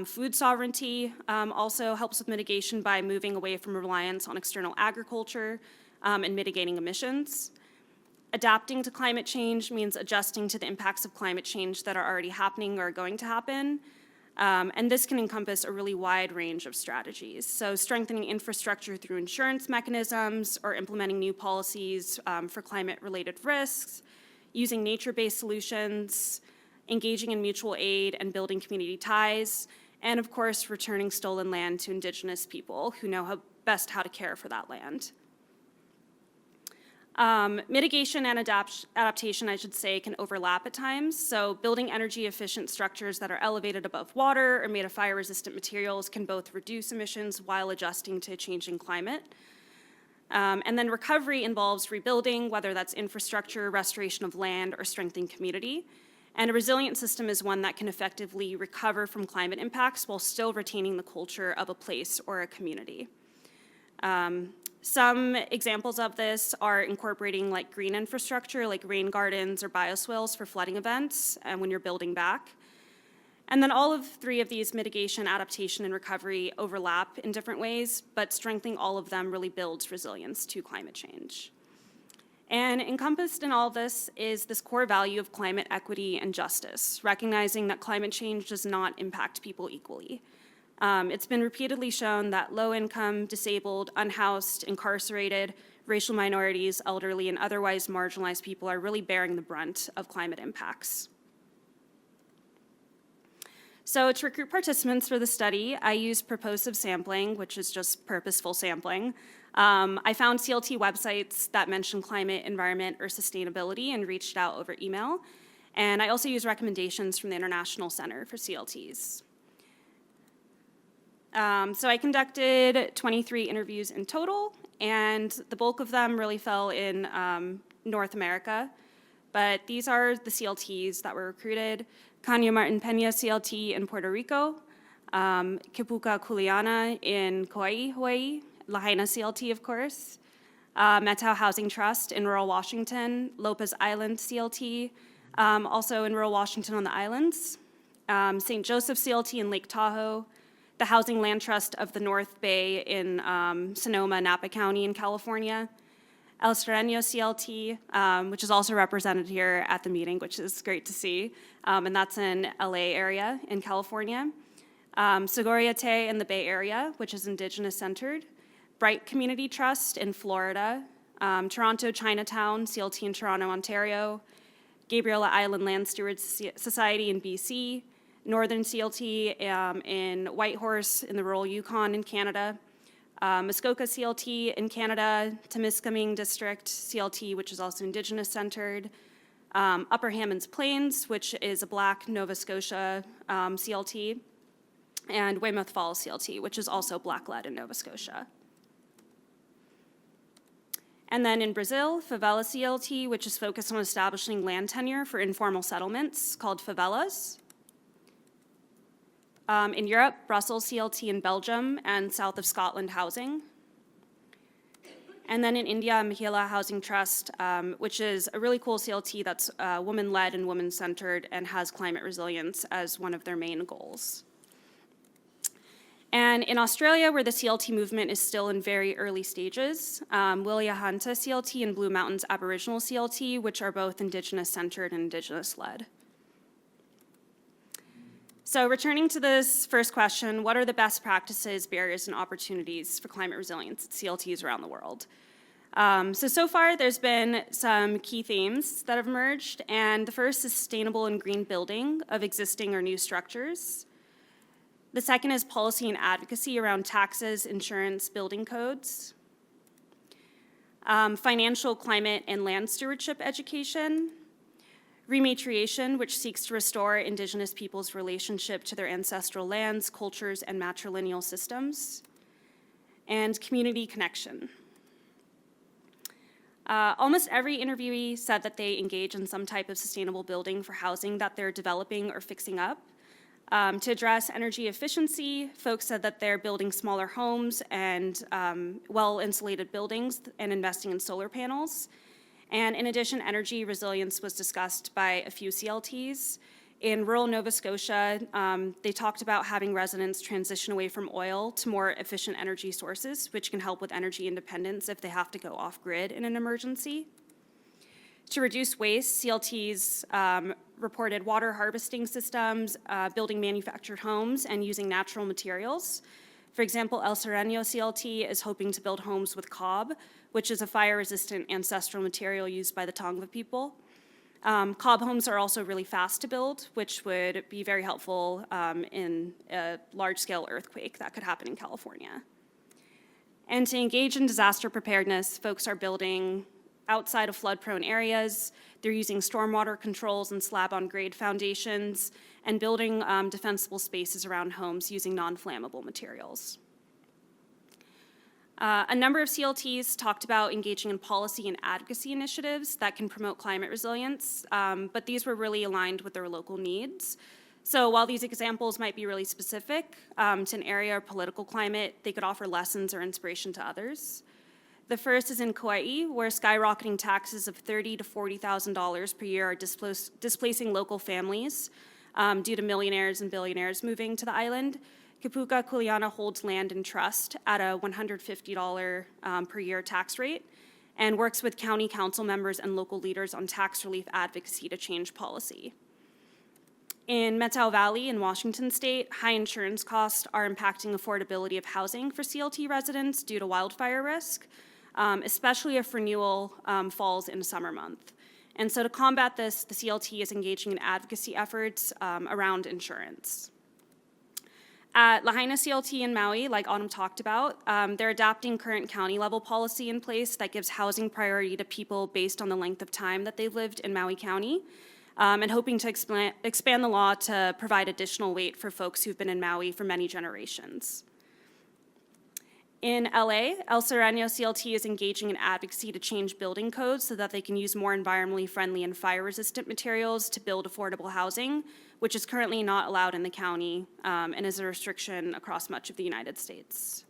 Food sovereignty also helps with mitigation by moving away from reliance on external agriculture and mitigating emissions. Adapting to climate change means adjusting to the impacts of climate change that are already happening or are going to happen. And this can encompass a really wide range of strategies. So strengthening infrastructure through insurance mechanisms or implementing new policies for climate-related risks, using nature-based solutions, engaging in mutual aid and building community ties, and of course, returning stolen land to Indigenous people who know best how to care for that land. Mitigation and adaptation, I should say, can overlap at times. So building energy efficient structures that are elevated above water or made of fire resistant materials can both reduce emissions while adjusting to a changing climate. And then recovery involves rebuilding, whether that's infrastructure, restoration of land, or strengthening community. And a resilient system is one that can effectively recover from climate impacts while still retaining the culture of a place or a community. Some examples of this are incorporating like green infrastructure, like rain gardens or bioswales for flooding events and when you're building back. And then all of three of these, mitigation, adaptation, and recovery, overlap in different ways, but strengthening all of them really builds resilience to climate change. And encompassed in all of this is this core value of climate equity and justice, recognizing that climate change does not impact people equally. It's been repeatedly shown that low-income, disabled, unhoused, incarcerated, racial minorities, elderly, and otherwise marginalized people are really bearing the brunt of climate impacts. So to recruit participants for the study, I used purposive sampling, which is just purposeful sampling. I found CLT websites that mention climate, environment, or sustainability and reached out over email. And I also used recommendations from the International Center for CLTs. So I conducted 23 interviews in total, and the bulk of them really fell in North America. But these are the CLTs that were recruited: Kanya Martin Pena CLT in Puerto Rico, Kipuka Kuleana in Kauai, Hawaii, Lahaina CLT, of course, Metau Housing Trust in rural Washington, Lopez Island CLT, also in rural Washington on the islands, St. Joseph CLT in Lake Tahoe, the Housing Land Trust of the North Bay in Sonoma, Napa County in California, El Sereno CLT, which is also represented here at the meeting, which is great to see, and that's in LA area in California, Sigoriate in the Bay Area, which is Indigenous centered, Bright Community Trust in Florida, Toronto Chinatown CLT in Toronto, Ontario, Gabriela Island Land Stewards Society in BC, Northern CLT in Whitehorse in the rural Yukon in Canada, Muskoka CLT in Canada, Temiskaming District CLT, which is also Indigenous centered, Upper Hammonds Plains, which is a Black Nova Scotia CLT, and Weymouth Falls CLT, which is also Black-led in Nova Scotia. And then in Brazil, Favela CLT, which is focused on establishing land tenure for informal settlements called favelas. In Europe, Brussels CLT in Belgium and south of Scotland Housing. And then in India, Mahila Housing Trust, which is a really cool CLT that's woman-led and woman-centered and has climate resilience as one of their main goals. And in Australia, where the CLT movement is still in very early stages, Willahanta CLT and Blue Mountains Aboriginal CLT, which are both Indigenous-centered and Indigenous-led. So returning to this first question, what are the best practices, barriers, and opportunities for climate resilience at CLTs around the world? So far, there's been some key themes that have emerged, and the first is sustainable and green building of existing or new structures. The second is policy and advocacy around taxes, insurance, building codes. Financial, climate, and land stewardship education. Rematriation, which seeks to restore Indigenous peoples' relationship to their ancestral lands, cultures, and matrilineal systems. And community connection. Almost every interviewee said that they engage in some type of sustainable building for housing that they're developing or fixing up. To address energy efficiency, folks said that they're building smaller homes and well-insulated buildings and investing in solar panels. And in addition, energy resilience was discussed by a few CLTs. In rural Nova Scotia, they talked about having residents transition away from oil to more efficient energy sources, which can help with energy independence if they have to go off-grid in an emergency. To reduce waste, CLTs reported water harvesting systems, building manufactured homes, and using natural materials. For example, El Sereno CLT is hoping to build homes with cob, which is a fire-resistant ancestral material used by the Tongva people. Cob homes are also really fast to build, which would be very helpful in a large-scale earthquake that could happen in California. And to engage in disaster preparedness, folks are building outside of flood-prone areas. They're using stormwater controls and slab-on-grade foundations and building defensible spaces around homes using non-flammable materials. A number of CLTs talked about engaging in policy and advocacy initiatives that can promote climate resilience, but these were really aligned with their local needs. So while these examples might be really specific to an area or political climate, they could offer lessons or inspiration to others. The first is in Kauai, where skyrocketing taxes of $30,000 to $40,000 per year are displacing local families due to millionaires and billionaires moving to the island. Kapuka Kuleana holds land in trust at a $150 per year tax rate and works with county council members and local leaders on tax relief advocacy to change policy. In Methow Valley in Washington state, high insurance costs are impacting affordability of housing for CLT residents due to wildfire risk, especially if renewal falls in a summer month. And so to combat this, the CLT is engaging in advocacy efforts around insurance. At Lahaina CLT in Maui, like Autumn talked about, they're adapting current county level policy in place that gives housing priority to people based on the length of time that they've lived in Maui County, and hoping to expand the law to provide additional weight for folks who've been in Maui for many generations. In LA, El Sereno CLT is engaging in advocacy to change building codes so that they can use more environmentally friendly and fire-resistant materials to build affordable housing, which is currently not allowed in the county and is a restriction across much of the United States.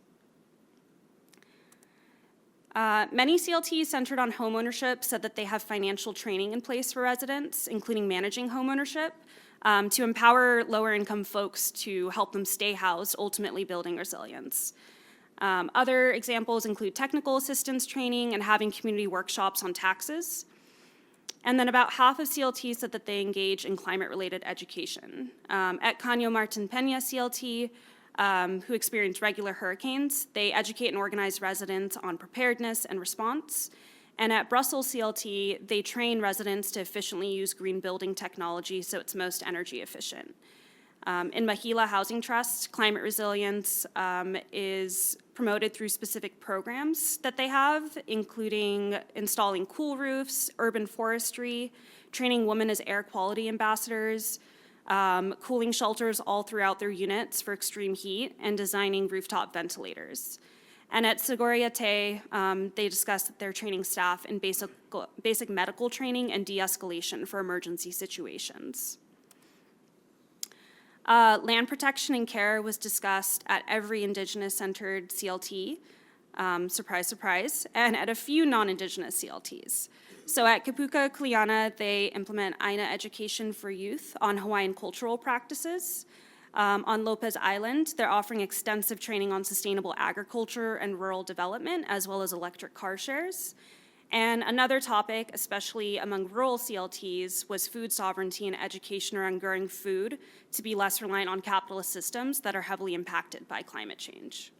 Many CLTs centered on homeownership said that they have financial training in place for residents, including managing homeownership, to empower lower-income folks to help them stay housed, ultimately building resilience. Other examples include technical assistance training and having community workshops on taxes. And then about half of CLTs said that they engage in climate-related education. At Caño Martin Peña CLT, who experience regular hurricanes, they educate and organize residents on preparedness and response. And at Brussels CLT, they train residents to efficiently use green building technology so it's most energy efficient. In Mahila Housing Trust, climate resilience is promoted through specific programs that they have, including installing cool roofs, urban forestry, training women as air quality ambassadors, cooling shelters all throughout their units for extreme heat, and designing rooftop ventilators. And at Seguridad, they discussed that they're training staff in basic medical training and de-escalation for emergency situations. Land protection and care was discussed at every Indigenous-centered CLT, surprise, surprise, and at a few non-Indigenous CLTs. So at Kapuka Kuleana, they implement Aina education for youth on Hawaiian cultural practices. On Lopez Island, they're offering extensive training on sustainable agriculture and rural development, as well as electric car shares. And another topic, especially among rural CLTs, was food sovereignty and education around growing food to be less reliant on capitalist systems that are heavily impacted by climate change.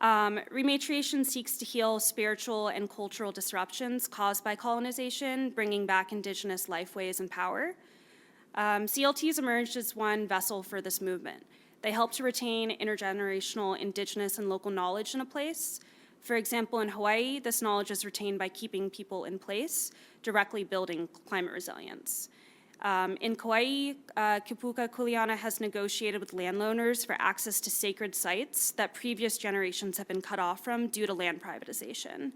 Rematriation seeks to heal spiritual and cultural disruptions caused by colonization, bringing back Indigenous lifeways and power. CLTs emerged as one vessel for this movement. They help to retain intergenerational Indigenous and local knowledge in a place. For example, in Hawaii, this knowledge is retained by keeping people in place, directly building climate resilience. In Kauai, Kapuka Kuleana has negotiated with landowners for access to sacred sites that previous generations have been cut off from due to land privatization.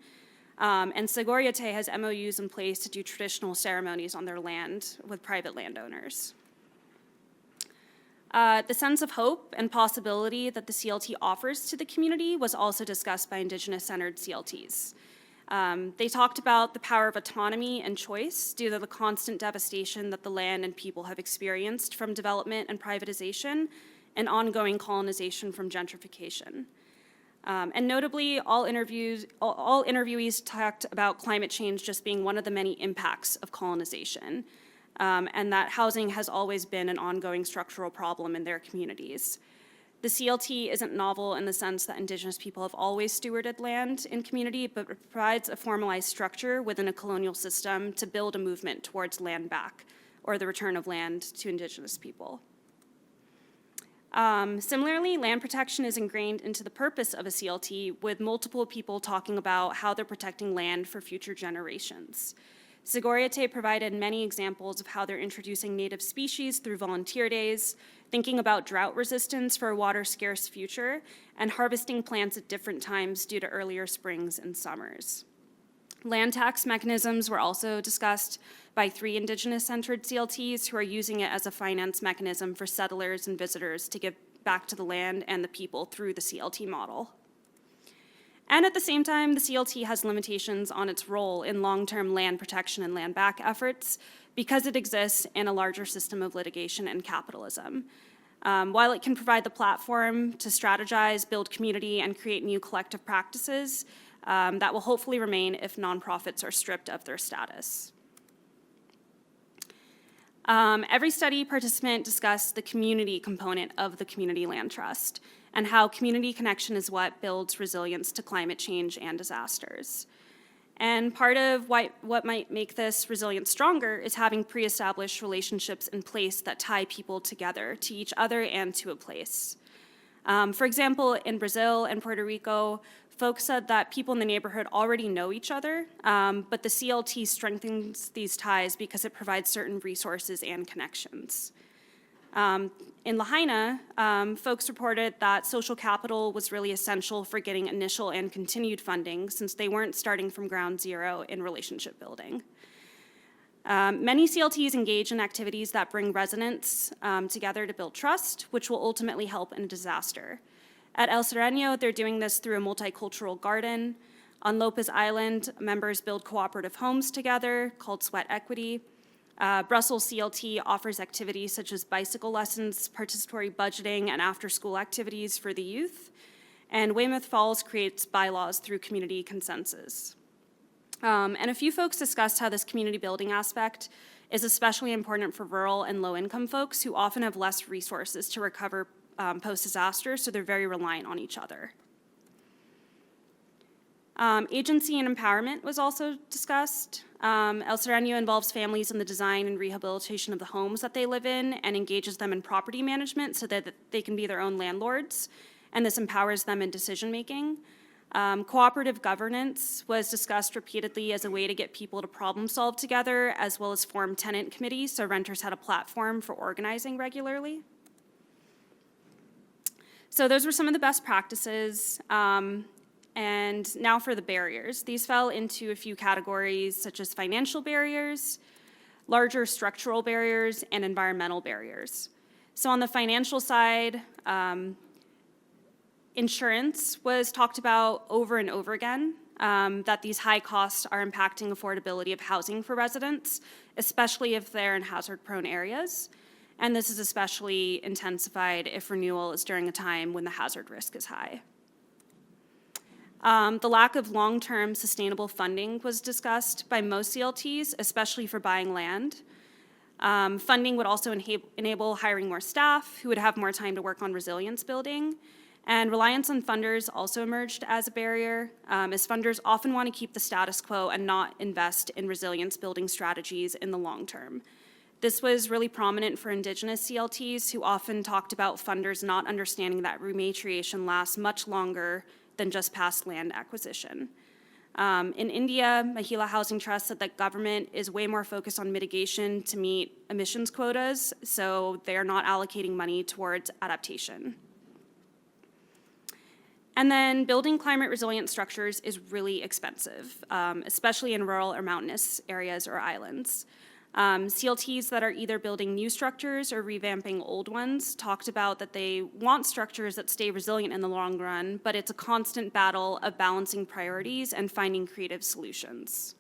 And Seguridad has MOUs in place to do traditional ceremonies on their land with private landowners. The sense of hope and possibility that the CLT offers to the community was also discussed by Indigenous-centered CLTs. They talked about the power of autonomy and choice due to the constant devastation that the land and people have experienced from development and privatization and ongoing colonization from gentrification. And notably, all interviewees talked about climate change just being one of the many impacts of colonization, and that housing has always been an ongoing structural problem in their communities. The CLT isn't novel in the sense that Indigenous people have always stewarded land in community, but it provides a formalized structure within a colonial system to build a movement towards land back, or the return of land to Indigenous people. Similarly, land protection is ingrained into the purpose of a CLT, with multiple people talking about how they're protecting land for future generations. Sigoriate provided many examples of how they're introducing native species through volunteer days, thinking about drought resistance for a water-scarce future, and harvesting plants at different times due to earlier springs and summers. Land tax mechanisms were also discussed by 3 Indigenous-centered CLTs who are using it as a finance mechanism for settlers and visitors to give back to the land and the people through the CLT model. And at the same time, the CLT has limitations on its role in long-term land protection and land back efforts because it exists in a larger system of litigation and capitalism. While it can provide the platform to strategize, build community, and create new collective practices, that will hopefully remain if nonprofits are stripped of their status. Every study participant discussed the community component of the community land trust and how community connection is what builds resilience to climate change and disasters. And part of what might make this resilience stronger is having pre-established relationships in place that tie people together to each other and to a place. For example, in Brazil and Puerto Rico, folks said that people in the neighborhood already know each other, but the CLT strengthens these ties because it provides certain resources and connections. In Lahaina, folks reported that social capital was really essential for getting initial and continued funding since they weren't starting from ground zero in relationship building. Many CLTs engage in activities that bring residents together to build trust, which will ultimately help in a disaster. At El Sereno, they're doing this through a multicultural garden. On Lopez Island, members build cooperative homes together called Sweat Equity. Brussels CLT offers activities such as bicycle lessons, participatory budgeting, and after-school activities for the youth. And Weymouth Falls creates bylaws through community consensus. And a few folks discussed how this community building aspect is especially important for rural and low-income folks who often have less resources to recover post-disaster, so they're very reliant on each other. Agency and empowerment was also discussed. El Sereno involves families in the design and rehabilitation of the homes that they live in and engages them in property management so that they can be their own landlords, and this empowers them in decision-making. Cooperative governance was discussed repeatedly as a way to get people to problem solve together, as well as form tenant committees so renters had a platform for organizing regularly. So those were some of the best practices. And now for the barriers. These fell into a few categories such as financial barriers, larger structural barriers, and environmental barriers. So on the financial side, insurance was talked about over and over again, that these high costs are impacting affordability of housing for residents, especially if they're in hazard-prone areas. And this is especially intensified if renewal is during a time when the hazard risk is high. The lack of long-term sustainable funding was discussed by most CLTs, especially for buying land. Funding would also enable hiring more staff who would have more time to work on resilience building. And reliance on funders also emerged as a barrier, as funders often want to keep the status quo and not invest in resilience building strategies in the long term. This was really prominent for Indigenous CLTs who often talked about funders not understanding that rematriation lasts much longer than just past land acquisition. In India, Mahila Housing Trust said that government is way more focused on mitigation to meet emissions quotas, so they are not allocating money towards adaptation. And then building climate resilient structures is really expensive, especially in rural or mountainous areas or islands. CLTs that are either building new structures or revamping old ones talked about that they want structures that stay resilient in the long run, but it's a constant battle of balancing priorities and finding creative solutions.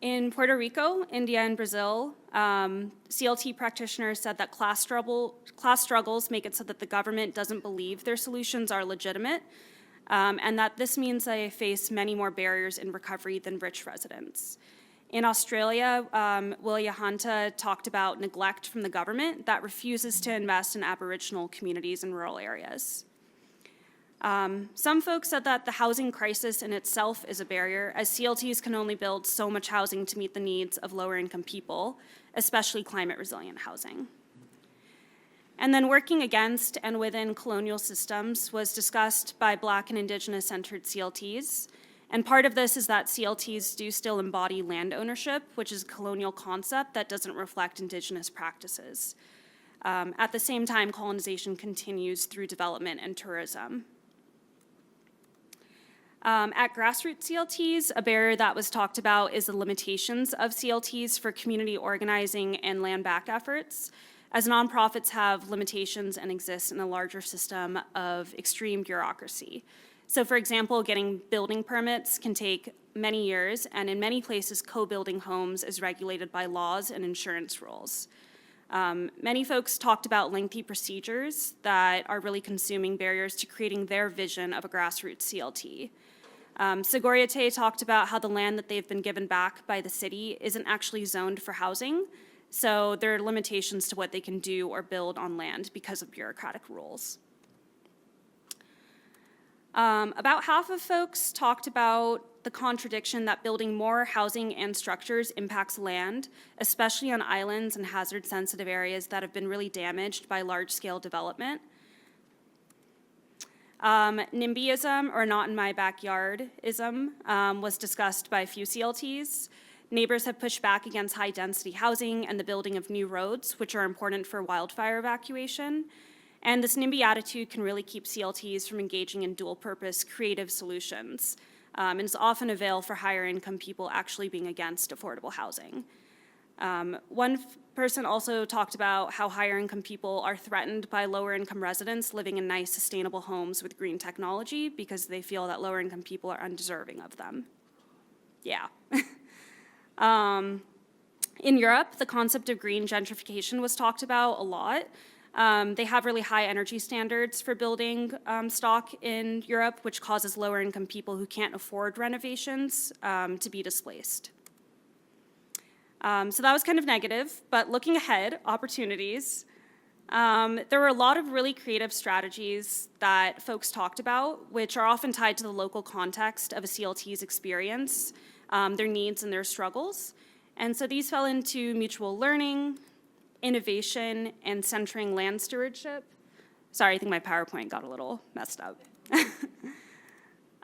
In Puerto Rico, India, and Brazil, CLT practitioners said that class struggles make it so that the government doesn't believe their solutions are legitimate, and that this means they face many more barriers in recovery than rich residents. In Australia, Willia Hunter talked about neglect from the government that refuses to invest in Aboriginal communities in rural areas. Some folks said that the housing crisis in itself is a barrier, as CLTs can only build so much housing to meet the needs of lower income people, especially climate resilient housing. And then working against and within colonial systems was discussed by Black and Indigenous-centered CLTs. And part of this is that CLTs do still embody land ownership, which is a colonial concept that doesn't reflect Indigenous practices. At the same time, colonization continues through development and tourism. At grassroots CLTs, a barrier that was talked about is the limitations of CLTs for community organizing and land back efforts, as nonprofits have limitations and exist in a larger system of extreme bureaucracy. So for example, getting building permits can take many years, and in many places, co-building homes is regulated by laws and insurance rules. Many folks talked about lengthy procedures that are really consuming barriers to creating their vision of a grassroots CLT. Sigoriate talked about how the land that they've been given back by the city isn't actually zoned for housing, so there are limitations to what they can do or build on land because of bureaucratic rules. About half of folks talked about the contradiction that building more housing and structures impacts land, especially on islands and hazard-sensitive areas that have been really damaged by large-scale development. NIMBYism, or not in my backyardism, was discussed by a few CLTs. Neighbors have pushed back against high-density housing and the building of new roads, which are important for wildfire evacuation. And this NIMBY attitude can really keep CLTs from engaging in dual-purpose creative solutions, and is often a veil for higher-income people actually being against affordable housing. One person also talked about how higher-income people are threatened by lower-income residents living in nice, sustainable homes with green technology because they feel that lower-income people are undeserving of them. Yeah. In Europe, the concept of green gentrification was talked about a lot. They have really high energy standards for building stock in Europe, which causes lower income people who can't afford renovations to be displaced. So that was kind of negative, but looking ahead, opportunities. There were a lot of really creative strategies that folks talked about, which are often tied to the local context of a CLT's experience, their needs and their struggles. And so these fell into mutual learning, innovation, and centering land stewardship. Sorry, I think my PowerPoint got a little messed up.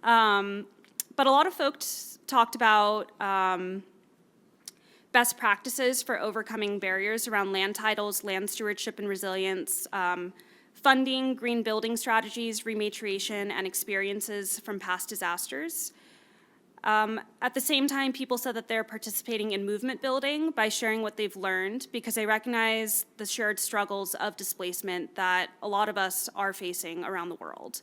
But a lot of folks talked about best practices for overcoming barriers around land titles, land stewardship and resilience, funding, green building strategies, rematriation, and experiences from past disasters. At the same time, people said that they're participating in movement building by sharing what they've learned because they recognize the shared struggles of displacement that a lot of us are facing around the world.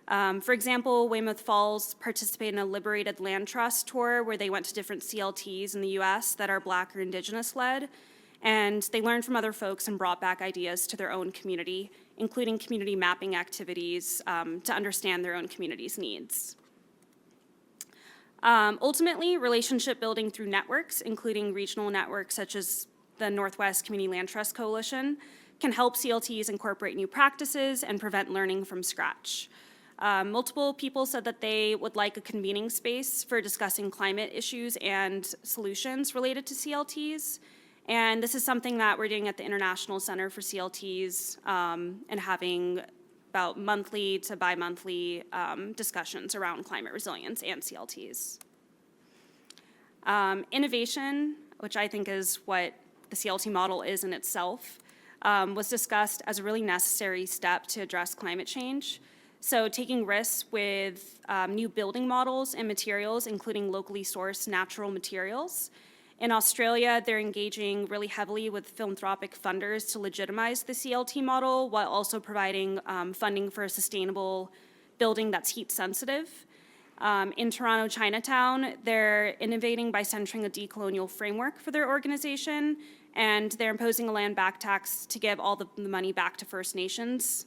For example, Weymouth Falls participated in a Liberated Land Trust tour where they went to different CLTs in the US that are Black or Indigenous-led, and they learned from other folks and brought back ideas to their own community, including community mapping activities to understand their own community's needs. Ultimately, relationship building through networks, including regional networks such as the Northwest Community Land Trust Coalition, can help CLTs incorporate new practices and prevent learning from scratch. Multiple people said that they would like a convening space for discussing climate issues and solutions related to CLTs. And this is something that we're doing at the International Center for CLTs and having about monthly to bi-monthly discussions around climate resilience and CLTs. Innovation, which I think is what the CLT model is in itself, was discussed as a really necessary step to address climate change. So taking risks with new building models and materials, including locally sourced natural materials. In Australia, they're engaging really heavily with philanthropic funders to legitimize the CLT model while also providing funding for a sustainable building that's heat sensitive. In Toronto, Chinatown, they're innovating by centering a decolonial framework for their organization, and they're imposing a land back tax to give all the money back to First Nations.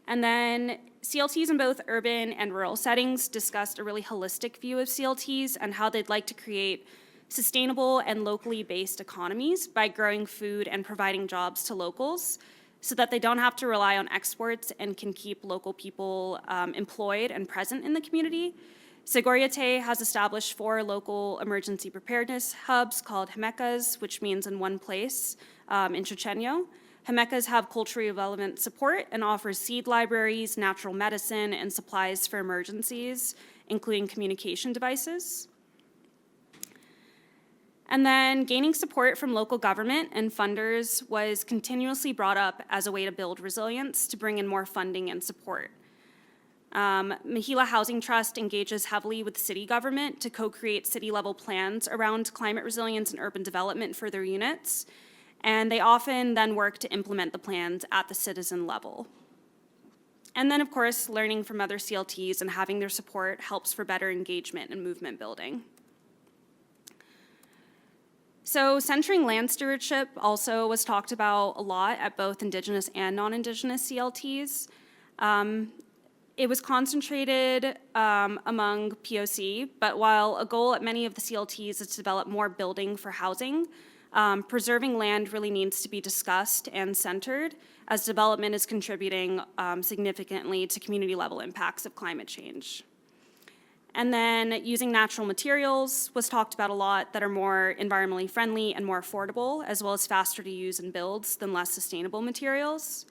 And then CLTs in both urban and rural settings discussed a really holistic view of CLTs and how they'd like to create sustainable and locally based economies by growing food and providing jobs to locals so that they don't have to rely on exports and can keep local people employed and present in the community. Sigoriate has established 4 local emergency preparedness hubs called Hemecas, which means in one place, in Chochenyo. Hemecas have culturally relevant support and offers seed libraries, natural medicine, and supplies for emergencies, including communication devices. And then gaining support from local government and funders was continuously brought up as a way to build resilience to bring in more funding and support. Mahila Housing Trust engages heavily with city government to co-create city-level plans around climate resilience and urban development for their units, and they often then work to implement the plans at the citizen level. And then, of course, learning from other CLTs and having their support helps for better engagement and movement building. So centering land stewardship also was talked about a lot at both Indigenous and non-Indigenous CLTs. It was concentrated among POC, but while a goal at many of the CLTs is to develop more building for housing, preserving land really needs to be discussed and centered as development is contributing significantly to community-level impacts of climate change. And then using natural materials was talked about a lot that are more environmentally friendly and more affordable, as well as faster to use and builds than less sustainable materials.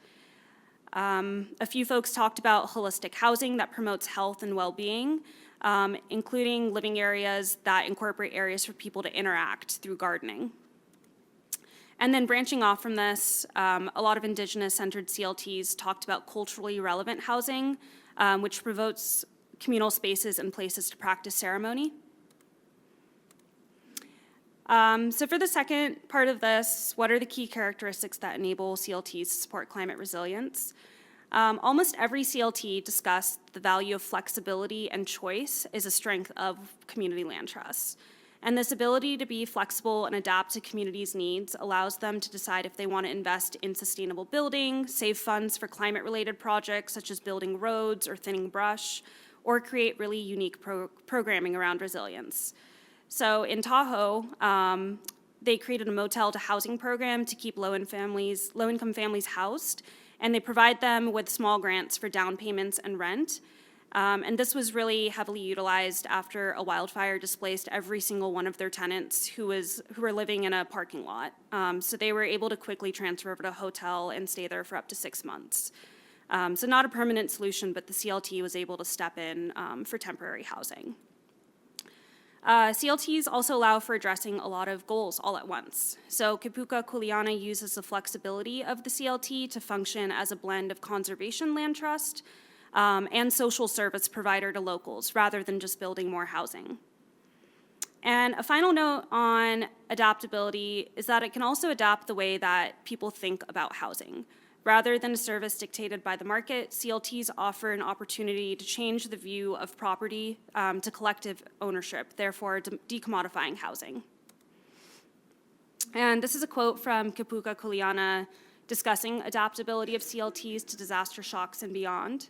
A few folks talked about holistic housing that promotes health and well-being, including living areas that incorporate areas for people to interact through gardening. And then branching off from this, a lot of Indigenous-centered CLTs talked about culturally relevant housing, which promotes communal spaces and places to practice ceremony. So for the second part of this, what are the key characteristics that enable CLTs to support climate resilience? Almost every CLT discussed the value of flexibility and choice is a strength of community land trusts. And this ability to be flexible and adapt to communities' needs allows them to decide if they want to invest in sustainable building, save funds for climate-related projects such as building roads or thinning brush, or create really unique programming around resilience. So in Tahoe, they created a motel to housing program to keep low-income families housed, and they provide them with small grants for down payments and rent. And this was really heavily utilized after a wildfire displaced every single one of their tenants who were living in a parking lot. So they were able to quickly transfer over to a hotel and stay there for up to 6 months. So not a permanent solution, but the CLT was able to step in for temporary housing. CLTs also allow for addressing a lot of goals all at once. So Kipuka Kuleana uses the flexibility of the CLT to function as a blend of conservation land trust and social service provider to locals, rather than just building more housing. And a final note on adaptability is that it can also adapt the way that people think about housing. Rather than a service dictated by the market, CLTs offer an opportunity to change the view of property to collective ownership, therefore decommodifying housing. And this is a quote from Kipuka Kuleana discussing adaptability of CLTs to disaster shocks and beyond.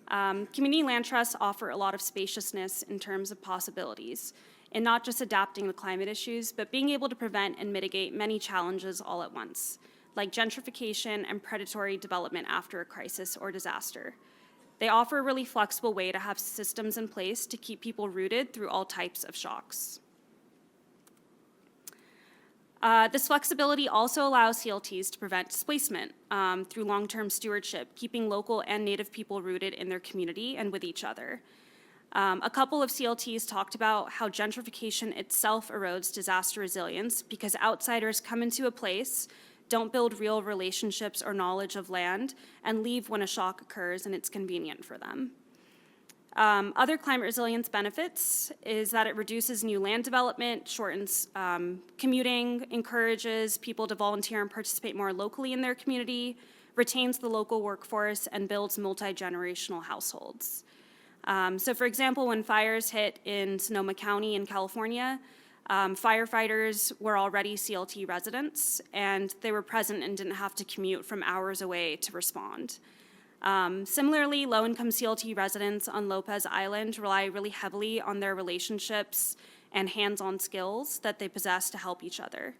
Community land trusts offer a lot of spaciousness in terms of possibilities, in not just adapting to climate issues, but being able to prevent and mitigate many challenges all at once, like gentrification and predatory development after a crisis or disaster. They offer a really flexible way to have systems in place to keep people rooted through all types of shocks. This flexibility also allows CLTs to prevent displacement through long-term stewardship, keeping local and Native people rooted in their community and with each other. A couple of CLTs talked about how gentrification itself erodes disaster resilience because outsiders come into a place, don't build real relationships or knowledge of land, and leave when a shock occurs and it's convenient for them. Other climate resilience benefits is that it reduces new land development, shortens commuting, encourages people to volunteer and participate more locally in their community, retains the local workforce, and builds multi-generational households. So for example, when fires hit in Sonoma County in California, firefighters were already CLT residents, and they were present and didn't have to commute from hours away to respond. Similarly, low-income CLT residents on Lopez Island rely really heavily on their relationships and hands-on skills that they possess to help each other.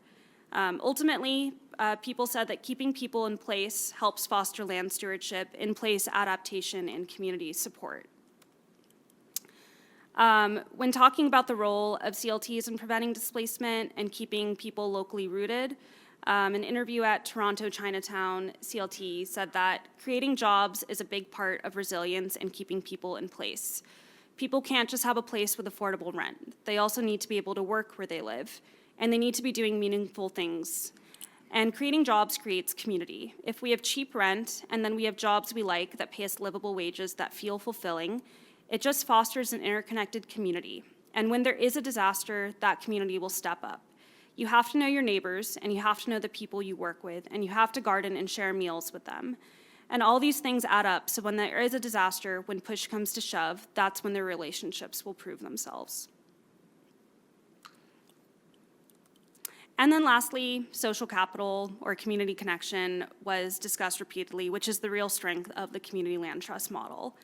Ultimately, people said that keeping people in place helps foster land stewardship, in-place adaptation, and community support. When talking about the role of CLTs in preventing displacement and keeping people locally rooted, An interview at Toronto Chinatown CLT said that creating jobs is a big part of resilience and keeping people in place. People can't just have a place with affordable rent. They also need to be able to work where they live, and they need to be doing meaningful things. And creating jobs creates community. If we have cheap rent and then we have jobs we like that pay us livable wages that feel fulfilling, it just fosters an interconnected community. And when there is a disaster, that community will step up. You have to know your neighbors, and you have to know the people you work with, and you have to garden and share meals with them. And all these things add up, so when there is a disaster, when push comes to shove, that's when the relationships will prove themselves. And then lastly, social capital or community connection was discussed repeatedly, which is the real strength of the community land trust model.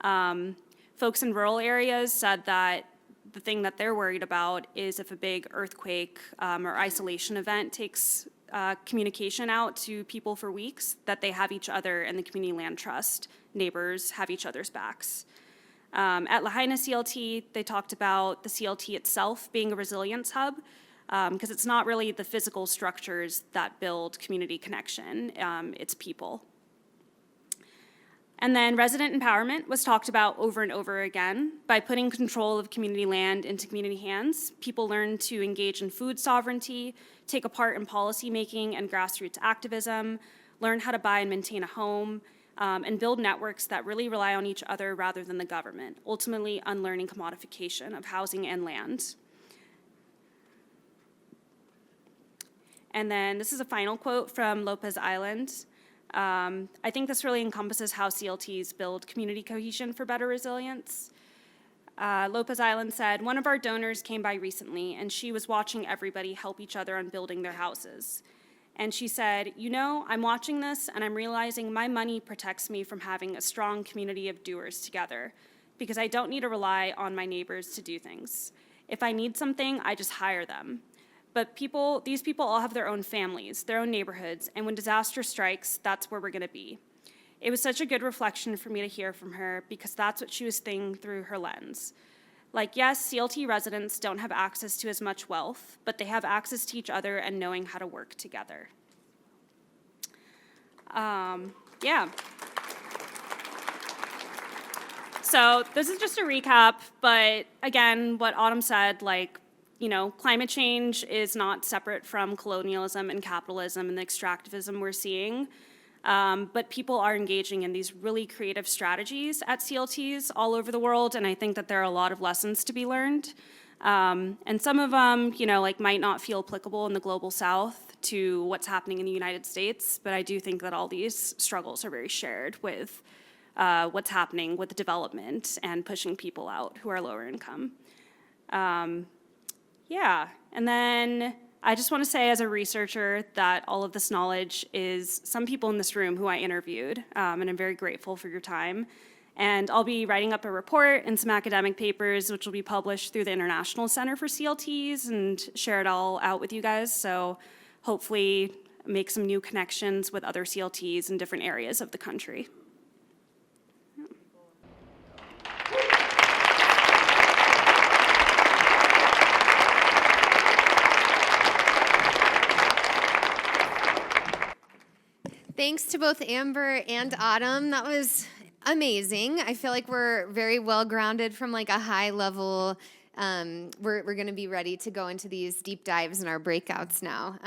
Folks in rural areas said that the thing that they're worried about is if a big earthquake or isolation event takes communication out to people for weeks, that they have each other and the community land trust neighbors have each other's backs. At Lahaina CLT, they talked about the CLT itself being a resilience hub, because it's not really the physical structures that build community connection, it's people. And then resident empowerment was talked about over and over again. By putting control of community land into community hands, people learn to engage in food sovereignty, take a part in policy making and grassroots activism, learn how to buy and maintain a home, and build networks that really rely on each other rather than the government, ultimately unlearning commodification of housing and land. And then this is a final quote from Lopez Island. I think this really encompasses how CLTs build community cohesion for better resilience. Lopez Island said, "One of our donors came by recently, and she was watching everybody help each other on building their houses. And she said, you know, I'm watching this, and I'm realizing my money protects me from having a strong community of doers together, because I don't need to rely on my neighbors to do things. If I need something, I just hire them. But these people all have their own families, their own neighborhoods, and when disaster strikes, that's where we're gonna be." It was such a good reflection for me to hear from her, because that's what she was thinking through her lens. Like, yes, CLT residents don't have access to as much wealth, but they have access to each other and knowing how to work together. Yeah. So this is just a recap, but again, what Autumn said, like, you know, climate change is not separate from colonialism and capitalism and the extractivism we're seeing. But people are engaging in these really creative strategies at CLTs all over the world, and I think that there are a lot of lessons to be learned. And some of them, you know, like might not feel applicable in the global south to what's happening in the United States, but I do think that all these struggles are very shared with what's happening with development and pushing people out who are lower income. Yeah, and then I just want to say as a researcher that all of this knowledge is some people in this room who I interviewed, and I'm very grateful for your time. And I'll be writing up a report and some academic papers, which will be published through the International Center for CLTs and share it all out with you guys. So hopefully make some new connections with other CLTs in different areas of the country. Thanks to both Amber and Autumn. That was amazing. I feel like we're very well grounded from like a high level. We're going to be ready to go into these deep dives in our breakouts now.